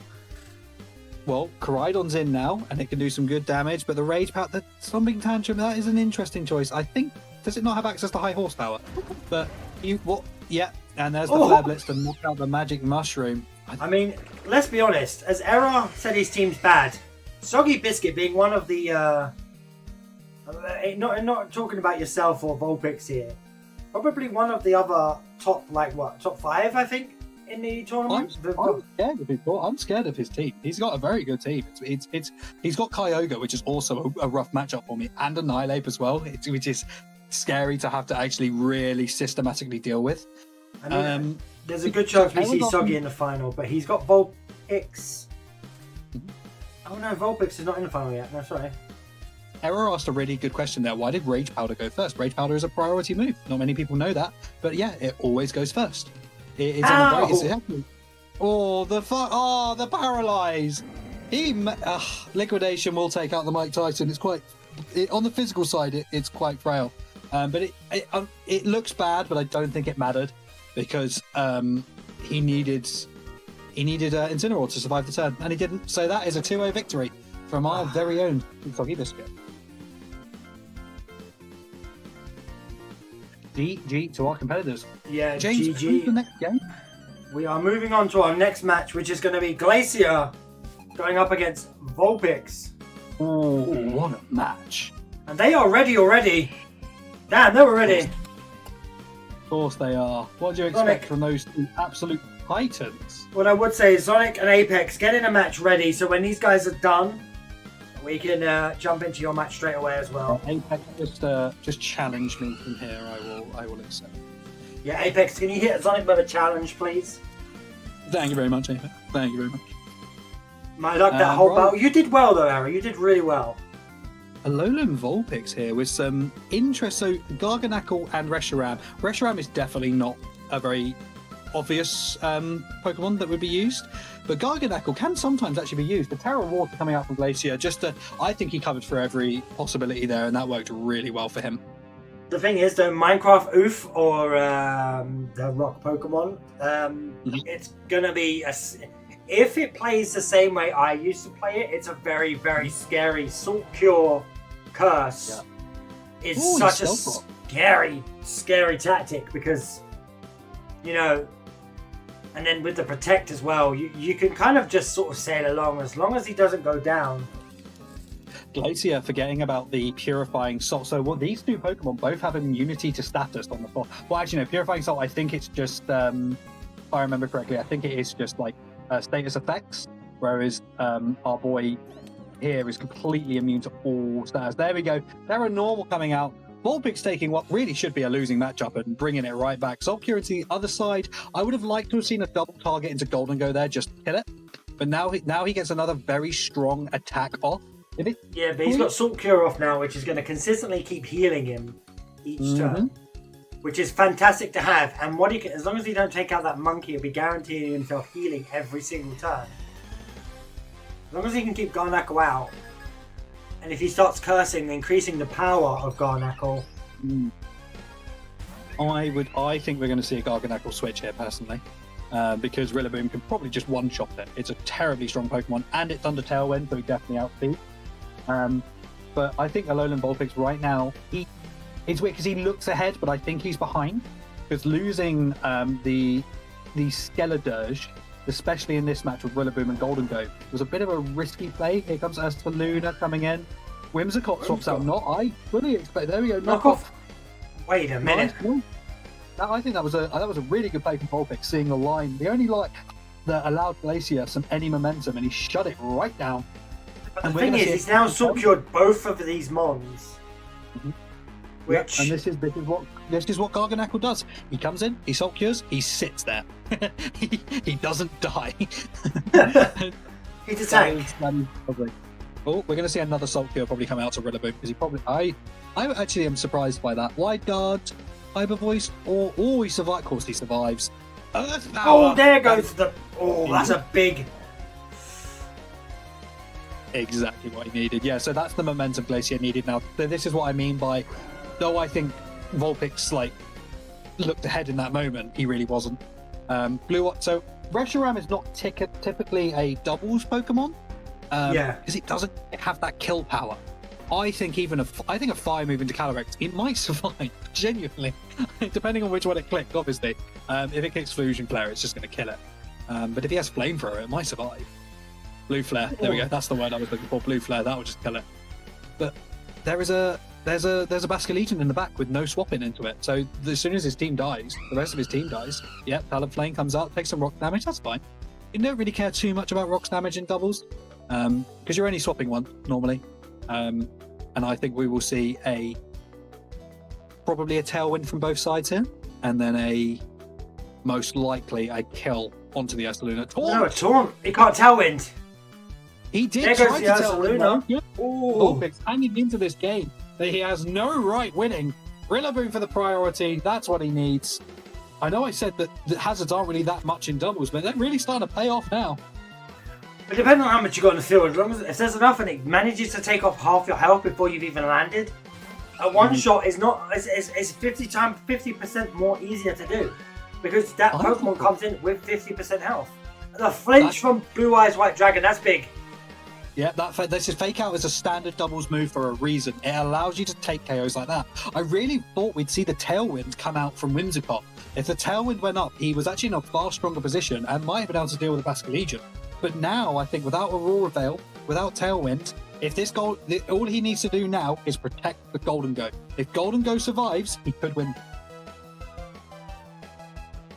Well, Koraidon's in now, and it can do some good damage, but the Rage Power, the Stomping Tantrum, that is an interesting choice. I think, does it not have access to high horsepower? But, and there's the Flare Blitz to knock out the Magic Mushroom. I mean, let's be honest, as Era said his team's bad, Soggy Biscuit being one of the, not talking about yourself or Vulpix here, probably one of the other top 5, I think? In the tournament, I'm scared of his team. He's got a very good team. He's got Kyogre, which is also a rough matchup for me, and Annihilate as well, which is scary to have to actually really systematically deal with. I mean, there's a good chance we see Soggy in the final, but he's got Vulpix. Oh no, Vulpix is not in the final yet. No, sorry. Error asked a really good question there. Why did Rage Powder go first? Rage Powder is a priority move. Not many people know that, but yeah, it always goes first. The paralyze. Liquidation will take out the Mike Tyson. It's quite on the physical side. It's quite frail, but it looks bad. But I don't think it mattered because he needed Incineroar to survive the turn, and he didn't. So that is a 2-0 victory from our very own Soggy Biscuit. GG to our competitors. Yeah, James, GG. The next game? We are moving on to our next match, which is going to be Glacier going up against Vulpix. Oh, what a match. And they are ready already. Damn, they were ready. Of course they are. What do you expect from those two absolute titans? What I would say is Sonic and Apex, get in a match ready so when these guys are done, we can jump into your match straight away as well. Apex, just challenge me from here. I will accept. Yeah, Apex, can you hit Sonic with a challenge, please? Thank you very much, Apex. Thank you very much. My luck that whole battle. You did well though, Harry. You did really well. Alolan Vulpix here with some interest. So Garganacl and Reshiram. Reshiram is definitely not a very obvious Pokemon that would be used, but Garganacl can sometimes actually be used. The Terra Water coming out from Glacier, I think he covered for every possibility there, and that worked really well for him. The thing is, though, Minecraft Oof or the Rock Pokemon, it's gonna be if it plays the same way I used to play it, it's a very, very scary Salt Cure Curse. Yeah. It's such a scary tactic because, you know, and then with the Protect as well, you can kind of just sort of sail along as long as he doesn't go down. Glacier forgetting about the Purifying Salt. So what these two Pokemon both have immunity to status on the floor. Well, actually, no, Purifying Salt, I think it's just, if I remember correctly, I think it is just like status effects, whereas our boy here is completely immune to all status. There we go. Terra Normal coming out. Vulpix taking what really should be a losing matchup and bringing it right back. Salt Purity, the other side. I would have liked to have seen a double target into Golden Go there just to kill it. But now he gets another very strong attack off. Yeah, but he's got Salt Cure off now, which is going to consistently keep healing him each turn. which is fantastic to have. And what he can, as long as he don't take out that monkey, he'll be guaranteeing himself healing every single turn. As long as he can keep Garnackle out, and if he starts cursing, increasing the power of Garnackle. I think we're going to see a Garganacl switch here personally, because Rillaboom can probably just one-shot it. It's a terribly strong Pokemon, and it's under Tailwind, so he definitely outspeed. But I think Alolan Vulpix right now, it's weird because he looks ahead, but I think he's behind. Because losing the Skeledirge, especially in this match with Rillaboom and Golden Go, was a bit of a risky play. Here comes Luna coming in. Whimsicott swaps out. Not I fully expect. There we go. Knock off. Wait a minute. Nice. I think that was a really good play from Vulpix, seeing the line. The only that allowed Glacier any momentum, and he shut it right down. But the thing is, he's now secured both of these Mons. Mm-hmm. Which... Yep, and this is what Garganacl does. He comes in, he Salt Cures, he sits there. he doesn't die. He's attacked. Oh, we're going to see another Salt Cure probably come out to Rillaboom, because he probably... I actually am surprised by that. Wide Guard, Hyper Voice, or he survives. Of course he survives. Earth Power! Oh, there goes the... Oh, that's a big... Exactly what he needed. Yeah, so that's the momentum Glacier needed now. This is what I mean by... Though I think Vulpix, looked ahead in that moment, he really wasn't. So, Reshiram is not typically a doubles Pokemon. Because it doesn't have that kill power. I think a fire move into Calyrex, it might survive, genuinely. Depending on which one it clicked, obviously. If it kicks Fusion Flare, it's just going to kill it. But if he has Flamethrower, it might survive. Blue Flare, there we go, that's the word I was looking for. Blue Flare, that will just kill it. But there's a Basculegion in the back with no swapping into it. So as soon as his team dies, the rest of his team dies. Yep, Talonflame comes out, takes some rock damage, that's fine. You don't really care too much about rocks damage in doubles, because you're only swapping one normally. And I think we will see probably a Tailwind from both sides here, and then most likely a kill onto the Ursaluna. No, a Taunt! He can't Tailwind! He did there try goes to tell Ursaluna. Vulpix hanging into this game that he has no right winning. Rillaboom for the priority, that's what he needs. I know I said that the hazards aren't really that much in doubles, but they're really starting to pay off now. But depending on how much you got in the field, as long as if there's enough and it manages to take off half your health before you've even landed, a one shot is not is 50% more easier to do. Because that Pokemon comes in with 50% health. The flinch from Blue Eyes White Dragon, that's big. Yeah, this is Fake Out is a standard doubles move for a reason. It allows you to take KOs like that. I really thought we'd see the Tailwind come out from Whimsicott. If the Tailwind went up, he was actually in a far stronger position and might have been able to deal with the Basculegion. But now, I think without Aurora Veil, without Tailwind, if this all he needs to do now is protect the Golden Go. If Golden Go survives, he could win.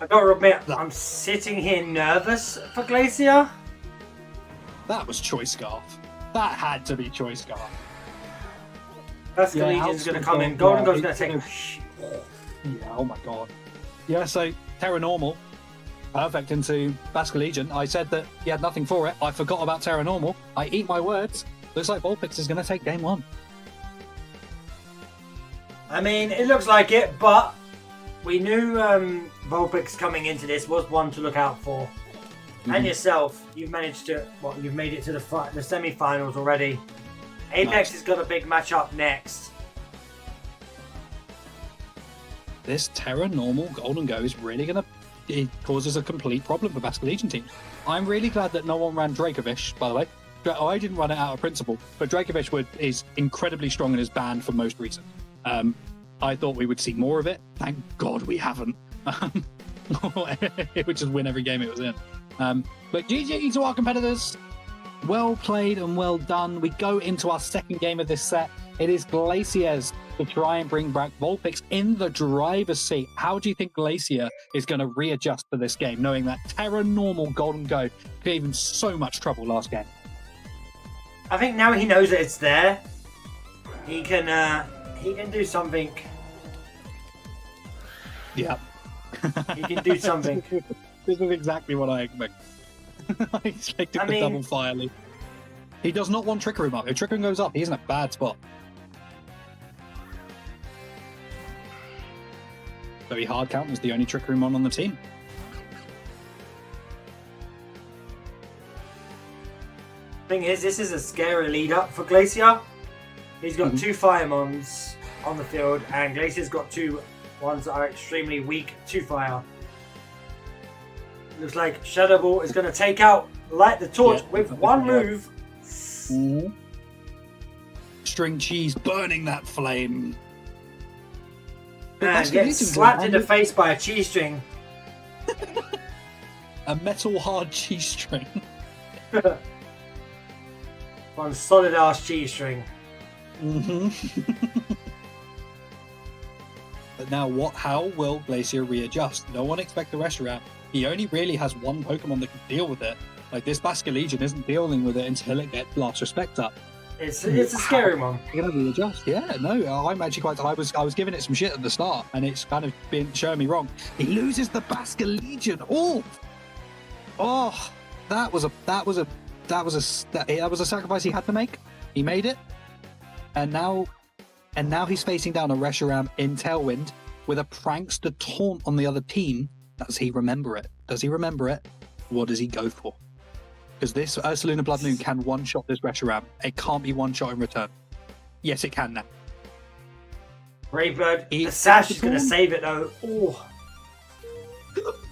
I gotta admit, I'm sitting here nervous for Glacier. That was Choice Scarf. That had to be Choice Scarf. Basculegion's gonna come in. Golden Go's gonna take. Yeah, oh my god. Yeah, so Terra Normal, perfect into Basculegion. I said that he had nothing for it. I forgot about Terra Normal. I eat my words. Looks like Vulpix is gonna take game one. I mean, it looks like it, but we knew Vulpix coming into this was one to look out for. And yourself, you've managed to, you've made it to the semi-finals already. Apex has got a big match up next. This Terra Normal Golden Go is really going to... It causes a complete problem for Basculegion teams. I'm really glad that no one ran Dracovish, by the way. I didn't run it out of principle, but Dracovish is incredibly strong and is banned for most reasons. I thought we would see more of it. Thank God we haven't. It would just win every game it was in. But GG to our competitors. Well played and well done. We go into our second game of this set. It is Glacier's to try and bring back Vulpix in the driver's seat. How do you think Glacier is going to readjust for this game, knowing that Terra Normal Golden Go gave him so much trouble last game? I think now he knows that it's there. He can do something. Yeah. He can do something. This is exactly what I expect. I expected the double fire leap. He does not want Trick Room up. If Trick Room goes up, he's in a bad spot. So he hard count was the only Trick Room on the team. Thing is, this is a scary lead up for Glacier. He's got 2 Firemons on the field, and Glacier's got 2 ones that are extremely weak to fire. Looks like Shadow Ball is going to take out Light the Torch with one move. String Cheese burning that flame. And gets slapped in the face by a cheese string. A metal hard cheese string. One solid ass cheese string. But now how will Glacier readjust? No one expects the Reshiram. He only really has one Pokemon that can deal with it. Like, this Basculegion isn't dealing with it until it gets Last Respect up. It's a scary one. You're gonna readjust. Yeah, no, I'm actually quite. I was giving it some shit at the start, and it's kind of been showing me wrong. He loses the Basculegion. Oh, that was a sacrifice he had to make. He made it, and now he's facing down a Reshiram in Tailwind with a Prankster Taunt on the other team. Does he remember it? What does he go for? Because this Ursaluna Blood Moon can one-shot this Reshiram. It can't be one-shot in return. Yes, it can now. Brave Bird. The Sash is going to save it though. Oh.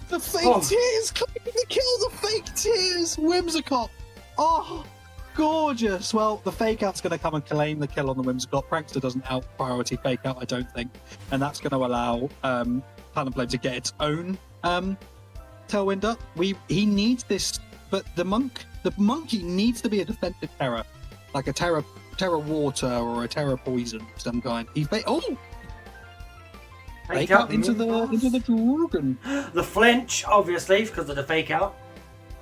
The fake tears! Claiming the kill! The fake tears! Whimsicott! Oh, gorgeous! Well, the fake out's going to come and claim the kill on the Whimsicott. Prankster doesn't out-priority fake out, I don't think. And that's going to allow Talonflame to get its own Tailwind up. He needs this. But the monkey needs to be a defensive terror, like a terror water or a terror poison of some kind. He's fake out into the dragon. The flinch, obviously, because of the fake out.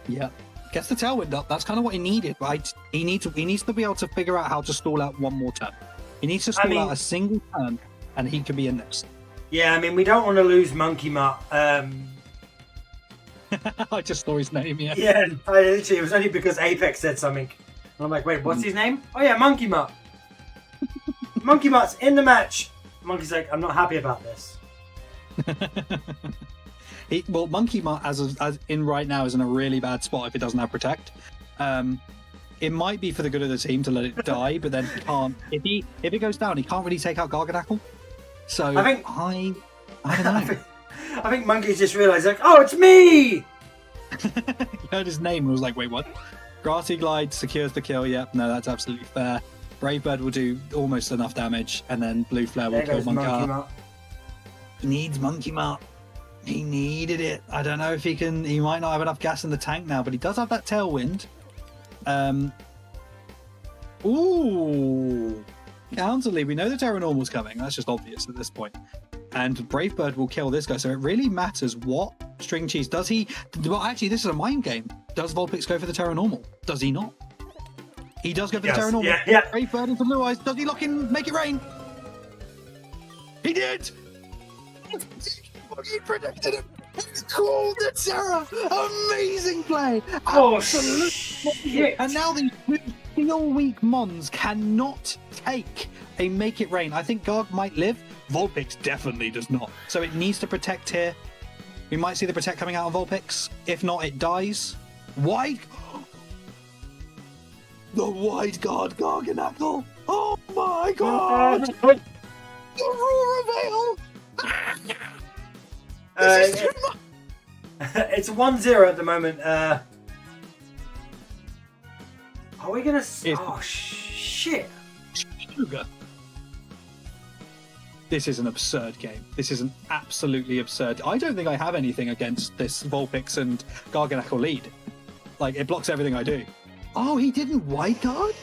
Yeah, gets the Tailwind up. That's kind of what he needed, right? He needs to be able to figure out how to stall out one more turn. He needs to stall out a single turn, and he can be in next. Yeah, I mean, we don't want to lose Monkey Mutt. I just saw his name, yeah. Yeah, it was only because Apex said something. And I'm like, wait, what's his name? Oh yeah, Monkey Mutt. Monkey Mutt's in the match. Monkey's like, I'm not happy about this. Monkey Mutt as in right now is in a really bad spot if it doesn't have Protect. It might be for the good of the team to let it die, but then he can't. If it goes down, he can't really take out Garganacl. So I don't know. I think Monkey's just realised, like, oh, it's me! He heard his name and was like, wait, what? Grassy Glide secures the kill. Yep, no, that's absolutely fair. Brave Bird will do almost enough damage, and then Blue Flare will kill Monkey Mutt. He needs Monkey Mutt. He needed it. I don't know if he can. He might not have enough gas in the tank now, but he does have that Tailwind. Ooh. Counterly, we know the Terra Normal's coming. That's just obvious at this point. And Brave Bird will kill this guy, so it really matters what String Cheese does. Well, actually, this is a mind game. Does Vulpix go for the Terra Normal? Does he not? He does go for the Terra Normal. Yeah. Brave Bird into Blue Eyes. Does he lock in? Make it rain? He did. He predicted it. He called the Terra. Amazing play. Absolutely. And now these steel weak Mons cannot take a Make It Rain. I think Garg might live. Vulpix definitely does not. So it needs to protect here. We might see the protect coming out on Vulpix. If not, it dies. Wide. The Wide Guard Garganacl. Oh my god. Aurora Veil. It's 1-0 at the moment. Are we gonna? Oh shit! Sugar. This is an absurd game. This is an absolutely absurd. I don't think I have anything against this Vulpix and Garganacl lead. Like, it blocks everything I do. Oh, he didn't Wide Guard?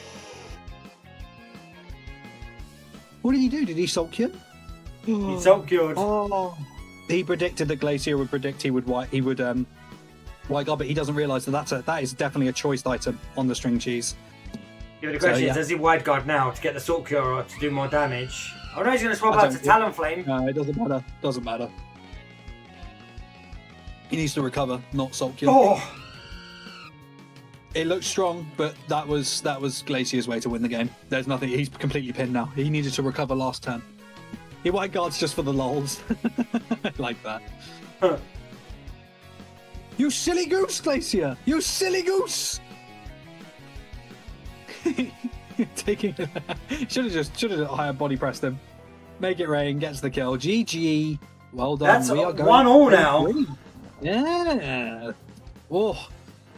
What did he do? Did he Salt Cure? He Salt Cured. Oh. He predicted that Glacier would predict he would Wide Guard, but he doesn't realise that is definitely a choice item on the String Cheese. Yeah, the question is, does he Wide Guard now to get the Salt Cure or to do more damage? Oh no, he's going to swap out to Talonflame. No, it doesn't matter. Doesn't matter. He needs to recover, not Salt Cure. Oh. It looked strong, but that was Glacier's way to win the game. There's nothing. He's completely pinned now. He needed to recover last turn. He white guards just for the lols. I like that. Huh. You silly goose, Glacier! You silly goose! Taking should have higher body pressed him. Make it rain, gets the kill. GG. Well done. That's we are going 1-1 now. Yeah. Oh,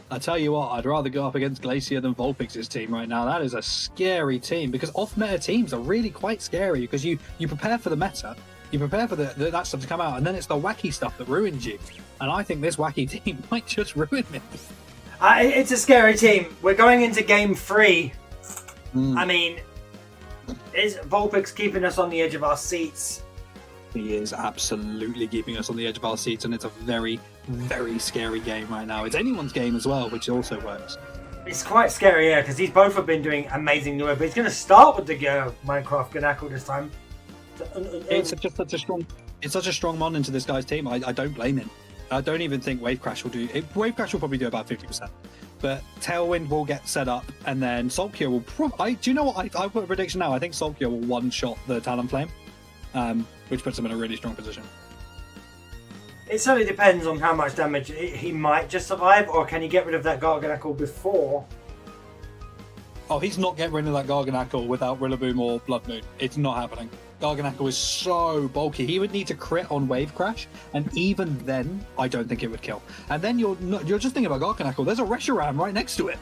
I tell you what, I'd rather go up against Glacier than Vulpix's team right now. That is a scary team because off-meta teams are really quite scary because you prepare for the meta, you prepare for that stuff to come out, and then it's the wacky stuff that ruins you. And I think this wacky team might just ruin me. It's a scary team. We're going into game 3. I mean, is Vulpix keeping us on the edge of our seats? He is absolutely keeping us on the edge of our seats, and it's a very, very scary game right now. It's anyone's game as well, which also works. It's quite scary, yeah, because these both have been doing amazing new, but he's going to start with the Minecraft Ganakle this time. It's just such a strong mon into this guy's team. I don't blame him. I don't even think Wave Crash will do. Wave Crash will probably do about 50%, but Tailwind will get set up, and then Salt Cure will probably. Do you know what? I put a prediction now. I think Salt Cure will one-shot the Talonflame, which puts him in a really strong position. It certainly depends on how much damage he might just survive, or can he get rid of that Garganacle before? Oh, he's not getting rid of that Garganacle without Rillaboom or Blood Moon. It's not happening. Garganacle is so bulky. He would need to crit on Wave Crash, and even then, I don't think it would kill. And then you're just thinking about Garganacle. There's a Reshiram right next to it.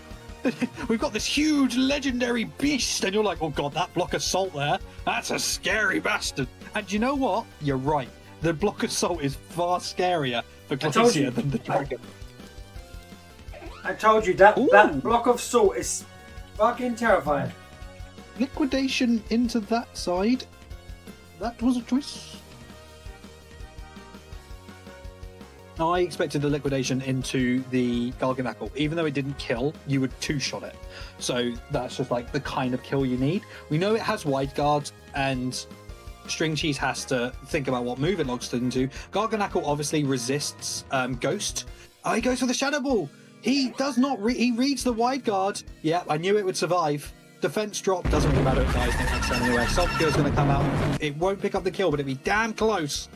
We've got this huge legendary beast, and you're like, oh god, that block of salt there, that's a scary bastard. And you know what? You're right. The block of salt is far scarier for Glacier than the dragon. I told you that block of salt is fucking terrifying. Liquidation into that side. That was a choice. I expected the liquidation into the Garganacle. Even though it didn't kill, you would two-shot it. So that's just like the kind of kill you need. We know it has wide guards, and String Cheese has to think about what move it logs into. Garganacle obviously resists Ghost. Oh, he goes for the Shadow Ball. He does not. He reads the wide guard. Yeah, I knew it would survive. Defense drop doesn't really matter if it dies next turn anyway. Salt Cure is going to come out. It won't pick up the kill, but it'd be damn close.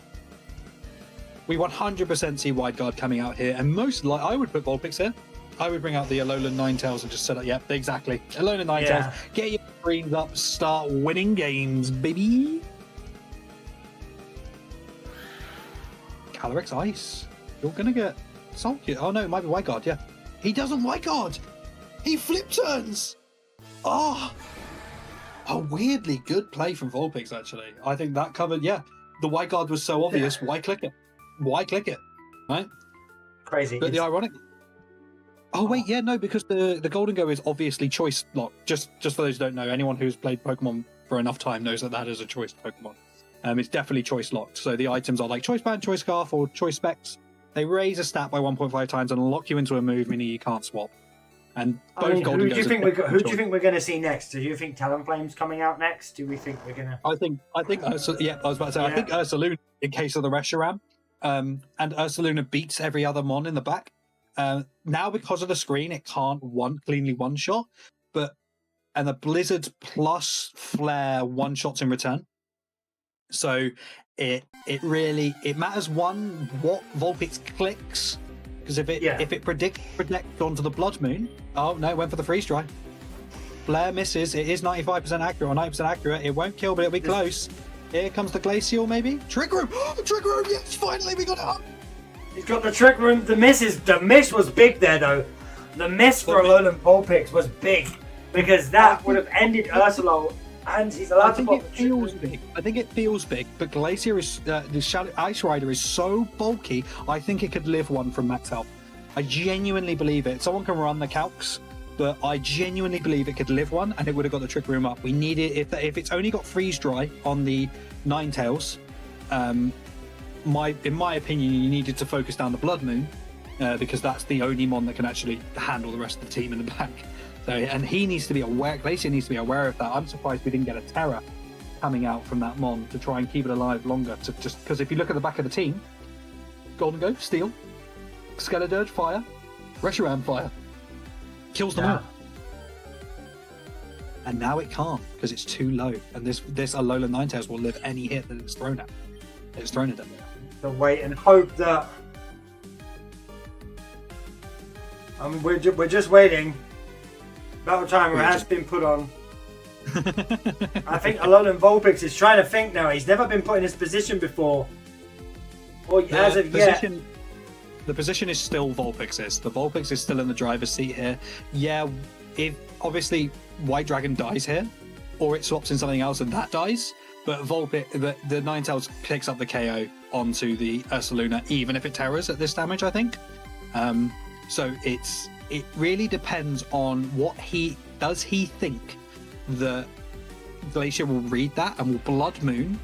We 100% see wide guard coming out here, and I would put Vulpix here. I would bring out the Alolan Ninetales and just set up. Yep, exactly. Alolan Ninetales. Yeah. Get your screens up. Start winning games, baby. Calyrex Ice. You're gonna get Salt Cure. Oh no, it might be wide guard. Yeah, he doesn't wide guard. He flip turns. Oh, a weirdly good play from Vulpix, actually. I think that covered, yeah. The white guard was so obvious, why click it? Why click it? Right? Crazy. But the ironic... Oh, wait, yeah, no, because the Golden Go is obviously choice locked. Just for those who don't know, anyone who's played Pokemon for enough time knows that is a choice Pokemon. It's definitely choice locked. So the items are like Choice Band, Choice Scarf, or Choice Specs. They raise a stat by 1.5 times and lock you into a move, meaning you can't swap. And both Golden who do you Goes think we're going to see next? Do you think Talonflame's coming out next? Do we think we're going to? I think yeah, I was about to say, Yeah. I think Ursaluna in case of the Reshiram, and Ursaluna beats every other mon in the back. Now because of the screen, it can't cleanly one shot, and the Blizzard plus Flare one shots in return. So it really matters what Vulpix clicks. Because if it predicts onto the Blood Moon, oh no, it went for the freeze dry. Flare misses. It is 95% accurate or 90% accurate. It won't kill, but it'll be close. Here comes the Glacial, maybe. Trick Room. Trick Room. Yes, finally we got it up. He's got the Trick Room. The miss was big there though. The miss for Alolan Vulpix was big because that would have ended Ursula. And he's allowed I think to it feels big. I think it feels big, but Glacier is the Ice Rider is so bulky. I think it could live one from max health. I genuinely believe it. Someone can run the calcs, but I genuinely believe it could live one, and it would have got the Trick Room up. We need it if it's only got freeze dry on the Ninetales. In my opinion, you needed to focus down the Blood Moon because that's the only mon that can actually handle the rest of the team in the back. So, and he needs to be aware. Glacier needs to be aware of that. I'm surprised we didn't get a Terra coming out from that mon to try and keep it alive longer. To just because if you look at the back of the team, Golden Go, Steel, Skeledirge, Fire, Reshiram, Fire, kills them all. and now it can't because it's too low. And this Alola Ninetales will live any hit that it's thrown at. It's thrown at it. To wait and hope that. We're just waiting. Battle timer has been put on. I think Alolan Vulpix is trying to think now. He's never been put in this position before. Or as of yet. The position is still Vulpix's. The Vulpix is still in the driver's seat here. Yeah, if obviously White Dragon dies here, or it swaps in something else and that dies, but Vulpix, the Ninetales picks up the KO onto the Ursaluna, even if it terrors at this damage, I think. So it really depends on what he think that Glacier will read that and will Blood Moon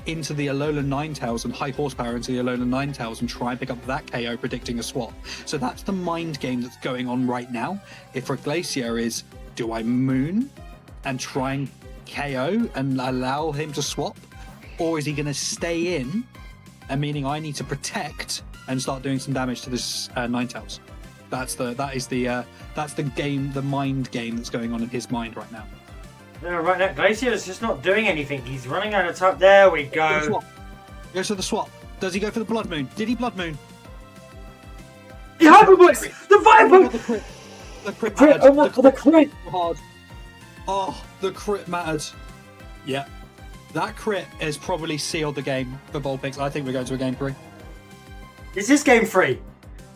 into the Alolan Ninetales and high horsepower into the Alolan Ninetales and try and pick up that KO predicting a swap. So that's the mind game that's going on right now. If for Glacier is, do I Moon and try and KO and allow him to swap? Or is he going to stay in, and meaning I need to protect and start doing some damage to this Ninetales? That's the game, the mind game that's going on in his mind right now. No, right now, Glacier is just not doing anything. He's running out of time. There we go. Goes for the swap. Does he go for the Blood Moon? Did he Blood Moon? The Hyper Voice! The Viper! The crit. The crit. Crit! Oh, the crit! Hard. Oh, the crit mattered. Yeah. That crit has probably sealed the game for Vulpix. I think we're going to a game 3. This is game 3.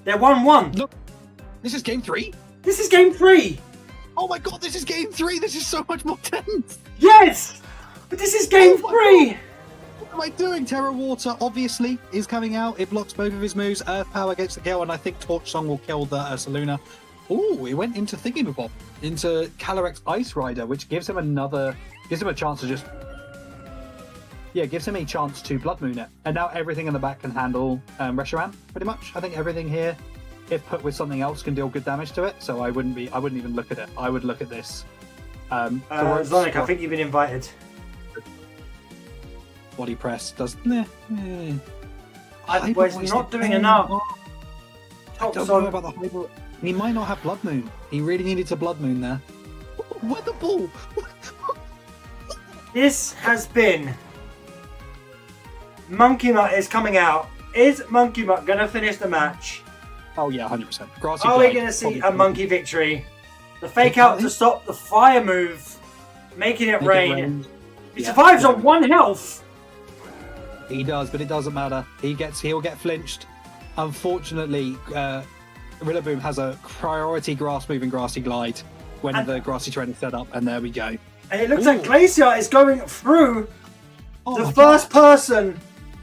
They're 1-1. Look, this is game 3? This is game 3. Oh my god, this is game 3. This is so much more tense. Yes! But this is game 3. What am I doing? Terra Water, obviously, is coming out. It blocks both of his moves. Earth Power gets the kill, and I think Torch Song will kill the Ursaluna. Oh, it went into Thingamabob, into Calyrex Ice Rider, which gives him a chance to just... Yeah, gives him a chance to Blood Moon it. And now everything in the back can handle Reshiram, pretty much. I think everything here, if put with something else, can deal good damage to it. So I wouldn't even look at it. I would look at this. Zonic, I think you've been invited. Body press does... I was not doing enough. I don't know about the Hyper... He might not have Blood Moon. He really needed to Blood Moon there. Where's the ball? This has been... Monkey Mutt is coming out. Is Monkey Mutt going to finish the match? Oh yeah, 100%. Grassy Are we Glide, going to see a probably. monkey victory? The fake out to stop the fire move, making it rain. He survives on 1 health. He does, but it doesn't matter. He'll get flinched. Unfortunately, Rillaboom has a priority grass move and Grassy Glide when the Grassy Train is set up, and there we go. And it looks like Glacier is going through Oh the my first God. person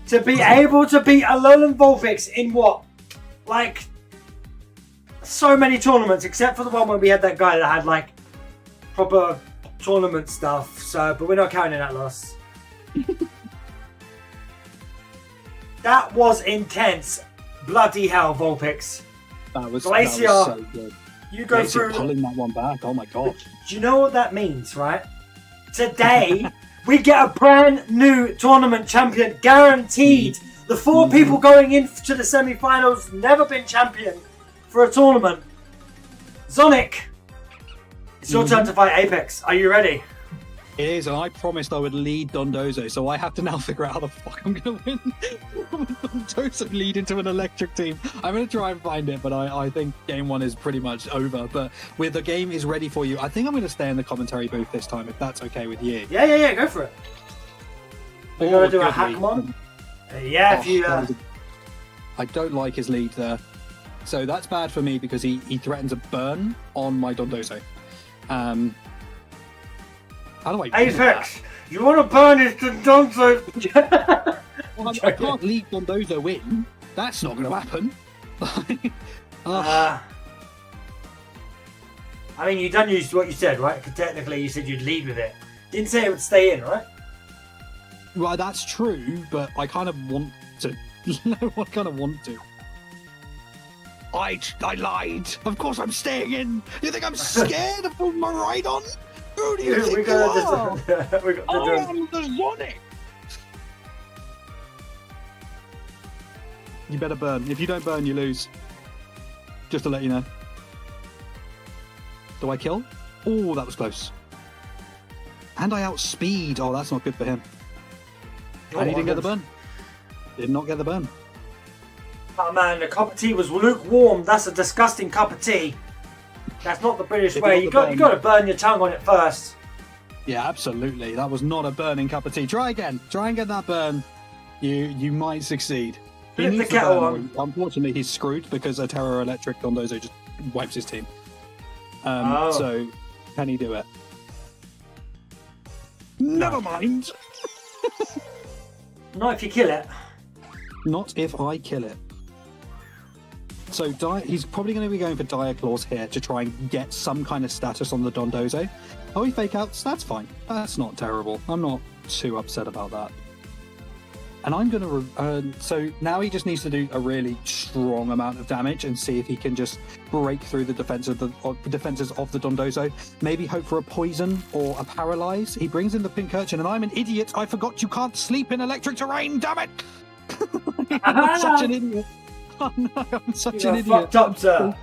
to be able to beat Alolan Vulpix in what? Like, so many tournaments, except for the one where we had that guy that had, like, proper tournament stuff. So, but we're not counting that loss. That was intense. Bloody hell, Vulpix. That was Glacier, so good. You go Glacier through. pulling that one back. Oh my god. Do you know what that means, right? Today, we get a brand new tournament champion guaranteed. The 4 people going into the semi-finals never been champion for a tournament. Zonic, it's your turn to fight Apex. Are you ready? It is, and I promised I would lead Dondozo, so I have to now figure out how the fuck I'm going to win. Dondozo lead into an electric team. I'm going to try and find it, but I think game 1 is pretty much over. But with the game is ready for you, I think I'm going to stay in the commentary booth this time, if that's okay with you. Yeah, go for it. We're going to do a Hackmon. Yeah, if you... I don't like his lead there. So that's bad for me because he threatens a burn on my Dondozo. How do I do Apex, that? you want to burn his Dondozo? Well, I can't leave Dondozo in. That's not going to happen. I mean, you done use what you said, right? Because technically you said you'd lead with it. Didn't say it would stay in, right? Well, that's true, but I kind of want to. I kind of want to. I lied. Of course I'm staying in. You think I'm scared of putting my ride on? Who do you think we you got are? to I'm the Sonic. You better burn. If you don't burn, you lose. Just to let you know. Do I kill? Oh, that was close. And I outspeed. Oh, that's not good for him. Oh, And he didn't get the burn. Did not get the burn. Oh man, the cup of tea was lukewarm. That's a disgusting cup of tea. That's not the British If way. you You got the got burn- to burn your tongue on it first. Yeah, absolutely. That was not a burning cup of tea. Try again. Try and get that burn. You might succeed. He Flip the needs kettle burn. on. Unfortunately, he's screwed because a Terror Electric Dondozo just wipes his team. Oh. So, can he do it? Never mind. Not if you kill it. Not if I kill it. So he's probably going to be going for Dire Claws here to try and get some kind of status on the Dondozo. Oh, he fake outs. That's fine. That's not terrible. I'm not too upset about that. And I'm going to... so now he just needs to do a really strong amount of damage and see if he can just break through the defenses of the Dondozo. Maybe hope for a poison or a paralyze. He brings in the Pincurchin, and I'm an idiot. I forgot you can't sleep in electric terrain. Damn it! I'm such an idiot. Oh no, I'm such an You're idiot. fucked up, sir.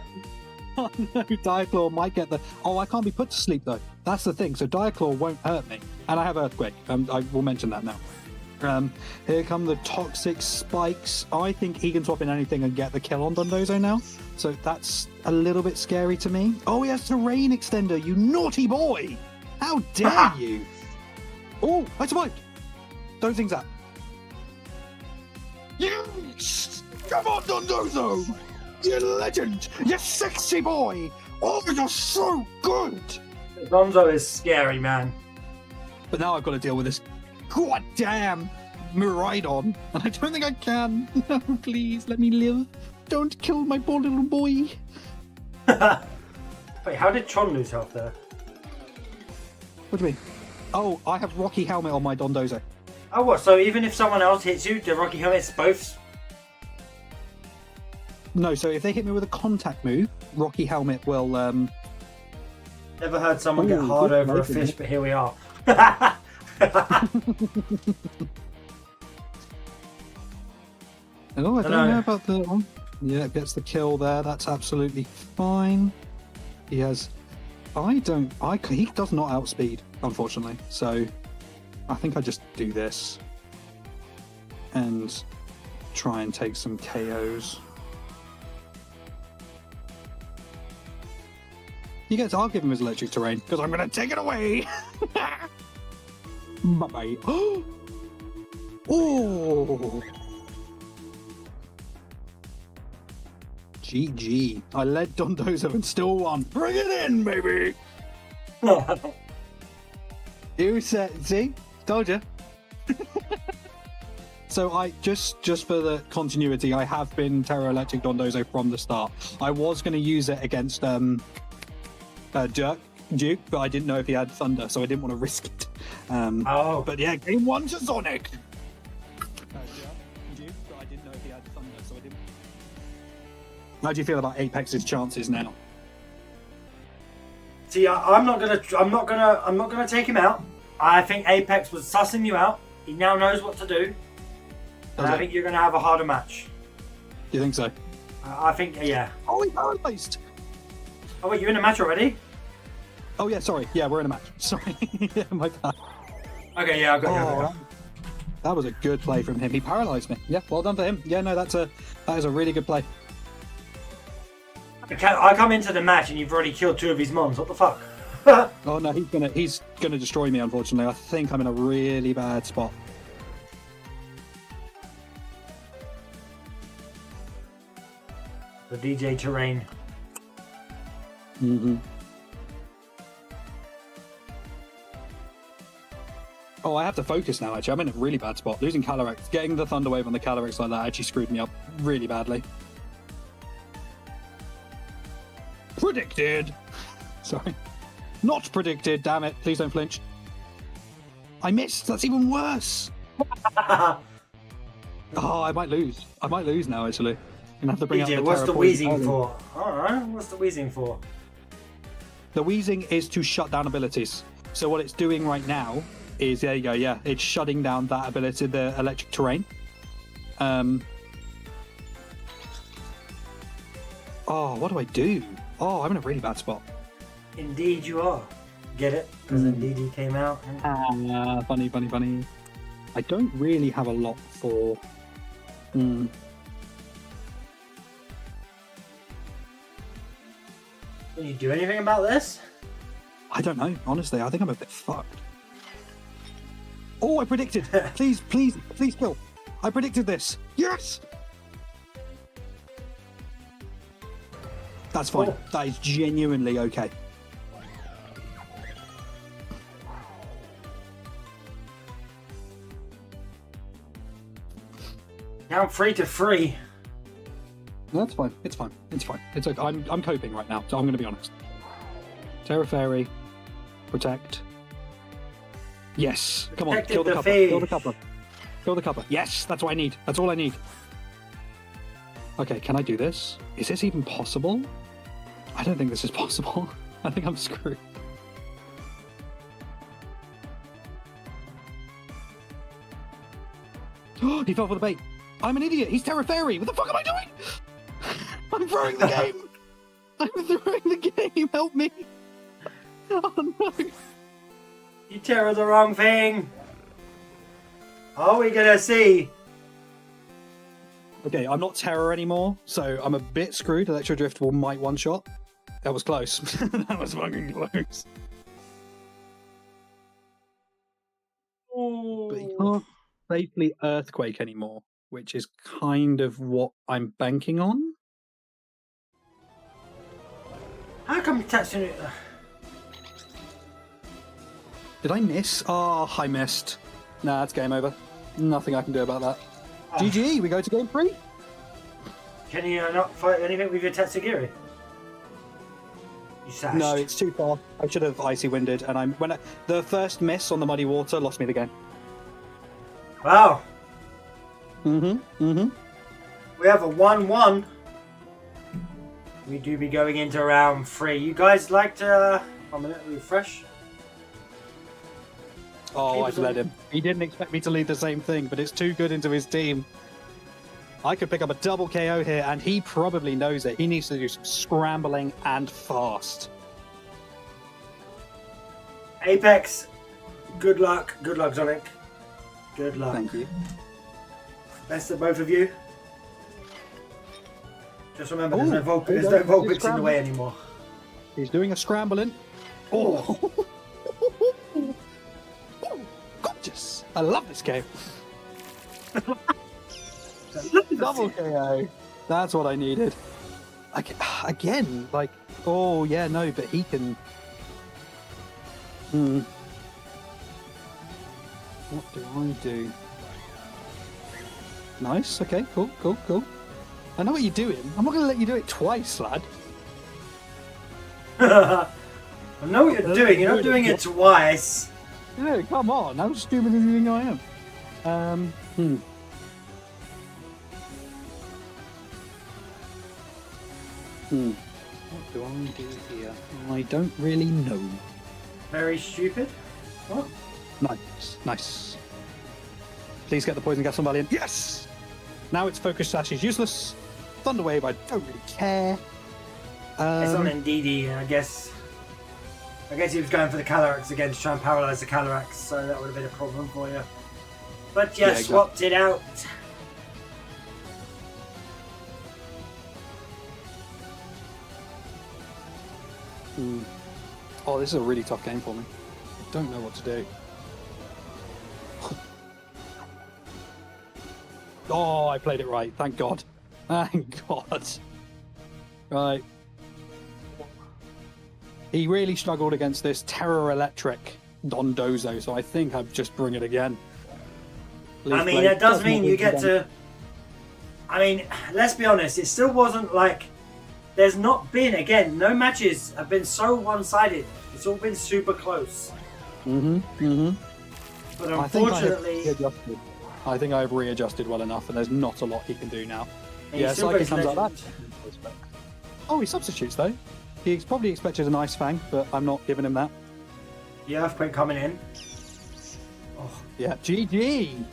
Oh no, Diaclaw might get the... Oh, I can't be put to sleep though. That's the thing. So Diaclaw won't hurt me. And I have Earthquake. I will mention that now. Here come the Toxic Spikes. I think he can swap in anything and get the kill on Dondozo now. So that's a little bit scary to me. Oh, he has Terrain Extender, you naughty boy! How dare you! Oh, I survived! Don't think that. Yes! Come on, Dondozo! You legend! You sexy boy! Oh, you're so good! Donzo is scary, man. But now I've got to deal with this goddamn Miraidon, and I don't think I can. No, please, let me live. Don't kill my poor little boy. Wait, how did Tron lose health there? What do you mean? Oh, I have Rocky Helmet on my Dondozo. Oh, what? So even if someone else hits you, the Rocky Helmet's both? No, so if they hit me with a contact move, Rocky Helmet will... Never heard someone get Ooh, hard good over a life, fish, isn't it? but here we are. Oh, I don't Hello. know about the one. Yeah, it gets the kill there. That's absolutely fine. He has... he does not outspeed, unfortunately. So I think I just do this and try and take some KOs. I'll give him his electric terrain because I'm going to take it away. Bye-bye. Oh! GG. I led Dondozo and still won. Bring it in, baby! You said, see? Told you. So I just for the continuity, I have been Terra Electric Dondozo from the start. I was going to use it against Duke, but I didn't know if he had Thunder, so I didn't want to risk it. Oh, But yeah, game one to Sonic. Duke, but I didn't know if he had Thunder, so I didn't. How do you feel about Apex's chances now? see, I'm not gonna take him out. I think Apex was sussing you out. He now knows what to do. And Does I it? think you're gonna have a harder match. Do you think so? I think, yeah. Oh, he paralyzed. Oh wait, you're in a match already? Oh yeah, sorry. Yeah, we're in a match. Sorry. Yeah, my bad. Okay, yeah, I got you. I got you. That was a good play from him. He paralyzed me. Yeah, well done for him. Yeah, no, that is a really good play. I come into the match and you've already killed 2 of his mons. What the fuck? Oh no, he's gonna destroy me. Unfortunately, I think I'm in a really bad spot. The DJ terrain. Mm-hmm. Oh, I have to focus now, actually. I'm in a really bad spot. Losing Calyrex, getting the Thunder Wave on the Calyrex like that actually screwed me up really badly. Predicted! Sorry. Not predicted, damn it. Please don't flinch. I missed! That's even worse! Oh, I might lose. I might lose now, actually. I'm gonna have to bring out DJ, the what's the Terra wheezing Poison. for? Alright, what's the wheezing for? The wheezing is to shut down abilities. So what it's doing right now is, there you go, yeah, it's shutting down that ability, the electric terrain. Oh, what do I do? Oh, I'm in a really bad spot. Indeed you are. Get it? Because then DD came out. And... Funny. I don't really have a lot for. Can you do anything about this? I don't know. Honestly, I think I'm a bit fucked. Oh, I predicted. Please kill. I predicted this. Yes. That's fine. Oh. That is genuinely okay. Now I'm 3-3. No, that's fine. It's fine. It's okay. I'm coping right now, so I'm going to be honest. Terra Fairy, protect. Yes. Come on, Protected kill the the cuppa. fish. Kill the cuppa. Kill the cuppa. Yes, that's what I need. That's all I need. Okay, can I do this? Is this even possible? I don't think this is possible. I think I'm screwed. He fell for the bait. I'm an idiot. He's Terra Fairy. What the fuck am I doing? I'm throwing the game. I'm throwing the game. Help me. Oh no. You terror the wrong thing. Are we gonna see? Okay, I'm not Terror anymore, so I'm a bit screwed. Electro Drift will might one shot. That was close. That was fucking close. But he can't safely Earthquake anymore, which is kind of what I'm banking on. How come Tatsumi... Did I miss? Oh, I missed. Nah, it's game over. Nothing I can do about that. GG, we go to game 3. Can you not fight anything with your Tatsugiri? You sashed. No, it's too far. I should have Icy Winded, and the first miss on the muddy water lost me the game. Wow. Mm-hmm. We have a 1-1. We do be going into round 3. You guys like to... 1 minute, refresh. Oh, I've led him. He didn't expect me to lead the same thing, but it's too good into his team. I could pick up a double KO here, and he probably knows it. He needs to do some scrambling and fast. Apex, good luck. Good luck, Zonic. Good luck. Thank you. Best of both of you. Just remember, Ooh, there's no he's Vulpix in the scrambling. way anymore. He's doing a scrambling. Oh. Gorgeous. I love this game. Double KO. That's what I needed. Again, like, oh yeah, no, but he can. What do I do? Nice. Okay. Cool. I know what you're doing. I'm not going to let you do it twice, lad. I know what you're doing. You're not doing it twice. No, come on. How stupid do you think I am? What do I do here? I don't really know. Very stupid. What? Nice. Please get the poison gas on Valiant. Yes! Now its focus sash is useless. Thunder Wave, I don't really care. It's on NDD, I guess. I guess he was going for the Calyrex again to try and paralyze the Calyrex, so that would have been a problem for you. But you Yeah, swapped it out. Oh, this is a really tough game for me. I don't know what to do. Oh, I played it right. Thank God. Thank God. Right. He really struggled against this Terror Electric Dondozo, so I think I'd just bring it again. I mean, it does mean you get to... I mean, let's be honest, it still wasn't like... There's not been, again, no matches have been so one-sided. It's all been super close. But unfortunately... I think I've readjusted well enough, and there's not a lot he can do now. Yeah, Psyche Silver's comes out legend. that. Oh, he substitutes though. He's probably expected an Ice Fang, but I'm not giving him that. The Earthquake coming in. Oh, Yeah, GG.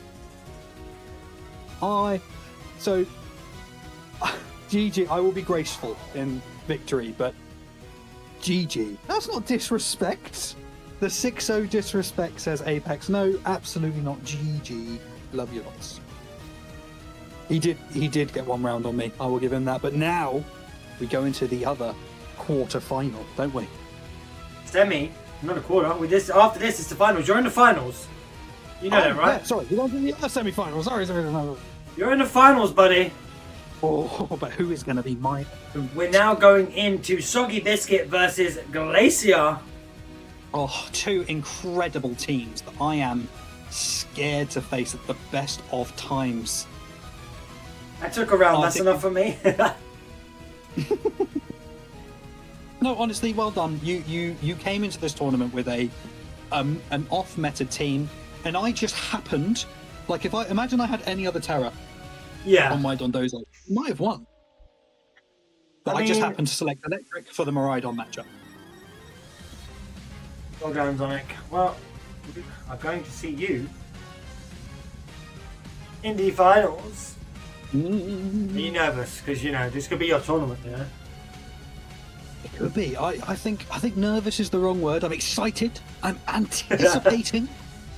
GG. I will be graceful in victory, but GG. That's not disrespect. The 6-0 disrespect, says Apex. No, absolutely not. GG. Love you lots. He did get one round on me. I will give him that. But now we go into the other quarter final, don't we? Semi, not a quarter. After this, it's the finals. You're in the finals. You know that, right? Yeah, sorry, you don't do the other semi-final. Sorry. You're in the finals, buddy. Oh, but who is going to be my... We're now going into Soggy Biscuit versus Glacier. Oh, two incredible teams that I am scared to face at the best of times. I took a round. I That's think- enough for me. No, honestly, well done. You came into this tournament with an off-meta team, and I just happened, like, if I imagine I had any other Terra Yeah. on my Dondozo, I might have won. But I just mean- happened to select Electric for the Miraidon matchup. Well done, Sonic. Well, we are going to see you in the finals. Are you nervous? Because, you know, this could be your tournament, yeah? It could be. I think nervous is the wrong word. I'm excited. I'm anticipating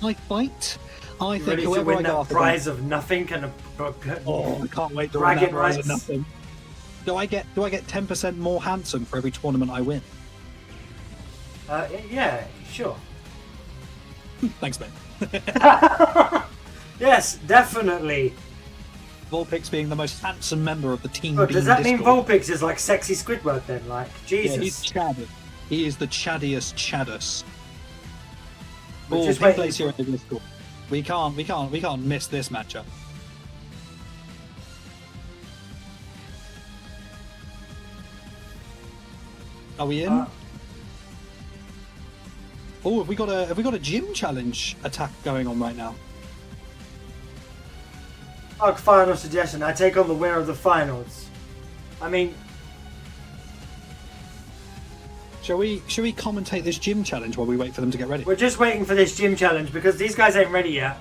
my fight. I think Ready to whoever I win go that after prize of nothing and Oh, I can't wait to win that bragging prize of rights. nothing. Do I get 10% more handsome for every tournament I win? Yeah, sure. Thanks, mate. Yes, definitely. Vulpix being the most handsome member of the team. But does Beam that mean Discord. Vulpix is like sexy Squidward then? Like, Yeah, Jesus. he's Chaddus. He is the chattiest Chaddus. We're Oh, just Pink waiting Glacier in the Discord. We can't miss this matchup. Are we in? Oh, have we got a gym challenge attack going on right now? Final suggestion. I take on the winner of the finals. I mean, Shall we commentate this gym challenge while we wait for them to get ready? we're just waiting for this gym challenge because these guys ain't ready yet.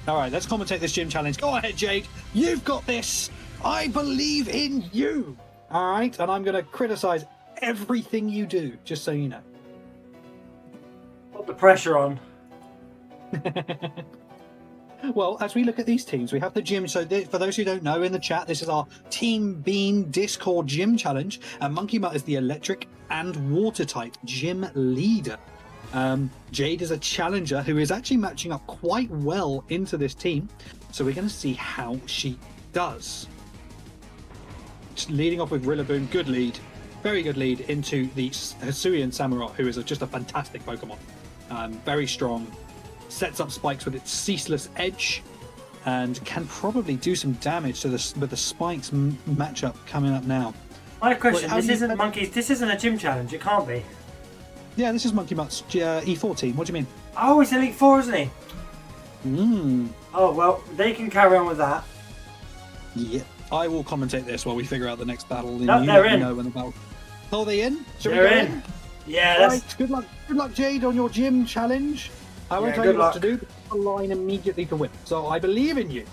All right, let's commentate this gym challenge. Go ahead, Jade. You've got this. I believe in you. All right, and I'm going to criticize everything you do, just so you know. Put the pressure on. Well, as we look at these teams, we have the gym. So, for those who don't know, in the chat, this is our Team Bean Discord gym challenge, and Monkey Mutt is the electric and water type gym leader. Jade is a challenger who is actually matching up quite well into this team, so we're going to see how she does. Just leading off with Rillaboom, good lead, very good lead into the Hisuian Samurott, who is just a fantastic Pokemon. Very strong, sets up spikes with its ceaseless edge, and can probably do some damage to with the spikes matchup coming up now. My question: Wait, how This do you- isn't monkeys. This isn't a gym challenge. It can't be. Yeah, this is Monkey Mutt's E14. What do you mean? Oh, it's Elite Four, isn't he? Mm. Oh well, they can carry on with that. Yeah. I will commentate this while we figure out the next battle. And No, you they're let me in. know when the battle. Oh, they in? Shall They're we go in. Yeah, that's Right. Good luck, Jade, on your gym challenge. I won't Yeah, tell good you what luck. to do. But the line immediately to win. So I believe in you.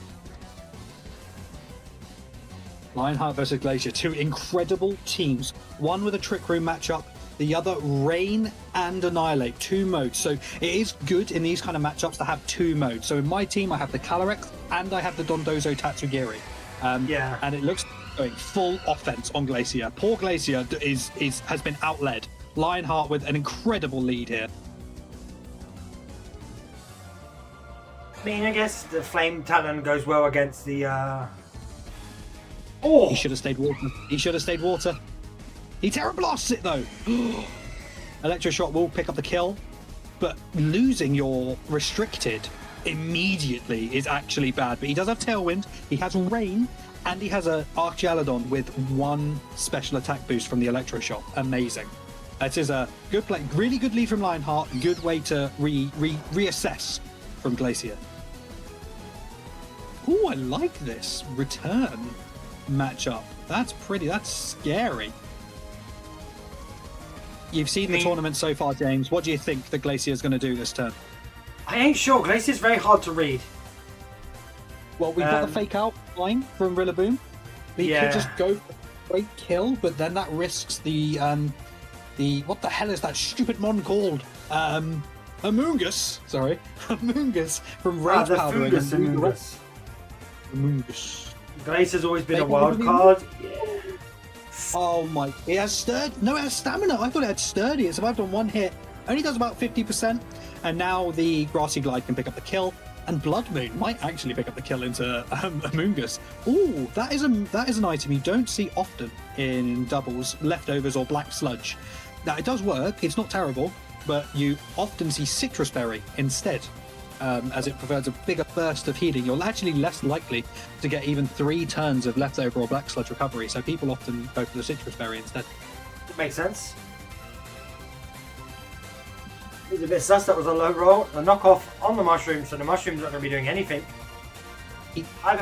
Lionheart versus Glacier, two incredible teams. One with a Trick Room matchup, the other Rain and Annihilate, two modes. So it is good in these kind of matchups to have two modes. So in my team, I have the Calyrex and I have the Dondozo Tatsugiri. Yeah. And it looks going full offense on Glacier. Poor Glacier has been outled. Lionheart with an incredible lead here. I mean, I guess the Flame Talon goes well against the. Oh, He should have stayed water. He should have stayed water. He Terra Blasts it though. Electroshock will pick up the kill, but losing your restricted immediately is actually bad. But he does have Tailwind, he has Rain, and he has a Archeolodon with one special attack boost from the Electroshock. Amazing. That is a good play. Really good lead from Lionheart. Good way to reassess from Glacier. Ooh, I like this return matchup. That's scary. You've seen the tournament so far, James. What do you think the Glacier is going to do this turn? I ain't sure. Glacier's very hard to read. Well, we've got Um, the fake out line from Rillaboom. He Yeah. could just go for a great kill, but then that risks the what the hell is that stupid mon called? Amoongus. Sorry, Amoongus from Rage the Powdering. Fungus Amoongus. Amoongus. Glacia's always been a Maybe wild maybe- card. Oh my! It has sturdy. No, it has stamina. I thought it had sturdy. It survived on one hit. Only does about 50%. And now the Grassy Glide can pick up the kill. And Blood Moon might actually pick up the kill into Amoongus. Ooh, that is an item you don't see often in doubles, leftovers, or black sludge. Now it does work. It's not terrible, but you often see Citrus Berry instead. As it provides a bigger burst of healing, you're actually less likely to get even 3 turns of leftover or black sludge recovery, so people often go for the citrus berry instead. Makes sense. It's a bit sus. That was a low roll, a knockoff on the mushroom, so the mushroom's not going to be doing anything.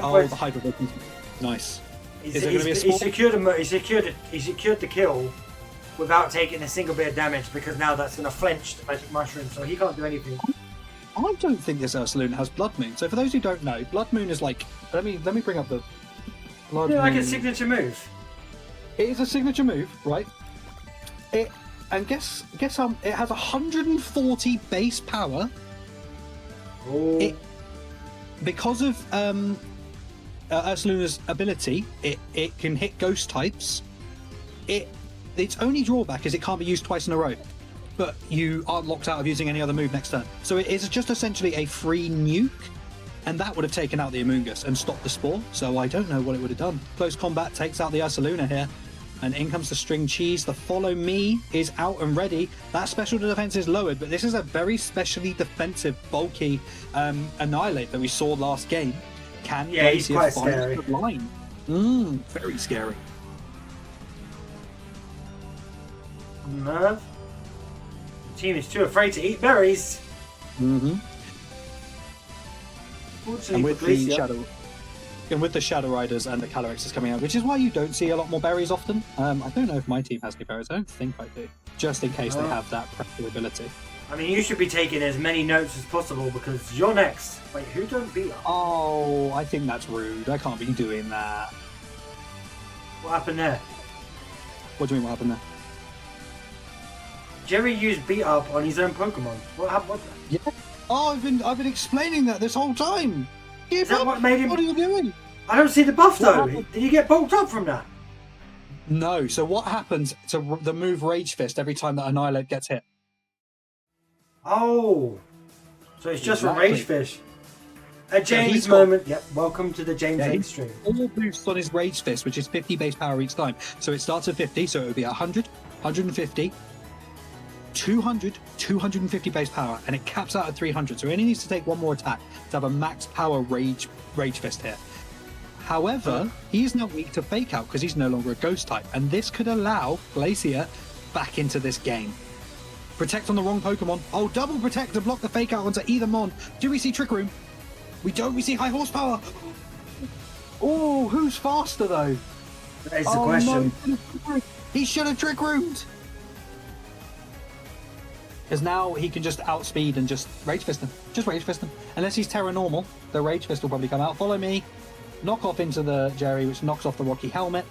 Oh, the Hydro Vision. Nice. Is it going to be a He small? secured the kill without taking a single bit of damage, because now that's going to flinch the magic mushroom, so he can't do anything. I don't think this Ursaluna has Blood Moon. So for those who don't know, Blood Moon is like... Let me bring up the... Blood Yeah, like a Moon. signature move. It is a signature move, right? And guess it has 140 base power. Oh, It- Because of Ursaluna's ability, it can hit ghost types. Its only drawback is it can't be used twice in a row, but you aren't locked out of using any other move next turn. So it is just essentially a free nuke, and that would have taken out the Amoongus and stopped the Spore, so I don't know what it would have done. Close combat takes out the Ursaluna here, and in comes the String Cheese. The Follow Me is out and ready. That special defense is lowered, but this is a very specially defensive, bulky Annihilate that we saw last game. Can Yeah, he's Glacier quite find scary. the line? Very scary. no. The team is too afraid to eat berries. Mm-hmm. Fortunately And for with the Glacier, Shadow, and with the Shadow Riders and the Calyrex is coming out, which is why you don't see a lot more berries often. I don't know if my team has any berries. I don't think I do. Just in case they Oh. have that pressure ability. I mean, you should be taking as many notes as possible, because you're next. Wait, who don't beat up? Oh, I think that's rude. I can't be doing that. What happened there? What do you mean? What happened there? Jerry used beat up on his own Pokemon. What happened? Yeah. Oh, I've been explaining that this whole time. Is that what made him? What are you doing? I don't see the buff What though. happened? Did he get bulked up from that? No. So what happens to the move Rage Fist every time that Annihilate gets hit? Oh, so it's just from Exactly. Rage Fish. A James he's got- moment. Yep. Welcome to the James Yeah, Egg he's- stream. All boosts on his Rage Fist, which is 50 base power each time. So it starts at 50, so it would be 100, 150, 200, 250 base power, and it caps out at 300. So he only needs to take one more attack to have a max power Rage Fist here. However, he is now weak to Fake Out because he's no longer a Ghost type, and this could allow Glacier back into this game. Protect on the wrong Pokemon. Oh, double protect to block the Fake Out onto either Mon. Do we see Trick Room? We don't. We see High Horsepower. Oh, who's faster though? That is the question. No. He should have Trick Roomed. Because now he can just outspeed and just Rage Fist him. Just Rage Fist him. Unless he's Terra Normal, the Rage Fist will probably come out. Follow me. Knock off into the Jerry, which knocks off the Rocky Helmet.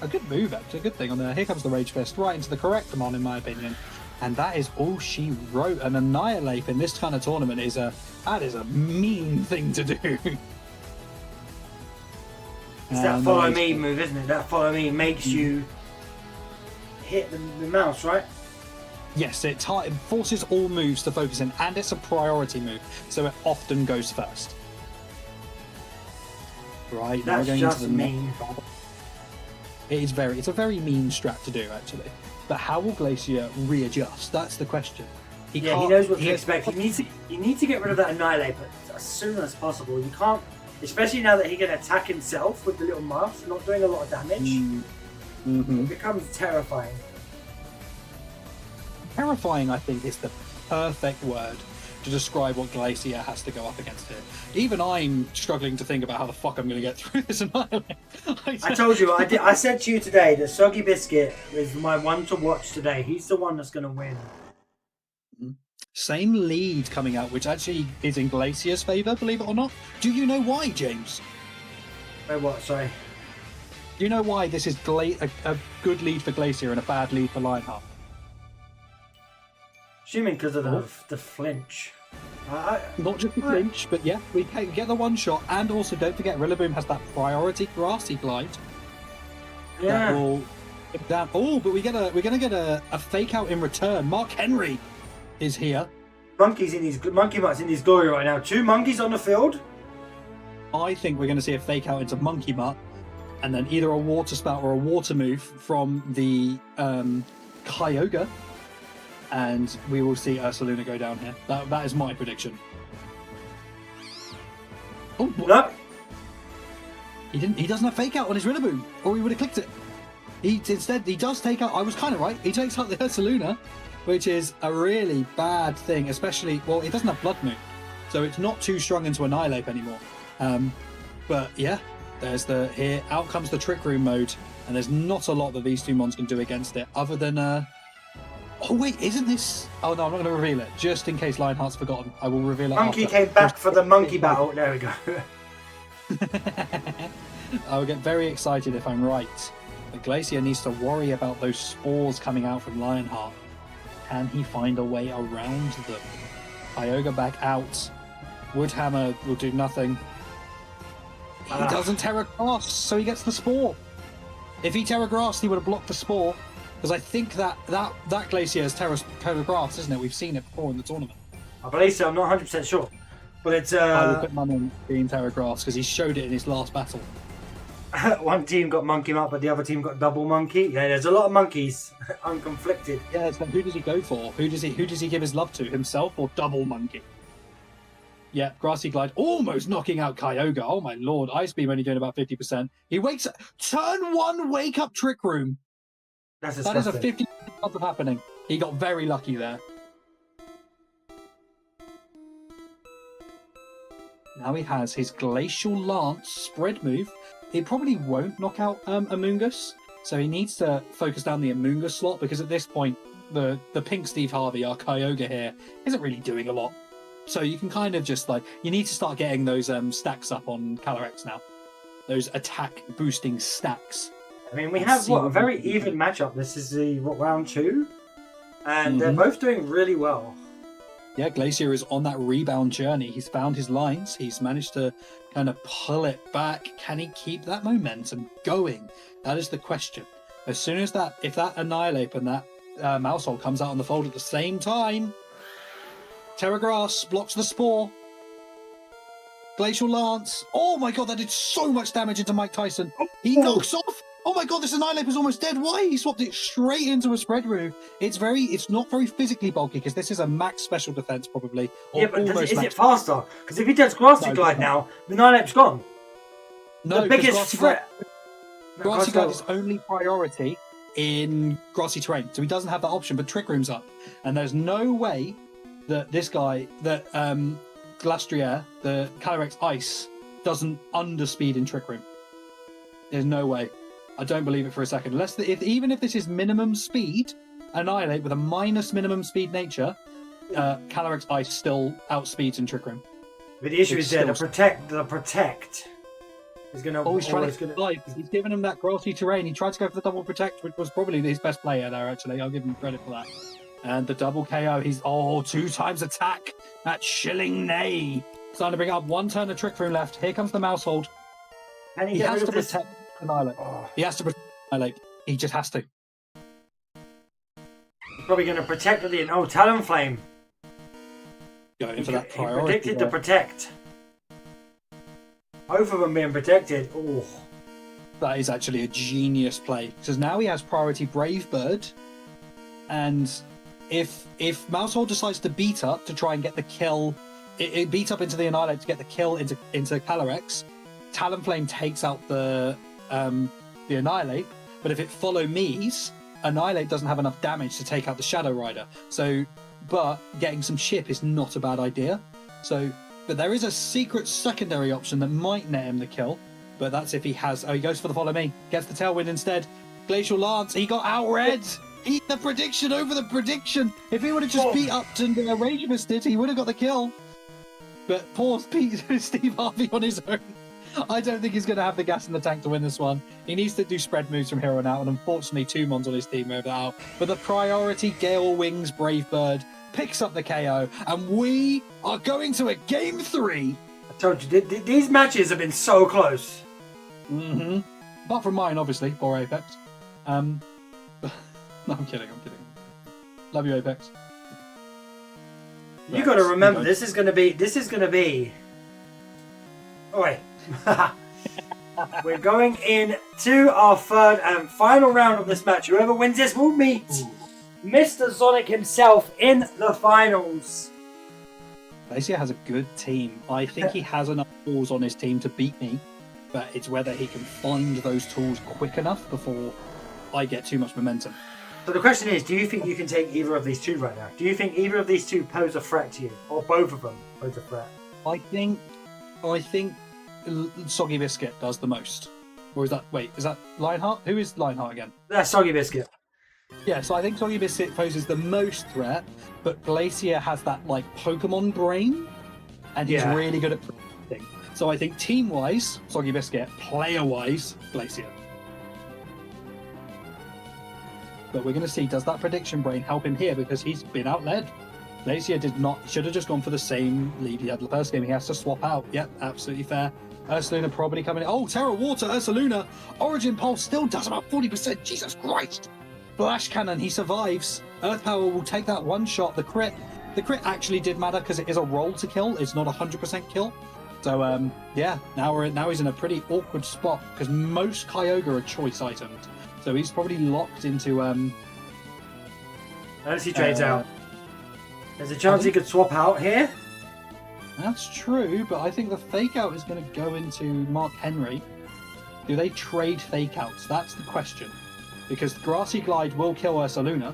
A good move, actually. A good thing on there. Here comes the Rage Fist, right into the correct Mon, in my opinion. And that is all she wrote. An Annihilate in this kind of tournament is a mean thing to do. It's that And follow Rage me Fist. move, isn't it? That follow me makes you hit the mouse, right? Yes, it forces all moves to focus in, and it's a priority move, so it often goes first. Right, now we're That's going just into the mean. next battle. It's a very mean strat to do, actually. But how will Glacier readjust? That's the question. He can't- knows what to he- expect. You need to get rid of that Annihilate, but as soon as possible. You can't, especially now that he can attack himself with the little mask, not doing a lot of damage. Mhm. It becomes terrifying. Terrifying, I think, is the perfect word to describe what Glacier has to go up against here. Even I'm struggling to think about how the fuck I'm going to get through this Annihilate. I told you, I said to you today that Soggy Biscuit is my one to watch today. He's the one that's going to win. Same lead coming out, which actually is in Glacier's favour, believe it or not. Do you know why, James? Wait, what? Sorry. Do you know why this is a good lead for Glacier and a bad lead for Lionheart? Assuming because of the flinch. Not just the flinch, but yeah, we can get the one shot, and also don't forget Rillaboom has that priority grassy glide. That Yeah. will down. Oh, but we're gonna get a fake out in return. Mark Henry is here. Monkey Mutt's in his glory right now. 2 monkeys on the field. I think we're gonna see a fake out into Monkey Mutt, and then either a water spout or a water move from the Kyogre, and we will see Ursaluna go down here. That is my prediction. Oh, Nope. He doesn't have fake out on his Rillaboom, or he would have clicked it. Instead he does take out. I was kind of right. He takes out the Ursaluna, which is a really bad thing, especially it doesn't have Blood Moon, so it's not too strong into Annihilate anymore. But yeah, there's here out comes the Trick Room mode, and there's not a lot that these two mons can do against it, other than oh wait, isn't this? Oh no, I'm not going to reveal it, just in case Lionheart's forgotten. I will reveal it. Monkey after. came back for the monkey battle. There we go. I will get very excited if I'm right. But Glacier needs to worry about those spores coming out from Lionheart. Can he find a way around them? Kyogre back out. Woodhammer will do nothing. He doesn't Terra Grass, so he gets the spore. If he Terra Grass, he would have blocked the spore. Because I think that Glacier is Terra Grass, isn't it? We've seen it before in the tournament. I believe so. I'm not 100% sure. But it's I will put money on being Terra Grass because he showed it in his last battle. one team got Monkey Mutt, but the other team got double monkey. Yeah, there's a lot of monkeys. Unconflicted. Yeah, so who does he go for? Who does he give his love to? Himself or double monkey? Yeah, Grassy Glide almost knocking out Kyogre. Oh my lord, Ice Beam only doing about 50%. He wakes up. Turn 1 wake up Trick Room. That's That is a disgusting. 50% chance of happening. He got very lucky there. Now he has his Glacial Lance spread move. He probably won't knock out Amoonguss, so he needs to focus down the Amoonguss slot, because at this point, the pink Steve Harvey, our Kyogre here, isn't really doing a lot. So you can kind of just you need to start getting those stacks up on Calyrex now. Those attack boosting stacks. I mean, we have a very even matchup. This is round 2, and they're both doing really well. Yeah, Glacier is on that rebound journey. He's found his lines. He's managed to kind of pull it back. Can he keep that momentum going? That is the question. As soon as if that Annihilate and that Maushold comes out on the fold at the same time, Terra Grass blocks the Spore. Glacial Lance. Oh my god, that did so much damage into Mike Tyson. He knocks off. Oh my god, this Annihilate was almost dead. Why? He swapped it straight into a spread move. It's not very physically bulky, because this is a max special defense probably. Or Yeah, but almost is max. it faster? Because if he does Grassy Glide now, the Nilape's gone. No, The 'cause biggest Grassy threat. Grassy Glide is only priority in grassy terrain, so he doesn't have that option, but Trick Room's up. And there's no way that this guy, that Glastrier, the Calyrex Ice, doesn't underspeed in Trick Room. There's no way. I don't believe it for a second. Even if this is minimum speed, Annihilate with a minus minimum speed nature, Calyrex Ice still outspeeds in Trick Room. But the issue It's is there, the still- protect is going to... Oh, he's trying to slide. He's given him that grassy terrain. He tried to go for the double protect, which was probably his best player there, actually. I'll give him credit for that. And the double KO, he's 2 times attack. That Shilling Neigh. Starting to bring up 1 turn of Trick Room left. Here comes the Maushold. Can he He get has rid to of this? protect Annihilate. Oh, He has to protect Annihilate. He just has to. he's probably going to protect with the... Oh, Talonflame. Going for that He priority. predicted the there. protect. Both of them being protected. Oh, That is actually a genius play, because now he has priority Brave Bird, and if Maushold decides to beat up to try and get the kill, it beat up into the Annihilate to get the kill into Calyrex, Talonflame takes out the Annihilate, but if it follow me's, Annihilate doesn't have enough damage to take out the Shadow Rider. So, but getting some chip is not a bad idea. So, but there is a secret secondary option that might net him the kill. But that's if he has... Oh, he goes for the follow me. Gets the Tailwind instead. Glacial Lance. He got out-red. The prediction over the prediction. If he would have just beat up and Rage Misted, he would have got the kill. But poor Steve Harvey on his own. I don't think he's going to have the gas in the tank to win this one. He needs to do spread moves from here on out. And unfortunately, 2 mons on his team over out. But the priority Gale Wings Brave Bird picks up the KO, and we are going to a game 3. I told you, these matches have been so close. Mm-hmm. Apart from mine, obviously, or Apex. No, I'm kidding. Love you, Apex. You got to remember, this is gonna be. Oh wait. We're going in to our third and final round of this match. Whoever wins this will meet Mr. Sonic himself in the finals. Glacier has a good team. I think he has enough tools on his team to beat me, but it's whether he can find those tools quick enough before I get too much momentum. So the question is, do you think you can take either of these two right now? Do you think either of these two pose a threat to you? Or both of them pose a threat? I think Soggy Biscuit does the most. Or is that Lionheart? Who is Lionheart again? That's Soggy Biscuit. Yeah, so I think Soggy Biscuit poses the most threat, but Glacier has that, like, Pokemon brain, and he's really good at predicting. So I think team-wise, Soggy Biscuit, player-wise, Glacier. But we're going to see, does that prediction brain help him here? Because he's been outled. Glacier should have just gone for the same lead he had the first game. He has to swap out. Yep, absolutely fair. Ursaluna probably coming in. Oh, Terra Water, Ursaluna. Origin Pulse still does about 40%. Jesus Christ. Flash Cannon, he survives. Earth Power will take that one shot. The crit actually did matter because it is a roll to kill. It's not 100% kill. So, yeah, now he's in a pretty awkward spot because most Kyogre are choice items. So he's probably locked into... Unless he trades out. There's a chance he could swap out here. That's true, but I think the fake out is going to go into Mark Henry. Do they trade fake outs? That's the question. Because Grassy Glide will kill Ursaluna,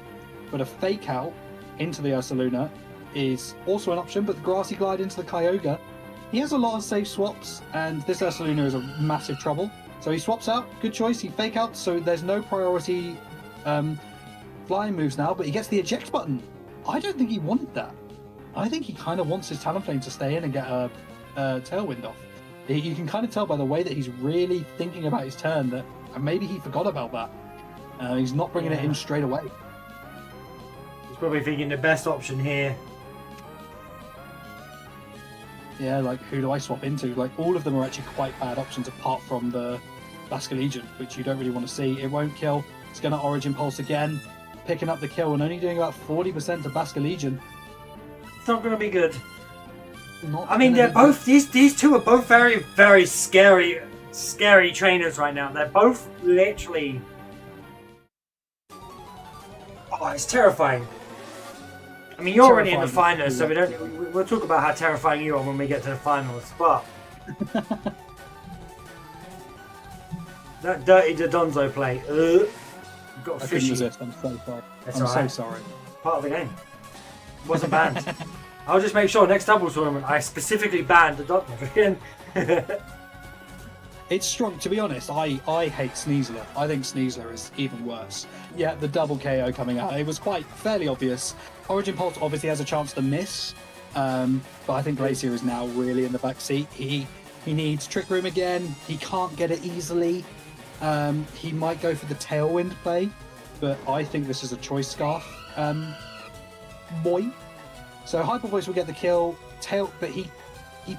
but a fake out into the Ursaluna is also an option, but the Grassy Glide into the Kyogre, he has a lot of safe swaps, and this Ursaluna is a massive trouble. So he swaps out, good choice, he fake out, so there's no priority flying moves now, but he gets the eject button. I don't think he wanted that. I think he kind of wants his Talonflame to stay in and get a Tailwind off. You can kind of tell by the way that he's really thinking about his turn that maybe he forgot about that. He's not bringing it in straight away. He's probably thinking the best option here. Yeah, like, who do I swap into? Like, all of them are actually quite bad options apart from the Basculegion, which you don't really want to see. It won't kill. It's going to Origin Pulse again, picking up the kill and only doing about 40% to Basculegion. It's not going to be good. I mean, they're both... These two are both very, very scary trainers right now. They're both literally... Oh, it's terrifying. I mean, you're already in the finals, so we'll talk about how terrifying you are when we get to the finals, but... that dirty Dodonzo play, you've got a fishy. Resist. I'm so sorry. That's I'm alright. so sorry. Part of the game. Wasn't banned. I'll just make sure next doubles tournament I specifically banned the Dodonzo. It's strong, to be honest. I hate Sneasler. I think Sneasler is even worse. Yeah, the double KO coming out. It was fairly obvious. Origin Pulse obviously has a chance to miss, but I think Glacier is now really in the back seat. He needs Trick Room again. He can't get it easily. He might go for the Tailwind play, but I think this is a Choice Scarf boy. So Hyper Voice will get the kill. But he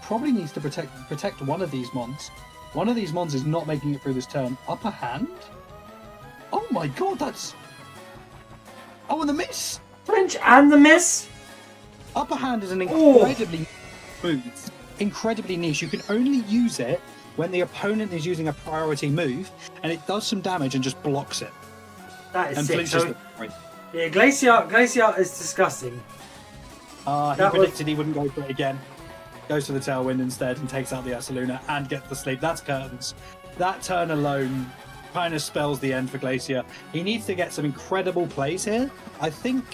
probably needs to protect one of these mons. One of these mons is not making it through this turn. Upper Hand? Oh my god, that's... Oh, and the miss! Flinch and the miss? Upper Hand is an incredibly move. Incredibly niche. You can only use it when the opponent is using a priority move, and it does some damage and just blocks it. That is and sick. So, yeah, Glacier is disgusting. He predicted he wouldn't go for it again. Goes for the Tailwind instead and takes out the Ursaluna and gets the sleep. That's curtains. That turn alone kind of spells the end for Glacier. He needs to get some incredible plays here. I think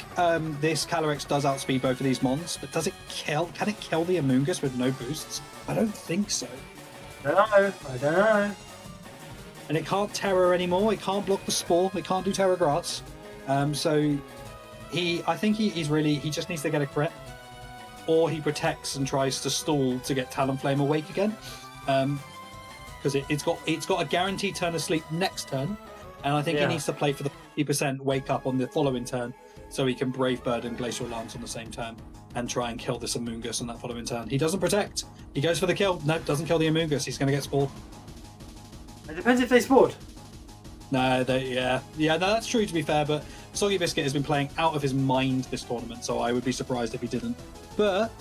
this Calyrex does outspeed both of these mons, but does it kill? Can it kill the Amoonguss with no boosts? I don't think so. I don't know. And it can't Terror anymore. It can't block the Spore. It can't do Terror Grass. So I think he just needs to get a crit. Or he protects and tries to stall to get Talonflame awake again, because it's got a guaranteed turn of sleep next turn, and I think he needs to play for the 50% wake up on the following turn. so he can Brave Bird and Glacial Lance on the same turn and try and kill this Amoonguss on that following turn. He doesn't protect. He goes for the kill. No, doesn't kill the Amoonguss. He's going to get spawned. It depends if they spawned. No, no, that's true to be fair, but Soggy Biscuit has been playing out of his mind this tournament, so I would be surprised if he didn't. But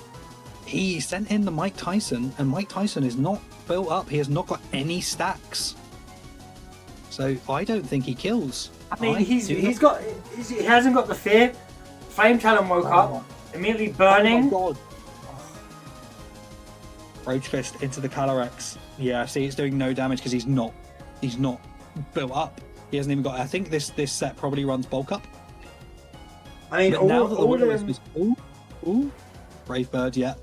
he sent in the Mike Tyson, and Mike Tyson is not built up. He has not got any stacks. So I don't think he kills. I mean, he hasn't got the fear. Flame Talon woke up, immediately burning. Oh my god. Roach Fist into the Calyrex. Yeah, see, it's doing no damage because he's not built up. He hasn't even got. I think this set probably runs bulk up. I mean, But now that the Will-O-Wisp is Brave Bird, yeah.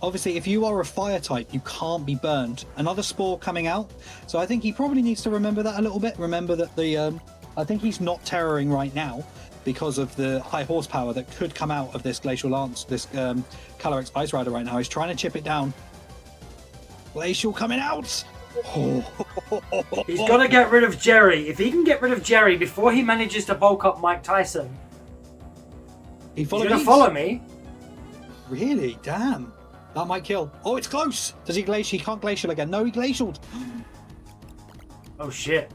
Obviously, if you are a fire type, you can't be burned. Another spore coming out, so I think he probably needs to remember that a little bit. Remember that I think he's not terroring right now because of the high horsepower that could come out of this Glacial Lance, this Calyrex Ice Rider right now. He's trying to chip it down. Glacial coming out. He's got to get rid of Jerry. If he can get rid of Jerry before he manages to bulk up Mike Tyson, he's going to follow me. Really? Damn. That might kill. Oh, it's close. Does he glacial? He can't glacial again. No, he glacialed. Oh shit.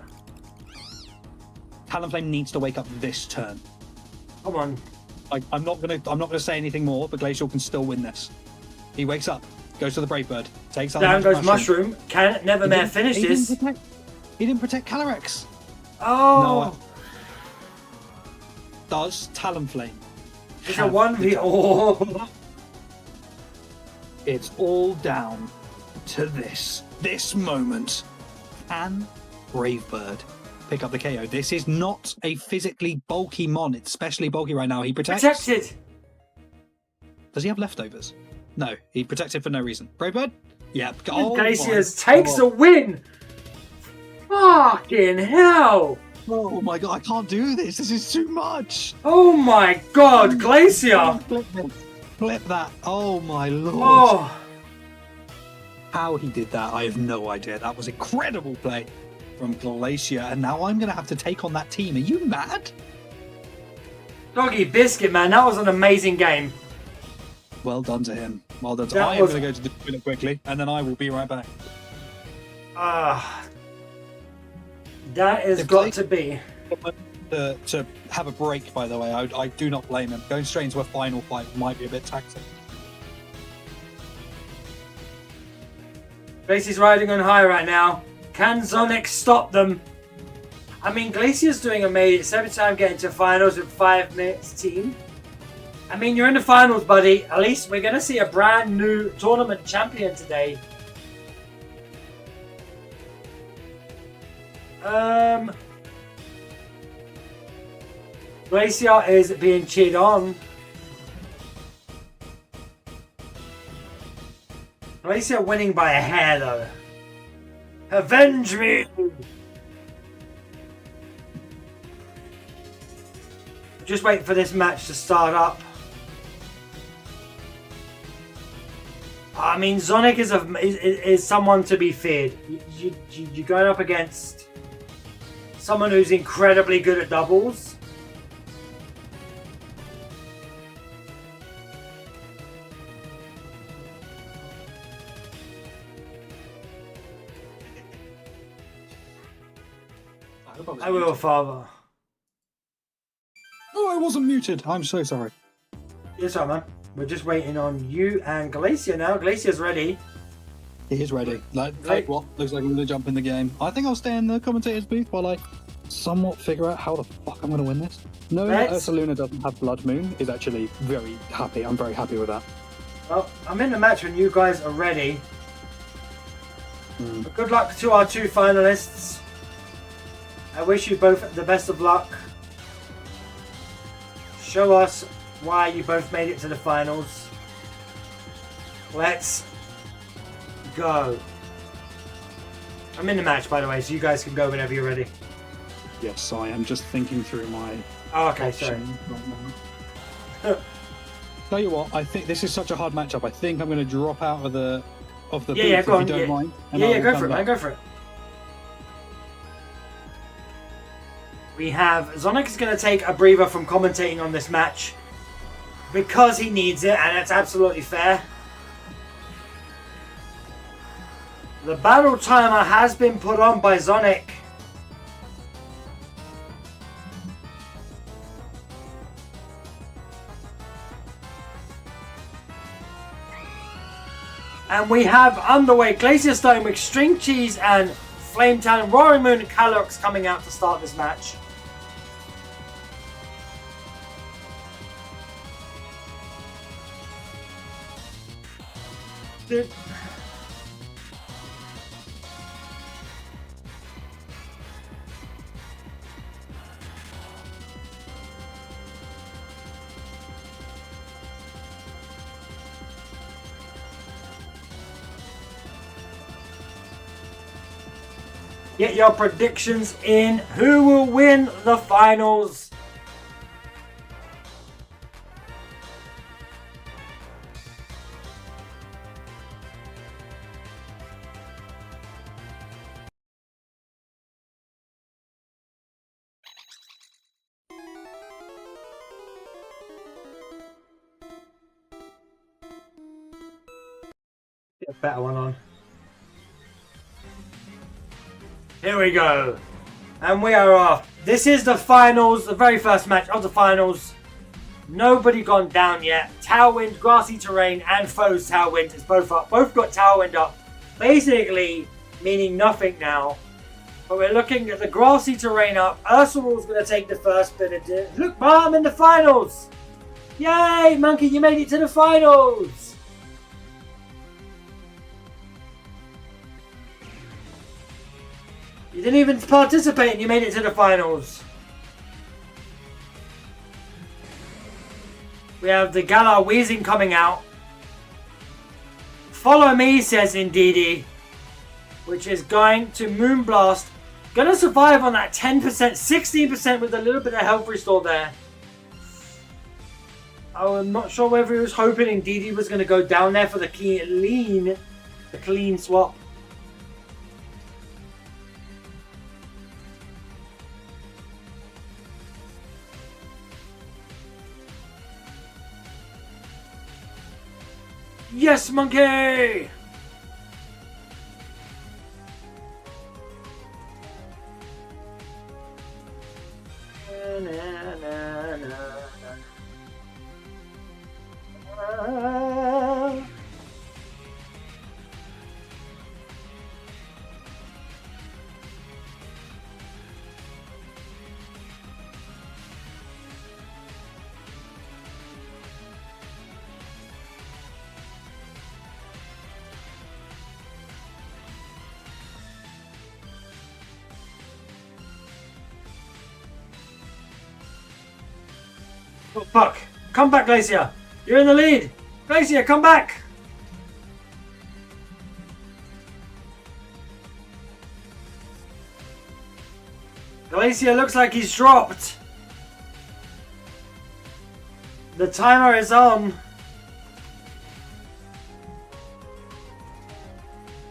Talonflame needs to wake up this turn. Come on. I'm not gonna say anything more, but Glacial can still win this. He wakes up, goes to the Brave Bird, takes out Down the goes Mushroom. Can Nevermare finish this? He didn't protect Calyrex. Oh. No. Does Talonflame? It's a 1v. Oh. It's all down to this moment. Can Brave Bird pick up the KO? This is not a physically bulky mon. It's especially bulky right now. He protects. Protected. Does he have leftovers? No, he protected for no reason. Brave Bird? Yeah. Glaciers takes a win. Fucking hell. Oh my god, I can't do this. This is too much. Oh my god, Glacier. Flip that. Oh my lord. Oh. How he did that, I have no idea. That was incredible play from Glacier, and now I'm going to have to take on that team. Are you mad? Doggy Biscuit, man, that was an amazing game. Well done to him. Well done to him. That I am was- going to go to the toilet quickly, and then I will be right back. That has If got Glacier- to be. To have a break, by the way, I do not blame him. Going straight into a final fight might be a bit taxing. Glacier's riding on high right now. Can Zonic stop them? I mean, Glacier's doing amazing. It's every time getting to finals with 5 minutes team. I mean, you're in the finals, buddy. At least we're going to see a brand new tournament champion today. Glacier is being cheered on. Glacier winning by a hair, though. Avenge me! Just waiting for this match to start up. I mean, Zonic is someone to be feared. You're going up against someone who's incredibly good at doubles. I will, Father. Oh, I wasn't muted. I'm so sorry. Yes, right, man. We're just waiting on you and Glacier now. Glacier's ready. He is ready. Like what? Looks like I'm going to jump in the game. I think I'll stay in the commentator's booth while I somewhat figure out how the fuck I'm going to win this. Knowing that Ursaluna doesn't have Blood Moon is actually very happy. I'm very happy with that. Well, I'm in the match when you guys are ready. But good luck to our 2 finalists. I wish you both the best of luck. Show us why you both made it to the finals. Let's go. I'm in the match, by the way, so you guys can go whenever you're ready. Yes, I am just thinking through my Oh, okay, sorry. Tell you what, I think this is such a hard matchup. I think I'm going to drop out of the booth Yeah, if go you on. don't mind. And Yeah, I will go come for it, back. man. Go for it. We have Zonic is going to take a breather from commentating on this match because he needs it, and that's absolutely fair. The battle timer has been put on by Zonic. And we have underway Glacier Stone with String Cheese and Flame Talon, Roaring Moon and Calyrex coming out to start this match. Dude. Get your predictions in. Who will win the finals? Get a better one on. Here we go. And we are off. This is the finals, the very first match of the finals. Nobody gone down yet. Tailwind, Grassy Terrain, and Foes Tailwind is both up. Both got Tailwind up. Basically meaning nothing now. But we're looking at the Grassy Terrain up. Ursul's going to take the first bit of it. Look, Mom in the finals. Yay, Monkey, you made it to the finals. You didn't even participate and you made it to the finals. We have the Galar Wheezing coming out. Follow me, says Indeedee. Which is going to Moonblast. Gonna survive on that 10%, 16% with a little bit of health restore there. I'm not sure whether he was hoping Indeedee was going to go down there for the clean swap. Yes, Monkey! Oh, fuck. Come back, Glacier. You're in the lead. Glacier, come back. Glacier looks like he's dropped. The timer is on.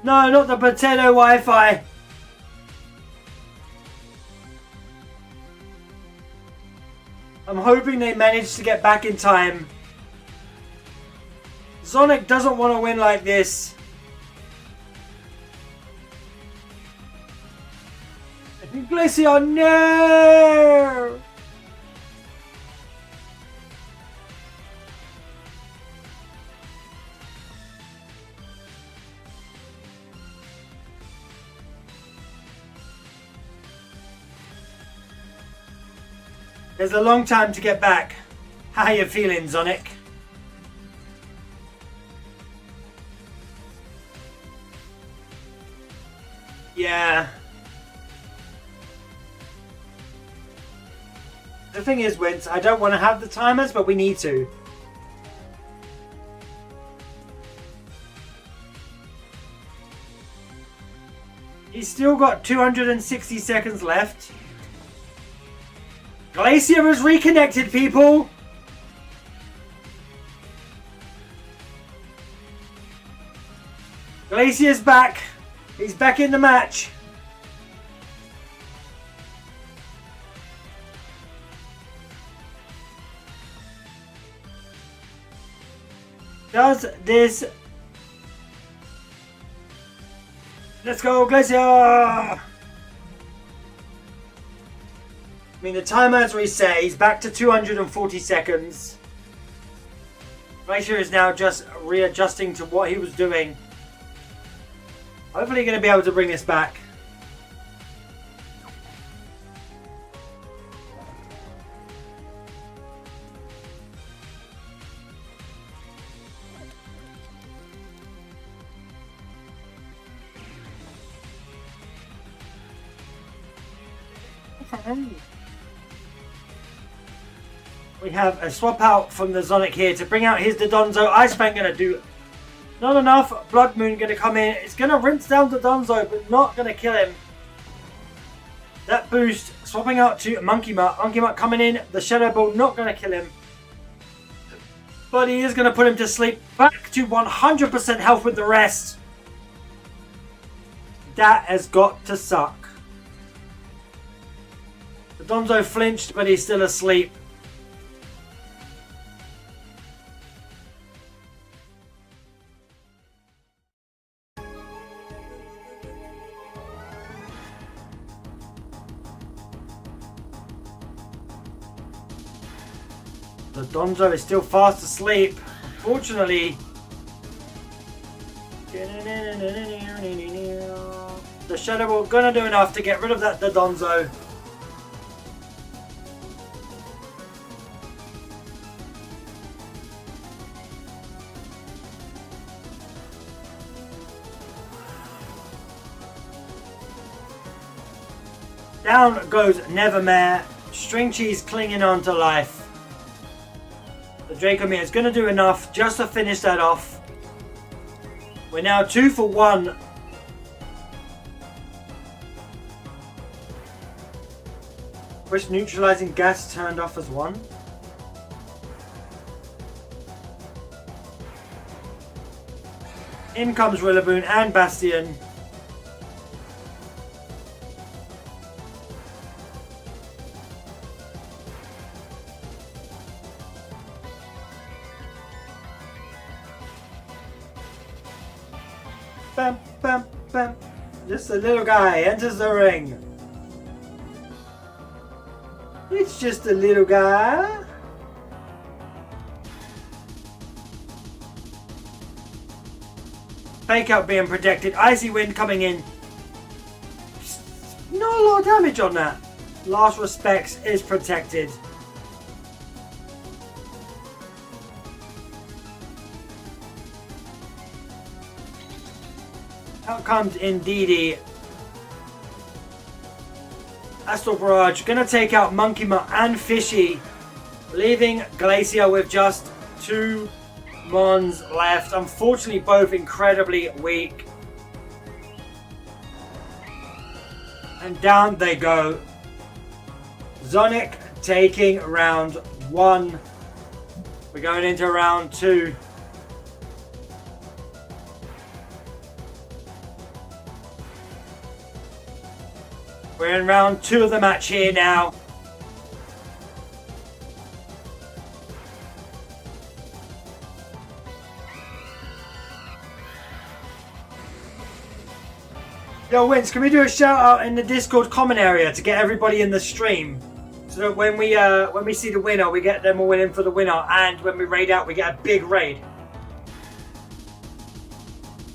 No, not the potato Wi-Fi. I'm hoping they manage to get back in time. Zonic doesn't want to win like this. I think Glacier, no! There's a long time to get back. How you feeling, Zonic? Yeah. The thing is, Wince, I don't want to have the timers, but we need to. He's still got 260 seconds left. Glacier is reconnected, people! Glacier's back. He's back in the match. Does this... Let's go, Glacier! I mean, the timer has reset. He's back to 240 seconds. Glacier is now just readjusting to what he was doing. Hopefully going to be able to bring this back. We have a swap out from the Zonic here to bring out his Dodonzo. Ice Fang going to do not enough. Blood Moon going to come in. It's going to rinse down Dodonzo, but not going to kill him. That boost swapping out to Monkey Mutt. Monkey Mutt coming in. The Shadow Ball not going to kill him. But he is going to put him to sleep. Back to 100% health with the rest. That has got to suck. Dodonzo flinched, but he's still asleep. Dodonzo is still fast asleep. Unfortunately, the Shadow Ball gonna do enough to get rid of that Dodonzo. Down goes Nevermare. String Cheese clinging on to life. The Dracomir is going to do enough just to finish that off. We're now 2 for 1. Wish neutralizing gas turned off as 1. In comes Rillaboom and Bastion. Bam, bam, bam. Just a little guy enters the ring. It's just a little guy. Fake Out being protected. Icy Wind coming in. Not a lot of damage on that. Last Respects is protected. Out comes Indeedee. Astral Barrage gonna take out Monkey Mutt and Fishy, leaving Glacier with just 2 Mons left. Unfortunately, both incredibly weak. And down they go. Zonic taking round 1. We're going into round 2. We're in round 2 of the match here now. Yo, Vince, can we do a shout out in the Discord comment area to get everybody in the stream? So that when we see the winner, we get them all in for the winner, and when we raid out, we get a big raid.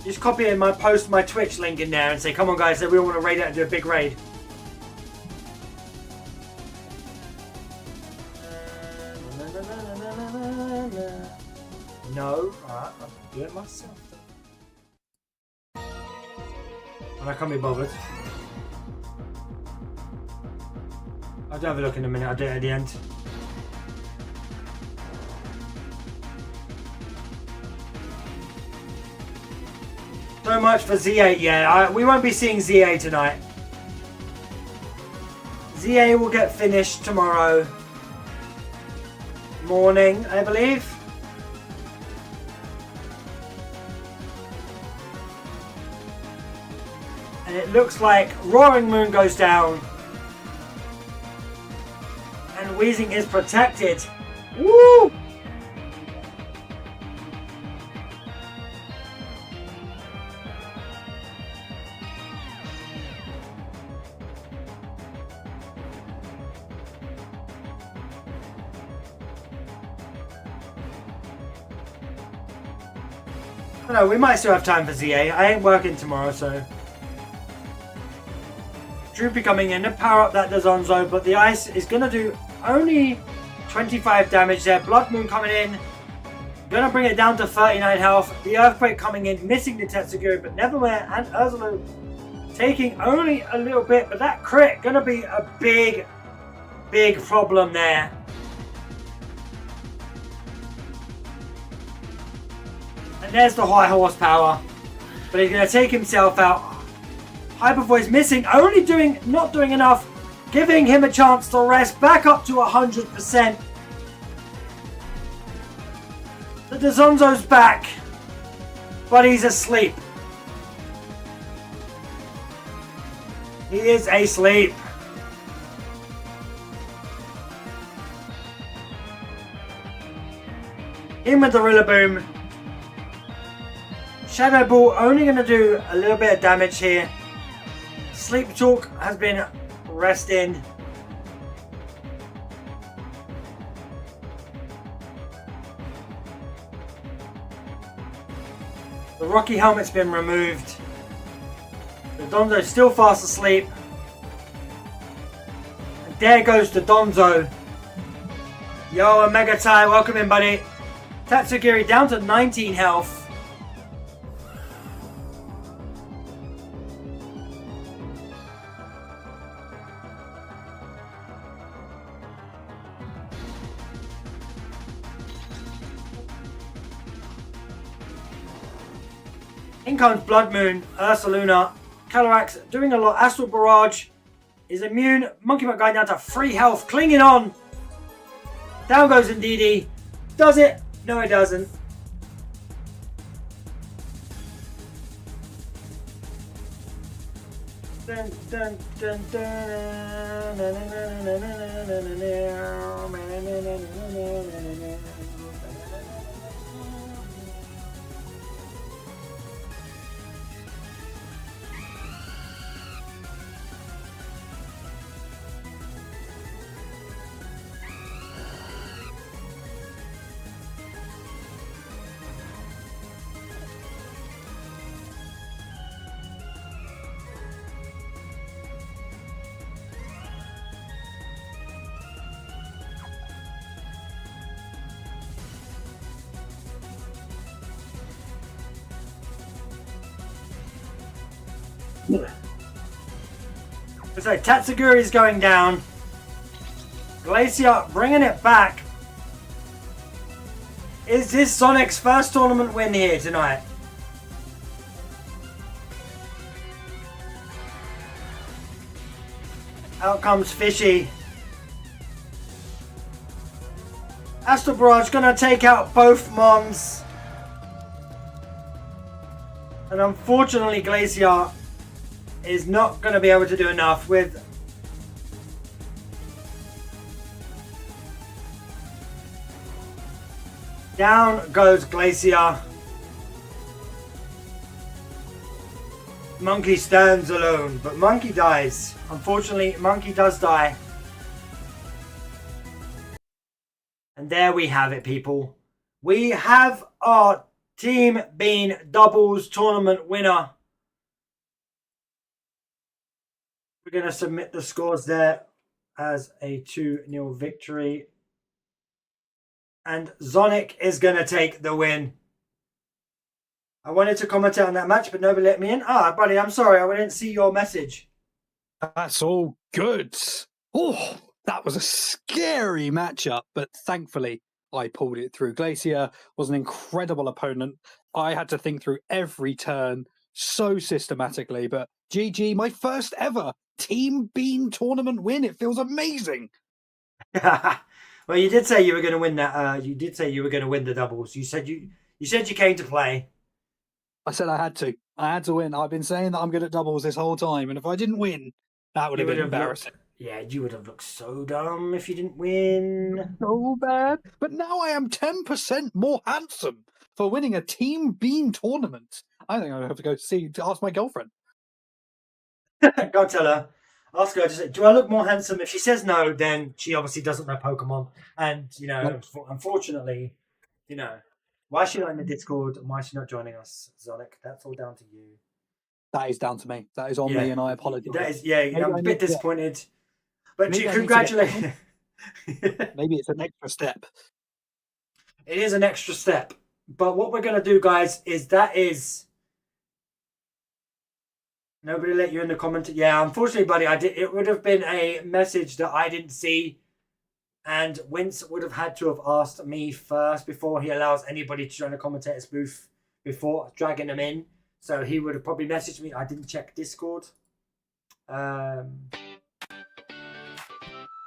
Just copy in my post, my Twitch link in there, and say, "Come on, guys, we all want to raid out and do a big raid." No, alright, I'll do it myself. And I can't be bothered. I'll have a look in a minute, I'll do it at the end. So much for Z8, yeah. We won't be seeing Z8 tonight. Z8 will get finished tomorrow morning, I believe. And it looks like Roaring Moon goes down. And Weezing is protected. Woo! No, we might still have time for ZA. I ain't working tomorrow, so. Droopy coming in to power up that Dazonzo, but the ice is going to do only 25 damage there. Blood Moon coming in. Going to bring it down to 39 health. The Earthquake coming in, missing the Tetsugiri, but Neverwhere and Ursula taking only a little bit, but that crit going to be a big, big problem there. And there's the high horsepower, but he's going to take himself out. Hyper Voice missing, not doing enough, giving him a chance to rest back up to 100%. The Dazonzo's back, but he's asleep. He is asleep. In with the Rillaboom. Shadow Ball only going to do a little bit of damage here. Sleep Talk has been resting. The Rocky Helmet's been removed. The Donzo's still fast asleep. And there goes the Donzo. Yo, Omega Tai, welcome in, buddy. Tatsugiri down to 19 health. In comes Blood Moon, Ursaluna, Calyrax doing a lot. Astral Barrage is immune. Monkey Butt Guy down to 3 health, clinging on. Down goes Indeedee. Does it? No, it doesn't. Dun, dun, dun, dun. So Tatsugiri's going down. Glacier bringing it back. Is this Sonic's first tournament win here tonight? Out comes Fishy. Astral Barrage gonna take out both Mons. And unfortunately Glacier is not going to be able to do enough with down goes Glacier. Monkey stands alone, but Monkey dies. Unfortunately, Monkey does die. And there we have it, people. We have our Team Bean doubles tournament winner. We're going to submit the scores there as a 2-0 victory. And Zonic is going to take the win. I wanted to commentate on that match, but nobody let me in. Ah, buddy, I'm sorry. I didn't see your message. That's all good. Oh, that was a scary matchup, but thankfully I pulled it through. Glacier was an incredible opponent. I had to think through every turn so systematically, but GG, my first ever Team Bean tournament win. It feels amazing. Well, you did say you were going to win that. You did say you were going to win the doubles. You said you came to play. I said I had to. I had to win. I've been saying that I'm good at doubles this whole time, and if I didn't win, that would have been embarrassing. Yeah, you would have looked so dumb if you didn't win. So bad. But now I am 10% more handsome for winning a Team Bean tournament. I think I have to go to ask my girlfriend. Go tell her. Ask her, just, do I look more handsome? If she says no, then she obviously doesn't know Pokemon. And, unfortunately, Why is she not in the Discord? And why is she not joining us, Zonic? That's all down to you. That is down to me. That is on Yeah. me, and I apologize. That is, yeah, Maybe I'm I a need bit to- disappointed. But Maybe I need to get congratulations. Maybe it's an extra step. It is an extra step. But what we're going to do, guys, is nobody let you in the comment. Yeah, unfortunately, buddy, it would have been a message that I didn't see. And Wince would have had to have asked me first before he allows anybody to join the commentator's booth before dragging them in. So he would have probably messaged me. I didn't check Discord.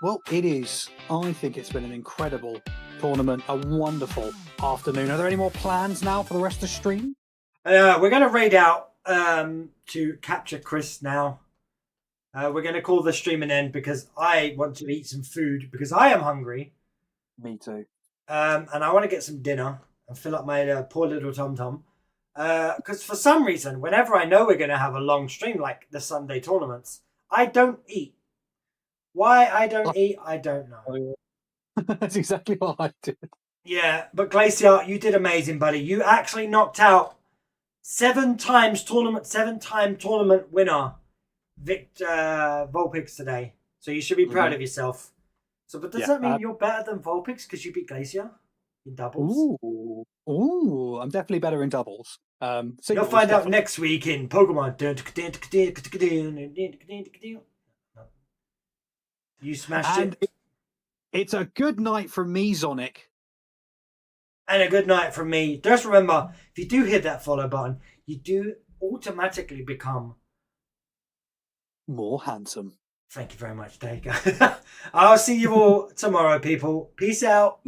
Well, it is. I think it's been an incredible tournament, a wonderful afternoon. Are there any more plans now for the rest of the stream? We're going to raid out to capture Chris now. We're going to call the stream an end because I want to eat some food because I am hungry. Me too. And I want to get some dinner and fill up my poor little tum-tum. Because for some reason, whenever I know we're going to have a long stream like the Sunday tournaments, I don't eat. Why I don't eat, I don't know. That's exactly what I did. Yeah, but Glacier, you did amazing, buddy. You actually knocked out 7-time tournament winner Victor Vulpix today. So you should be proud of yourself. So, but does that mean you're better than Vulpix because you beat Glacier in doubles? Ooh, I'm definitely better in doubles. You'll find out next week in Pokemon. You smashed it. It's a good night from me, Zonic. And a good night from me. Just remember, if you do hit that follow button, you do automatically become more handsome. Thank you very much. There you go. I'll see you all tomorrow, people. Peace out.